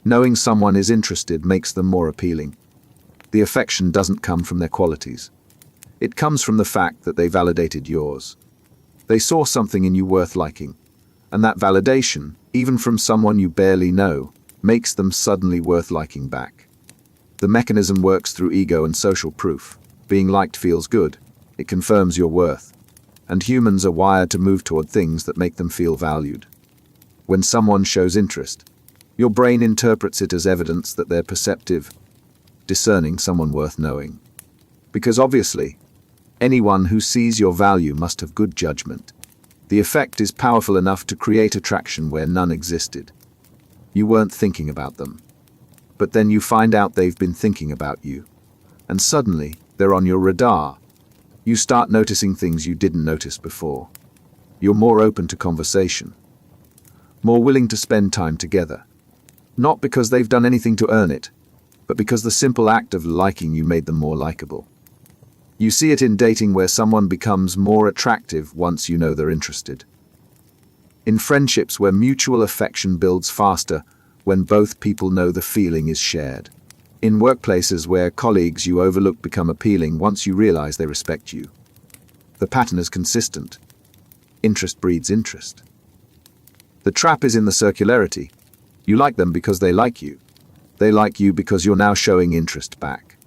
Knowing someone is interested makes them more appealing. The affection doesn't come from their qualities. It comes from the fact that they validated yours. They saw something in you worth liking, and that validation, even from someone you barely know, makes them suddenly worth liking back. The mechanism works through ego and social proof. Being liked feels good. It confirms your worth. And humans are wired to move toward things that make them feel valued. When someone shows interest, your brain interprets it as evidence that they're perceptive, discerning, someone worth knowing. Because obviously, anyone who sees your value must have good judgment. The effect is powerful enough to create attraction where none existed. You weren't thinking about them. But then you find out they've been thinking about you. And suddenly, they're on your radar. You start noticing things you didn't notice before. You're more open to conversation. More willing to spend time together. Not because they've done anything to earn it, but because the simple act of liking you made them more likable. You see it in dating where someone becomes more attractive once you know they're interested. In friendships where mutual affection builds faster when both people know the feeling is shared. In workplaces where colleagues you overlook become appealing once you realize they respect you. The pattern is consistent. Interest breeds interest. The trap is in the circularity. You like them because they like you. They like you because you're now showing interest back.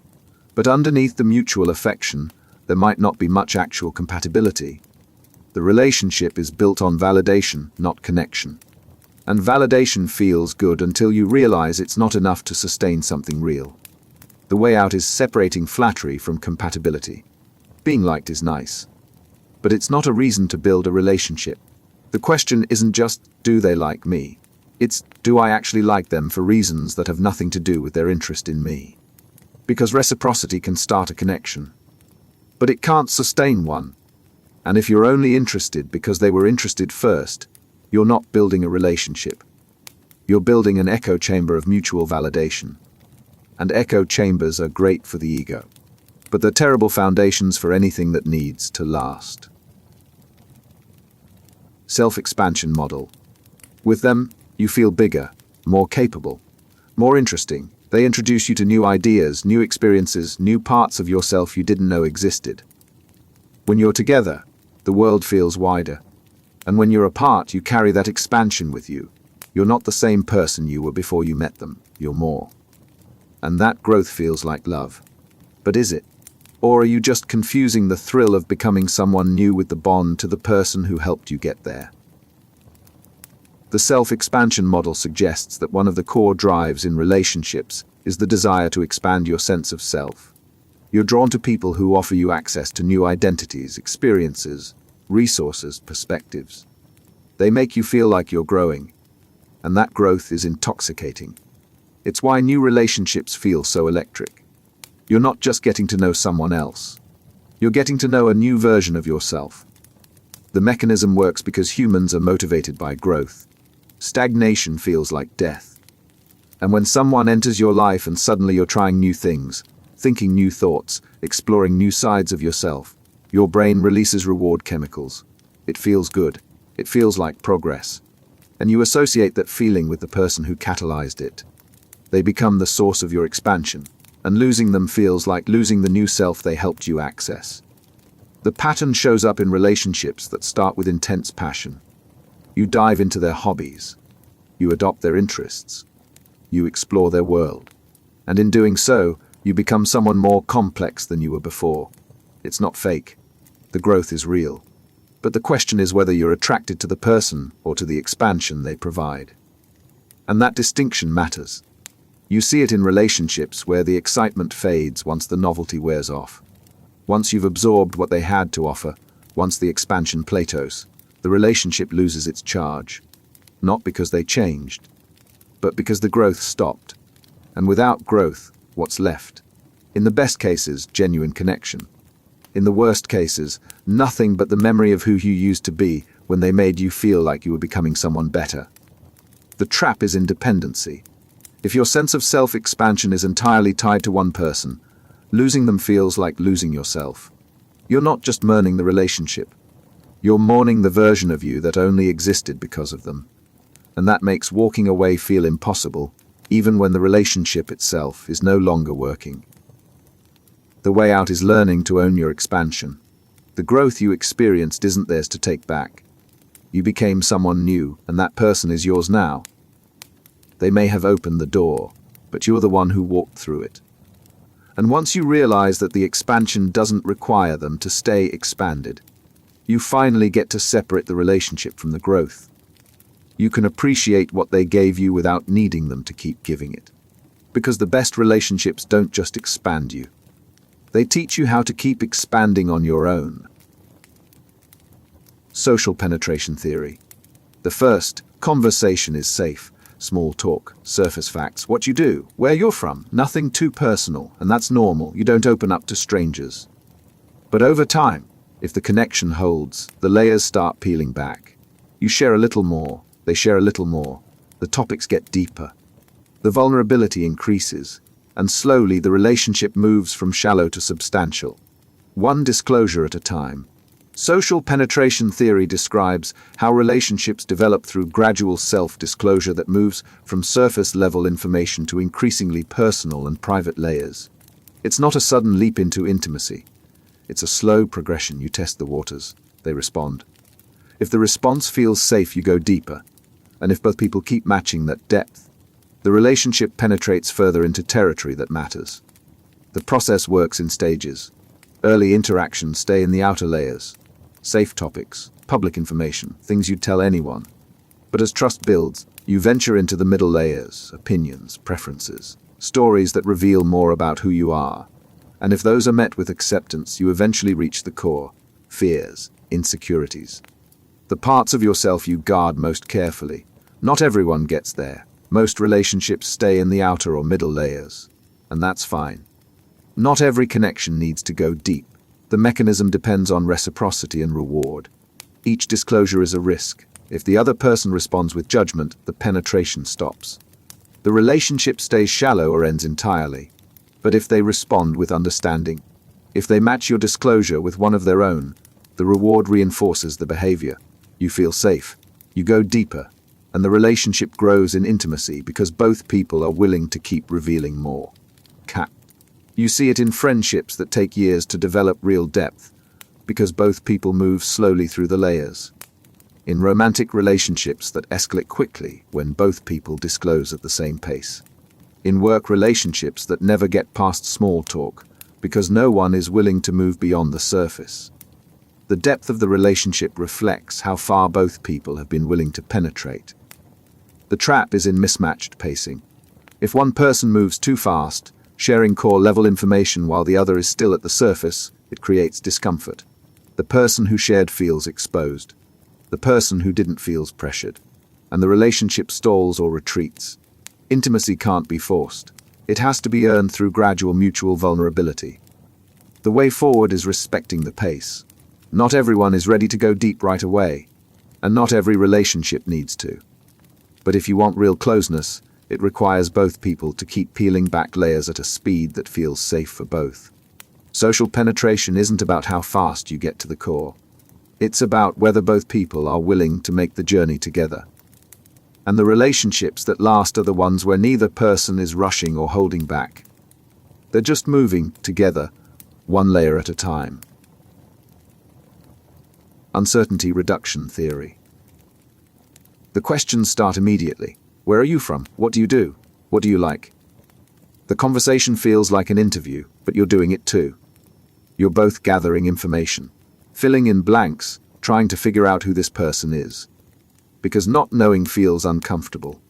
But underneath the mutual affection, there might not be much actual compatibility. The relationship is built on validation, not connection. And validation feels good until you realize it's not enough to sustain something real. The way out is separating flattery from compatibility. Being liked is nice. But it's not a reason to build a relationship. The question isn't just, do they like me? It's, do I actually like them for reasons that have nothing to do with their interest in me? Because reciprocity can start a connection. But it can't sustain one. And if you're only interested because they were interested first, you're not building a relationship. You're building an echo chamber of mutual validation. And echo chambers are great for the ego. But they're terrible foundations for anything that needs to last. Self-expansion model. With them, you feel bigger, more capable, more interesting. They introduce you to new ideas, new experiences, new parts of yourself you didn't know existed. When you're together, the world feels wider. And when you're apart, you carry that expansion with you. You're not the same person you were before you met them. You're more. And that growth feels like love. But is it? Or are you just confusing the thrill of becoming someone new with the bond to the person who helped you get there? The self-expansion model suggests that one of the core drives in relationships is the desire to expand your sense of self. You're drawn to people who offer you access to new identities, experiences, resources, perspectives. They make you feel like you're growing, and that growth is intoxicating. It's why new relationships feel so electric. You're not just getting to know someone else. You're getting to know a new version of yourself. The mechanism works because humans are motivated by growth. Stagnation feels like death. And when someone enters your life and suddenly you're trying new things, thinking new thoughts, exploring new sides of yourself, your brain releases reward chemicals. It feels good. It feels like progress. And you associate that feeling with the person who catalyzed it. They become the source of your expansion, and losing them feels like losing the new self they helped you access. The pattern shows up in relationships that start with intense passion. You dive into their hobbies. You adopt their interests. You explore their world. And in doing so, you become someone more complex than you were before. It's not fake. The growth is real. But the question is whether you're attracted to the person or to the expansion they provide. And that distinction matters. You see it in relationships where the excitement fades once the novelty wears off. Once you've absorbed what they had to offer, once the expansion plateaus, the relationship loses its charge. Not because they changed, but because the growth stopped. And without growth, what's left? In the best cases, genuine connection. In the worst cases, nothing but the memory of who you used to be when they made you feel like you were becoming someone better. The trap is in dependency. If your sense of self-expansion is entirely tied to one person, losing them feels like losing yourself. You're not just mourning the relationship. You're mourning the version of you that only existed because of them. And that makes walking away feel impossible, even when the relationship itself is no longer working. The way out is learning to own your expansion. The growth you experienced isn't theirs to take back. You became someone new, and that person is yours now. They may have opened the door, but you're the one who walked through it. And once you realize that the expansion doesn't require them to stay expanded, you finally get to separate the relationship from the growth. You can appreciate what they gave you without needing them to keep giving it. Because the best relationships don't just expand you. They teach you how to keep expanding on your own. Social penetration theory. The first, conversation is safe. Small talk, surface facts, what you do, where you're from, nothing too personal, and that's normal. You don't open up to strangers. But over time, if the connection holds, the layers start peeling back. You share a little more, they share a little more. The topics get deeper. The vulnerability increases, and slowly the relationship moves from shallow to substantial. One disclosure at a time. Social penetration theory describes how relationships develop through gradual self-disclosure that moves from surface-level information to increasingly personal and private layers. It's not a sudden leap into intimacy. It's a slow progression. You test the waters. They respond. If the response feels safe, you go deeper. And if both people keep matching that depth, the relationship penetrates further into territory that matters. The process works in stages. Early interactions stay in the outer layers. Safe topics, public information, things you'd tell anyone. But as trust builds, you venture into the middle layers, opinions, preferences, stories that reveal more about who you are. And if those are met with acceptance, you eventually reach the core, fears, insecurities. The parts of yourself you guard most carefully. Not everyone gets there. Most relationships stay in the outer or middle layers. And that's fine. Not every connection needs to go deep. The mechanism depends on reciprocity and reward. Each disclosure is a risk. If the other person responds with judgment, the penetration stops. The relationship stays shallow or ends entirely. But if they respond with understanding, if they match your disclosure with one of their own, the reward reinforces the behavior. You feel safe. You go deeper. And the relationship grows in intimacy because both people are willing to keep revealing more. You see it in friendships that take years to develop real depth, because both people move slowly through the layers. In romantic relationships that escalate quickly when both people disclose at the same pace. In work relationships that never get past small talk, because no one is willing to move beyond the surface. The depth of the relationship reflects how far both people have been willing to penetrate. The trap is in mismatched pacing. If one person moves too fast, sharing core-level information while the other is still at the surface, it creates discomfort. The person who shared feels exposed. The person who didn't feels pressured. And the relationship stalls or retreats. Intimacy can't be forced. It has to be earned through gradual mutual vulnerability. The way forward is respecting the pace. Not everyone is ready to go deep right away, and not every relationship needs to. But if you want real closeness, it requires both people to keep peeling back layers at a speed that feels safe for both. Social penetration isn't about how fast you get to the core. It's about whether both people are willing to make the journey together. And the relationships that last are the ones where neither person is rushing or holding back. They're just moving together, one layer at a time. Uncertainty reduction theory. The questions start immediately. Where are you from? What do you do? What do you like? The conversation feels like an interview, but you're doing it too. You're both gathering information, filling in blanks, trying to figure out who this person is. Because not knowing feels uncomfortable.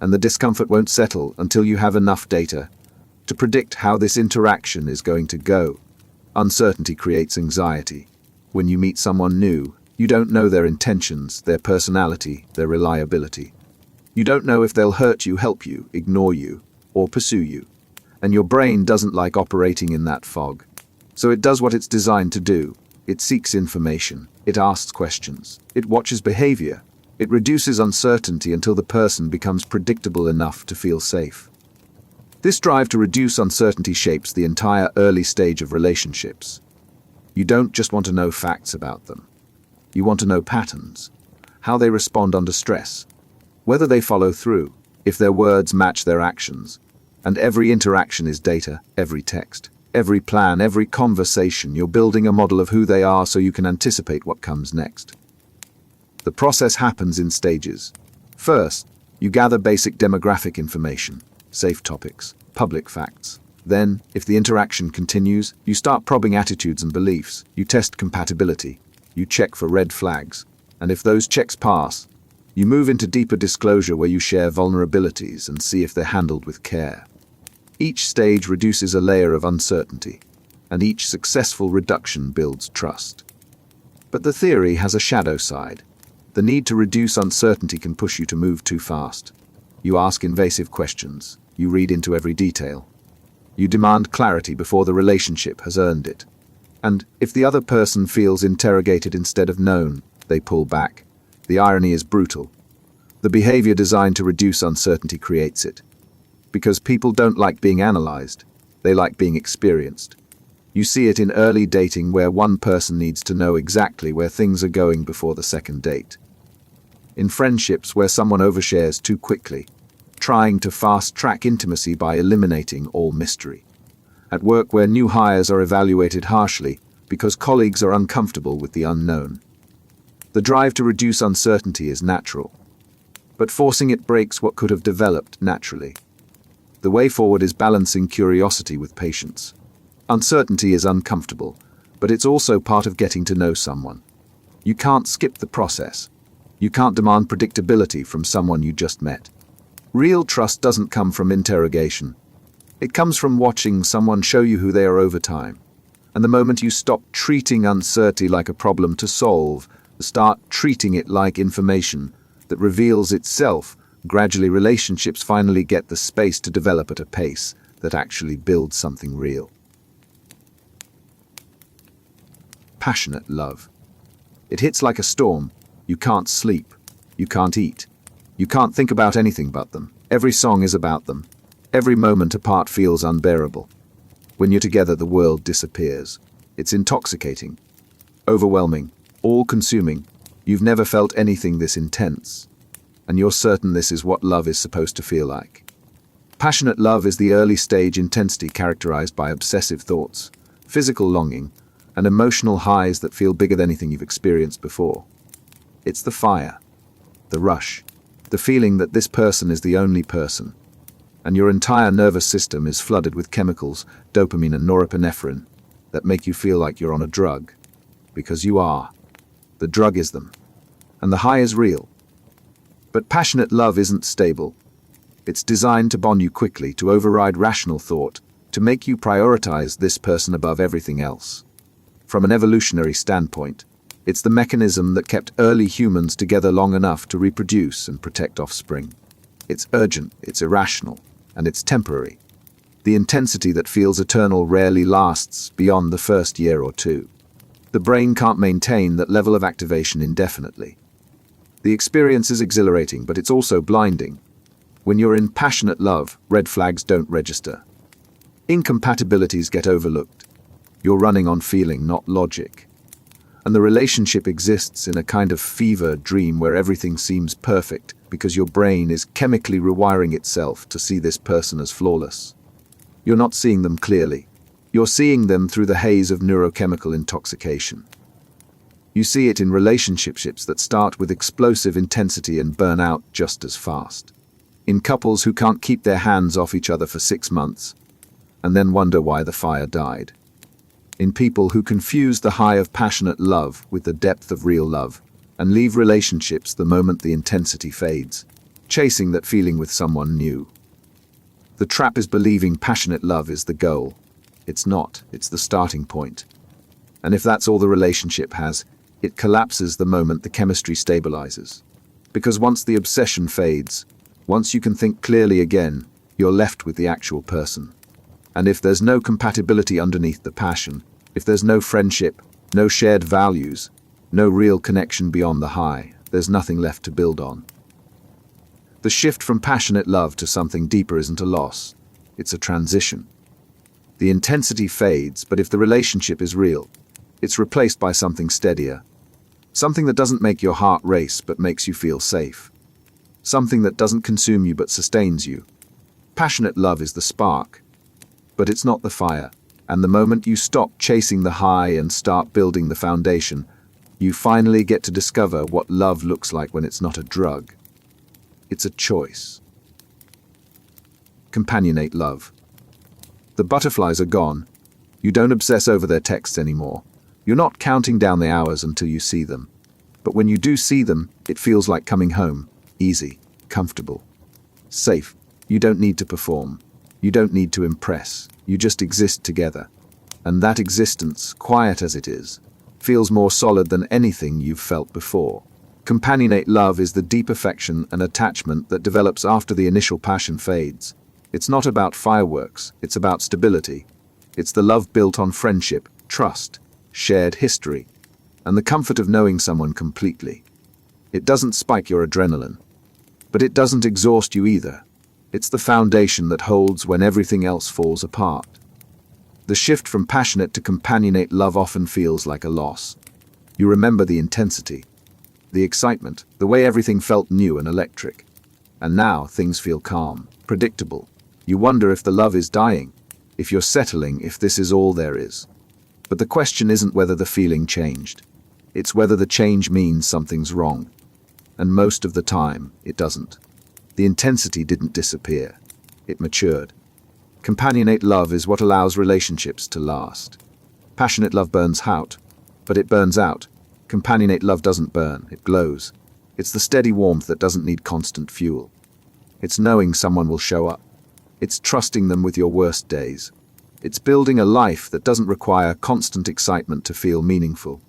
And the discomfort won't settle until you have enough data to predict how this interaction is going to go. Uncertainty creates anxiety. When you meet someone new, you don't know their intentions, their personality, their reliability. You don't know if they'll hurt you, help you, ignore you, or pursue you. And your brain doesn't like operating in that fog. So it does what it's designed to do. It seeks information. It asks questions. It watches behavior. It reduces uncertainty until the person becomes predictable enough to feel safe. This drive to reduce uncertainty shapes the entire early stage of relationships. You don't just want to know facts about them. You want to know patterns, how they respond under stress, whether they follow through, if their words match their actions. And every interaction is data, every text, every plan, every conversation. You're building a model of who they are so you can anticipate what comes next. The process happens in stages. First, you gather basic demographic information, safe topics, public facts. Then, if the interaction continues, you start probing attitudes and beliefs. You test compatibility. You check for red flags. And if those checks pass, you move into deeper disclosure where you share vulnerabilities and see if they're handled with care. Each stage reduces a layer of uncertainty, and each successful reduction builds trust. But the theory has a shadow side. The need to reduce uncertainty can push you to move too fast. You ask invasive questions. You read into every detail. You demand clarity before the relationship has earned it. And if the other person feels interrogated instead of known, they pull back. The irony is brutal. The behavior designed to reduce uncertainty creates it. Because people don't like being analyzed. They like being experienced. You see it in early dating where one person needs to know exactly where things are going before the second date. In friendships where someone overshares too quickly, trying to fast-track intimacy by eliminating all mystery. At work where new hires are evaluated harshly because colleagues are uncomfortable with the unknown. The drive to reduce uncertainty is natural, but forcing it breaks what could have developed naturally. The way forward is balancing curiosity with patience. Uncertainty is uncomfortable, but it's also part of getting to know someone. You can't skip the process. You can't demand predictability from someone you just met. Real trust doesn't come from interrogation. It comes from watching someone show you who they are over time. And the moment you stop treating uncertainty like a problem to solve, start treating it like information that reveals itself, gradually relationships finally get the space to develop at a pace that actually builds something real. Passionate love. It hits like a storm. You can't sleep. You can't eat. You can't think about anything but them. Every song is about them. Every moment apart feels unbearable. When you're together, the world disappears. It's intoxicating, overwhelming, all-consuming. You've never felt anything this intense. And you're certain this is what love is supposed to feel like. Passionate love is the early stage intensity characterized by obsessive thoughts, physical longing, and emotional highs that feel bigger than anything you've experienced before. It's the fire, the rush, the feeling that this person is the only person, and your entire nervous system is flooded with chemicals, dopamine and norepinephrine, that make you feel like you're on a drug. Because you are. The drug is them. And the high is real. But passionate love isn't stable. It's designed to bond you quickly, to override rational thought, to make you prioritize this person above everything else. From an evolutionary standpoint, it's the mechanism that kept early humans together long enough to reproduce and protect offspring. It's urgent, it's irrational, and it's temporary. The intensity that feels eternal rarely lasts beyond the first year or two. The brain can't maintain that level of activation indefinitely. The experience is exhilarating, but it's also blinding. When you're in passionate love, red flags don't register. Incompatibilities get overlooked. You're running on feeling, not logic. And the relationship exists in a kind of fever dream where everything seems perfect because your brain is chemically rewiring itself to see this person as flawless. You're not seeing them clearly. You're seeing them through the haze of neurochemical intoxication. You see it in relationships that start with explosive intensity and burn out just as fast. In couples who can't keep their hands off each other for 6 months, and then wonder why the fire died. In people who confuse the high of passionate love with the depth of real love, and leave relationships the moment the intensity fades, chasing that feeling with someone new. The trap is believing passionate love is the goal. It's not, it's the starting point. And if that's all the relationship has, it collapses the moment the chemistry stabilizes. Because once the obsession fades, once you can think clearly again, you're left with the actual person. And if there's no compatibility underneath the passion, if there's no friendship, no shared values, no real connection beyond the high, there's nothing left to build on. The shift from passionate love to something deeper isn't a loss, it's a transition. The intensity fades, but if the relationship is real, it's replaced by something steadier. Something that doesn't make your heart race but makes you feel safe. Something that doesn't consume you but sustains you. Passionate love is the spark, but it's not the fire. And the moment you stop chasing the high and start building the foundation, you finally get to discover what love looks like when it's not a drug. It's a choice. Companionate love. The butterflies are gone. You don't obsess over their texts anymore. You're not counting down the hours until you see them. But when you do see them, it feels like coming home. Easy, comfortable, safe. You don't need to perform. You don't need to impress. You just exist together. And that existence, quiet as it is, feels more solid than anything you've felt before. Companionate love is the deep affection and attachment that develops after the initial passion fades. It's not about fireworks, it's about stability. It's the love built on friendship, trust, shared history, and the comfort of knowing someone completely. It doesn't spike your adrenaline, but it doesn't exhaust you either. It's the foundation that holds when everything else falls apart. The shift from passionate to companionate love often feels like a loss. You remember the intensity, the excitement, the way everything felt new and electric. And now things feel calm, predictable. You wonder if the love is dying, if you're settling, if this is all there is. But the question isn't whether the feeling changed. It's whether the change means something's wrong. And most of the time, it doesn't. The intensity didn't disappear. It matured. Companionate love is what allows relationships to last. Passionate love burns out, but it burns out. Companionate love doesn't burn, it glows. It's the steady warmth that doesn't need constant fuel. It's knowing someone will show up. It's trusting them with your worst days. It's building a life that doesn't require constant excitement to feel meaningful.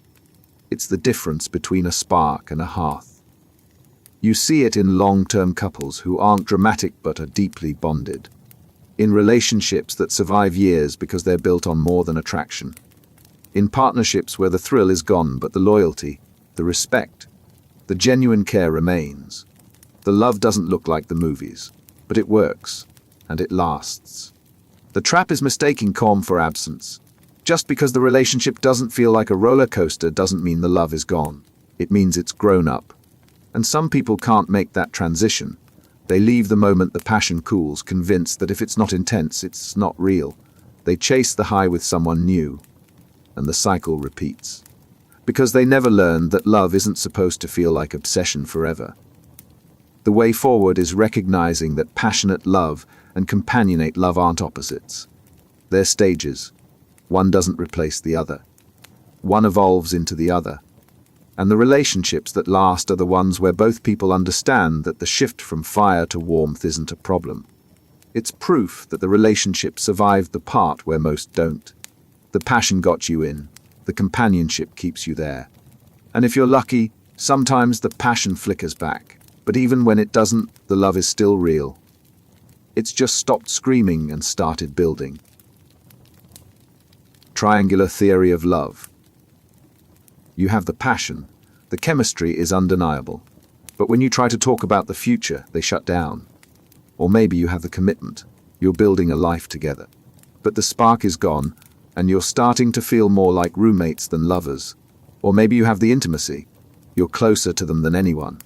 It's the difference between a spark and a hearth. You see it in long-term couples who aren't dramatic but are deeply bonded. In relationships that survive years because they're built on more than attraction. In partnerships where the thrill is gone but the loyalty, the respect, the genuine care remains. The love doesn't look like the movies, but it works, and it lasts. The trap is mistaking calm for absence. Just because the relationship doesn't feel like a roller coaster doesn't mean the love is gone. It means it's grown up. And some people can't make that transition. They leave the moment the passion cools, convinced that if it's not intense, it's not real. They chase the high with someone new, and the cycle repeats. Because they never learned that love isn't supposed to feel like obsession forever. The way forward is recognizing that passionate love and companionate love aren't opposites. They're stages. One doesn't replace the other. One evolves into the other. And the relationships that last are the ones where both people understand that the shift from fire to warmth isn't a problem. It's proof that the relationship survived the part where most don't. The passion got you in, the companionship keeps you there. And if you're lucky, sometimes the passion flickers back. But even when it doesn't, the love is still real. It's just stopped screaming and started building. Triangular theory of love. You have the passion. The chemistry is undeniable. But when you try to talk about the future, they shut down. Or maybe you have the commitment. You're building a life together. But the spark is gone, and you're starting to feel more like roommates than lovers. Or maybe you have the intimacy. You're closer to them than anyone.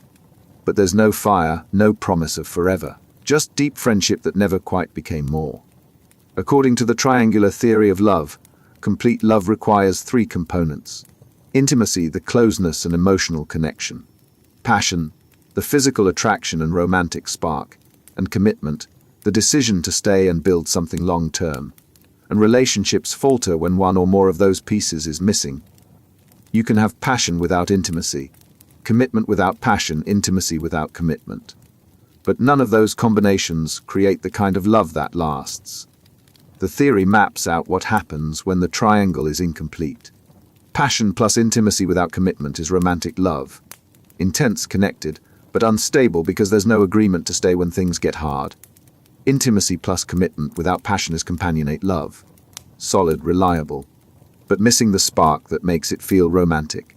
But there's no fire, no promise of forever. Just deep friendship that never quite became more. According to the triangular theory of love, complete love requires 3 components. Intimacy, the closeness and emotional connection. Passion, the physical attraction and romantic spark. And commitment, the decision to stay and build something long-term. And relationships falter when one or more of those pieces is missing. You can have passion without intimacy, commitment without passion, intimacy without commitment. But none of those combinations create the kind of love that lasts. The theory maps out what happens when the triangle is incomplete. Passion plus intimacy without commitment is romantic love. Intense, connected, but unstable because there's no agreement to stay when things get hard. Intimacy plus commitment without passion is companionate love. Solid, reliable, but missing the spark that makes it feel romantic.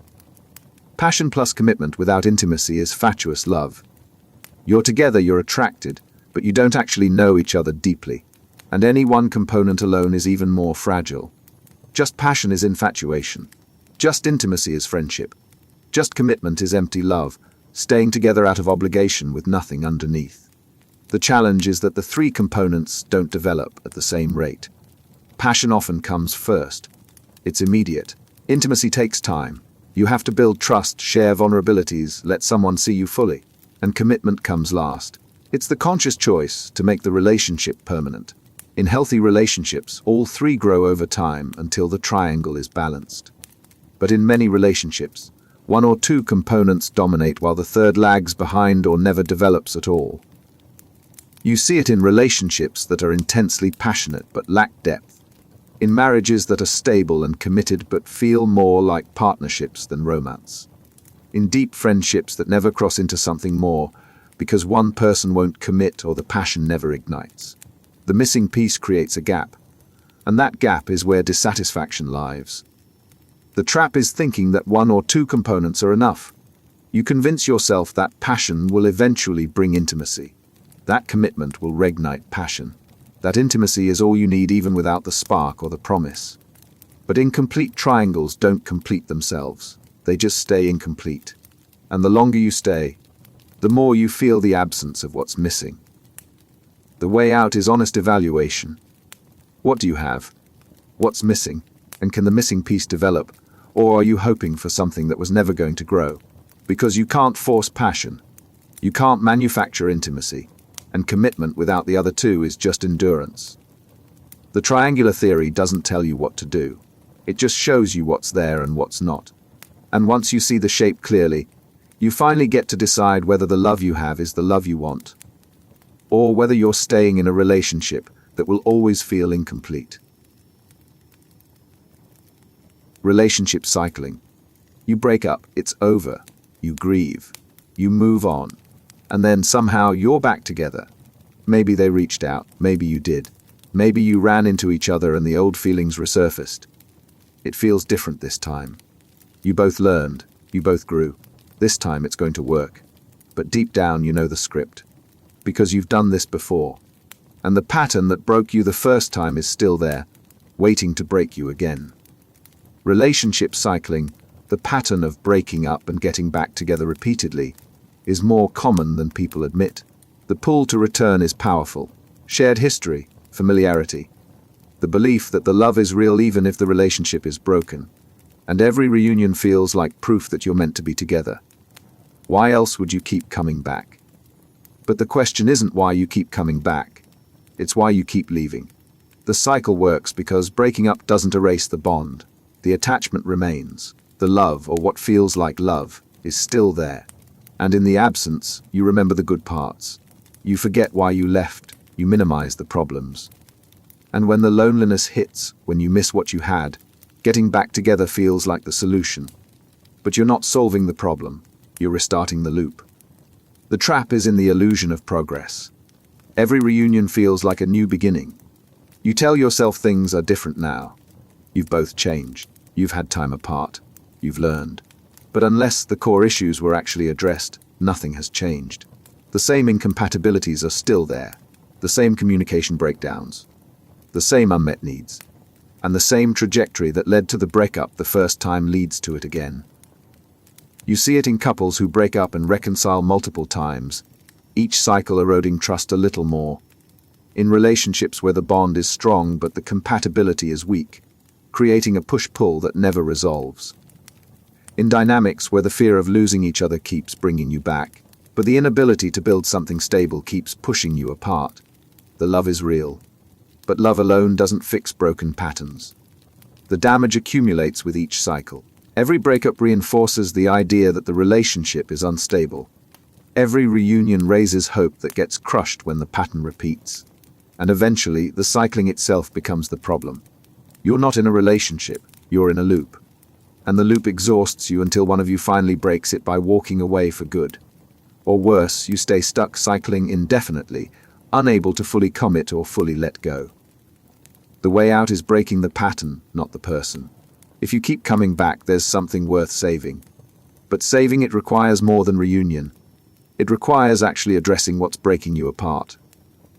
Passion plus commitment without intimacy is fatuous love. You're together, you're attracted, but you don't actually know each other deeply. And any one component alone is even more fragile. Just passion is infatuation. Just intimacy is friendship. Just commitment is empty love, staying together out of obligation with nothing underneath. The challenge is that the three components don't develop at the same rate. Passion often comes first. It's immediate. Intimacy takes time. You have to build trust, share vulnerabilities, let someone see you fully. And commitment comes last. It's the conscious choice to make the relationship permanent. In healthy relationships, all three grow over time until the triangle is balanced. But in many relationships, one or two components dominate while the third lags behind or never develops at all. You see it in relationships that are intensely passionate but lack depth. In marriages that are stable and committed but feel more like partnerships than romance. In deep friendships that never cross into something more because one person won't commit or the passion never ignites. The missing piece creates a gap, and that gap is where dissatisfaction lies. The trap is thinking that one or two components are enough. You convince yourself that passion will eventually bring intimacy. That commitment will reignite passion. That intimacy is all you need even without the spark or the promise. But incomplete triangles don't complete themselves. They just stay incomplete. And the longer you stay, the more you feel the absence of what's missing. The way out is honest evaluation. What do you have? What's missing? And can the missing piece develop? Or are you hoping for something that was never going to grow? Because you can't force passion. You can't manufacture intimacy. And commitment without the other two is just endurance. The triangular theory doesn't tell you what to do. It just shows you what's there and what's not. And once you see the shape clearly, you finally get to decide whether the love you have is the love you want, or whether you're staying in a relationship that will always feel incomplete. Relationship cycling. You break up, it's over. You grieve. You move on. And then somehow you're back together. Maybe they reached out, maybe you did. Maybe you ran into each other and the old feelings resurfaced. It feels different this time. You both learned, you both grew. This time it's going to work. But deep down you know the script. Because you've done this before. And the pattern that broke you the first time is still there, waiting to break you again. Relationship cycling, the pattern of breaking up and getting back together repeatedly, is more common than people admit. The pull to return is powerful. Shared history, familiarity. The belief that the love is real even if the relationship is broken. And every reunion feels like proof that you're meant to be together. Why else would you keep coming back? But the question isn't why you keep coming back. It's why you keep leaving. The cycle works because breaking up doesn't erase the bond. The attachment remains. The love, or what feels like love, is still there. And in the absence, you remember the good parts. You forget why you left. You minimize the problems. And when the loneliness hits, when you miss what you had, getting back together feels like the solution. But you're not solving the problem. You're restarting the loop. The trap is in the illusion of progress. Every reunion feels like a new beginning. You tell yourself things are different now. You've both changed. You've had time apart. You've learned. But unless the core issues were actually addressed, nothing has changed. The same incompatibilities are still there. The same communication breakdowns. The same unmet needs. And the same trajectory that led to the breakup the first time leads to it again. You see it in couples who break up and reconcile multiple times, each cycle eroding trust a little more. In relationships where the bond is strong but the compatibility is weak, creating a push-pull that never resolves. In dynamics where the fear of losing each other keeps bringing you back, but the inability to build something stable keeps pushing you apart. The love is real, but love alone doesn't fix broken patterns. The damage accumulates with each cycle. Every breakup reinforces the idea that the relationship is unstable. Every reunion raises hope that gets crushed when the pattern repeats. And eventually, the cycling itself becomes the problem. You're not in a relationship, you're in a loop. And the loop exhausts you until one of you finally breaks it by walking away for good. Or worse, you stay stuck cycling indefinitely, unable to fully commit or fully let go. The way out is breaking the pattern, not the person. If you keep coming back, there's something worth saving. But saving it requires more than reunion. It requires actually addressing what's breaking you apart.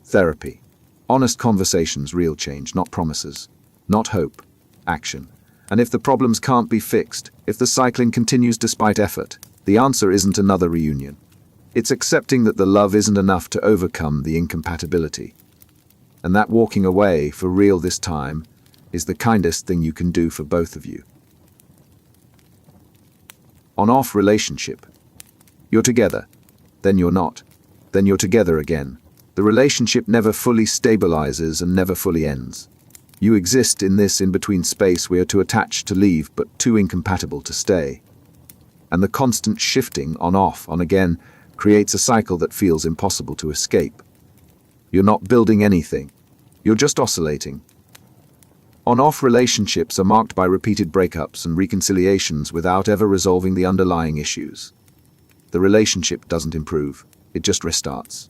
Therapy. Honest conversations, real change, not promises. Not hope. Action. And if the problems can't be fixed, if the cycling continues despite effort, the answer isn't another reunion. It's accepting that the love isn't enough to overcome the incompatibility. And that walking away, for real this time, is the kindest thing you can do for both of you. On-off relationship. You're together, then you're not, then you're together again. The relationship never fully stabilizes and never fully ends. You exist in this in-between space where you're too attached to leave but too incompatible to stay. And the constant shifting on-off, on-again, creates a cycle that feels impossible to escape. You're not building anything. You're just oscillating. On-off relationships are marked by repeated breakups and reconciliations without ever resolving the underlying issues. The relationship doesn't improve, it just restarts.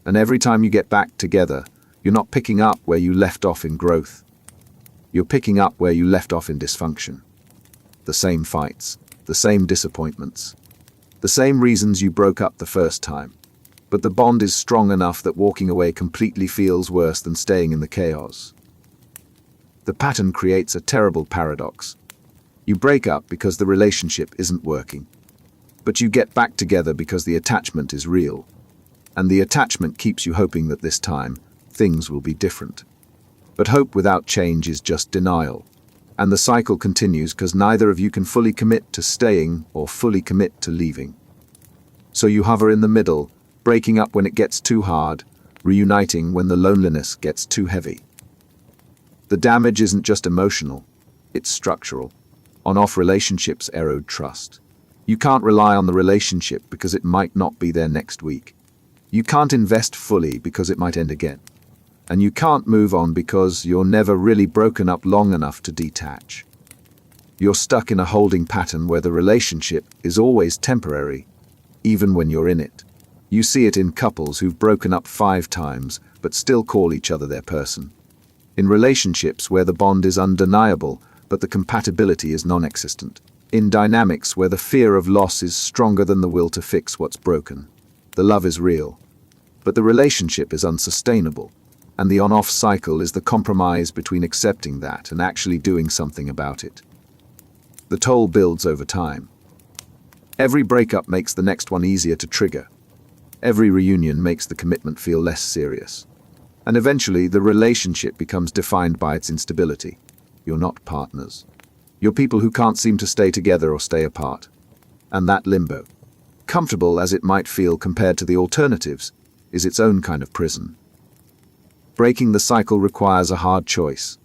And every time you get back together, you're not picking up where you left off in growth. You're picking up where you left off in dysfunction. The same fights, the same disappointments, the same reasons you broke up the first time. But the bond is strong enough that walking away completely feels worse than staying in the chaos. The pattern creates a terrible paradox. You break up because the relationship isn't working. But you get back together because the attachment is real. And the attachment keeps you hoping that this time, things will be different. But hope without change is just denial. And the cycle continues because neither of you can fully commit to staying or fully commit to leaving. So you hover in the middle, breaking up when it gets too hard, reuniting when the loneliness gets too heavy. The damage isn't just emotional, it's structural. On-off relationships erode trust. You can't rely on the relationship because it might not be there next week. You can't invest fully because it might end again. And you can't move on because you're never really broken up long enough to detach. You're stuck in a holding pattern where the relationship is always temporary, even when you're in it. You see it in couples who've broken up 5 times but still call each other their person. In relationships where the bond is undeniable but the compatibility is non-existent. In dynamics where the fear of loss is stronger than the will to fix what's broken. The love is real, but the relationship is unsustainable, and the on-off cycle is the compromise between accepting that and actually doing something about it. The toll builds over time. Every breakup makes the next one easier to trigger. Every reunion makes the commitment feel less serious. And eventually, the relationship becomes defined by its instability. You're not partners. You're people who can't seem to stay together or stay apart. And that limbo, comfortable as it might feel compared to the alternatives, is its own kind of prison. Breaking the cycle requires a hard choice.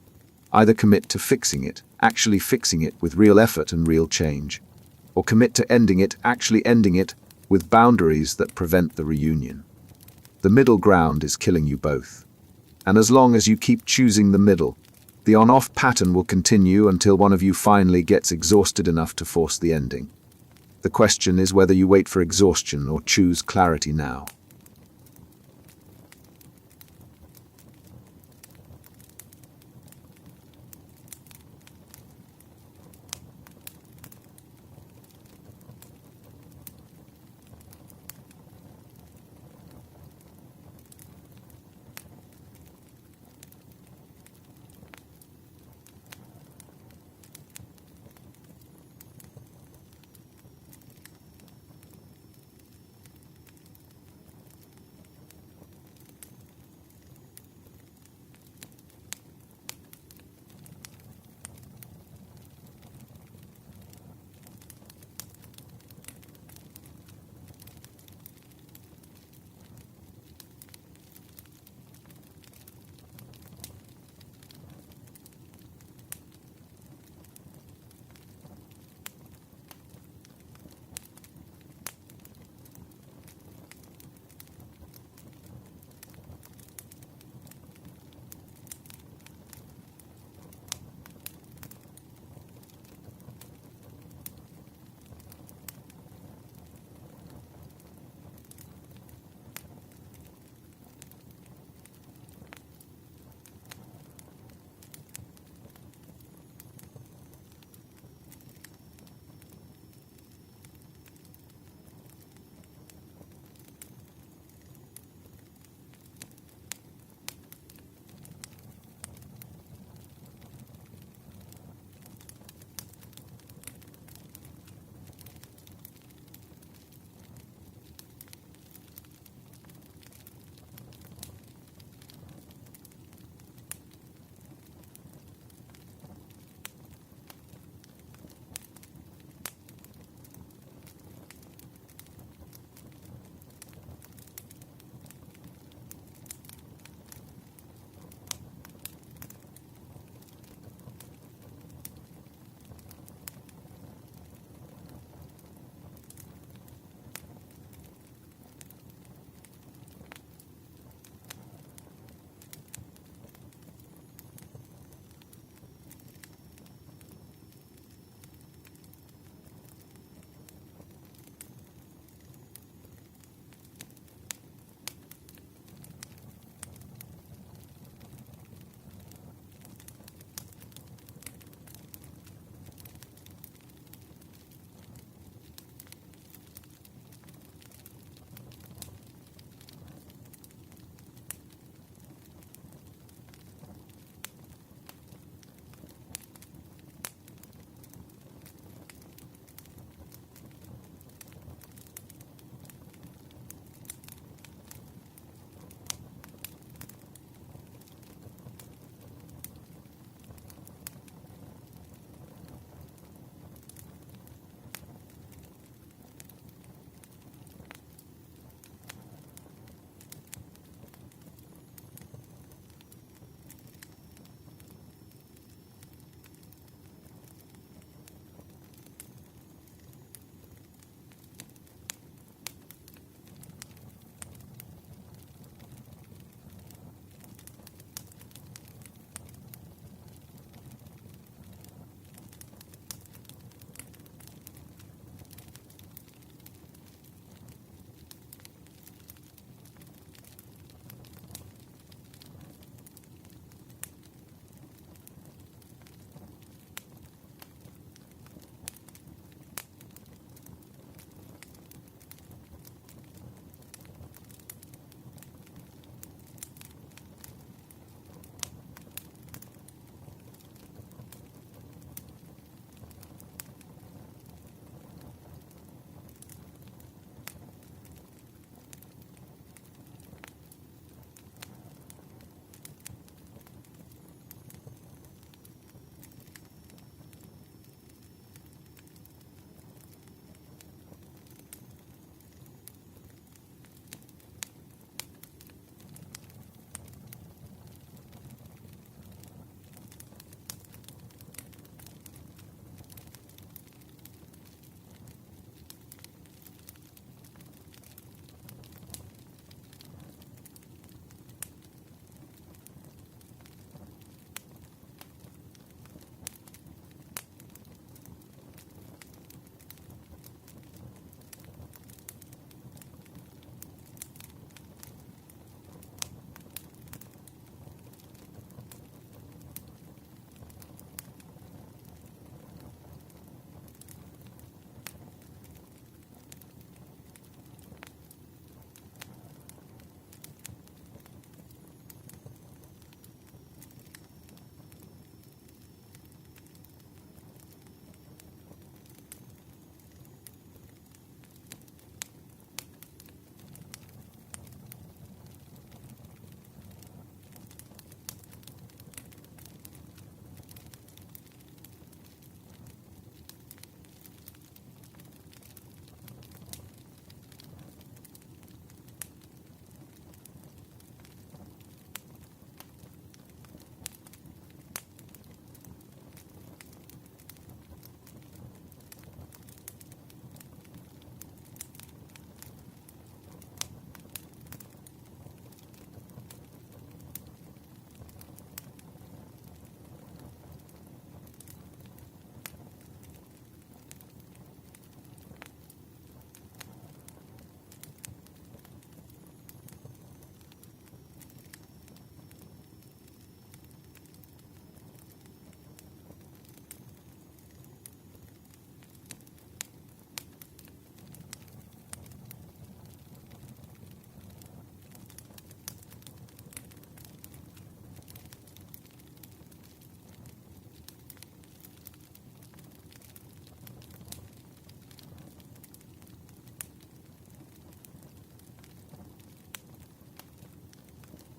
Either commit to fixing it, actually fixing it with real effort and real change, or commit to ending it, actually ending it, with boundaries that prevent the reunion. The middle ground is killing you both. And as long as you keep choosing the middle, the on-off pattern will continue until one of you finally gets exhausted enough to force the ending. The question is whether you wait for exhaustion or choose clarity now.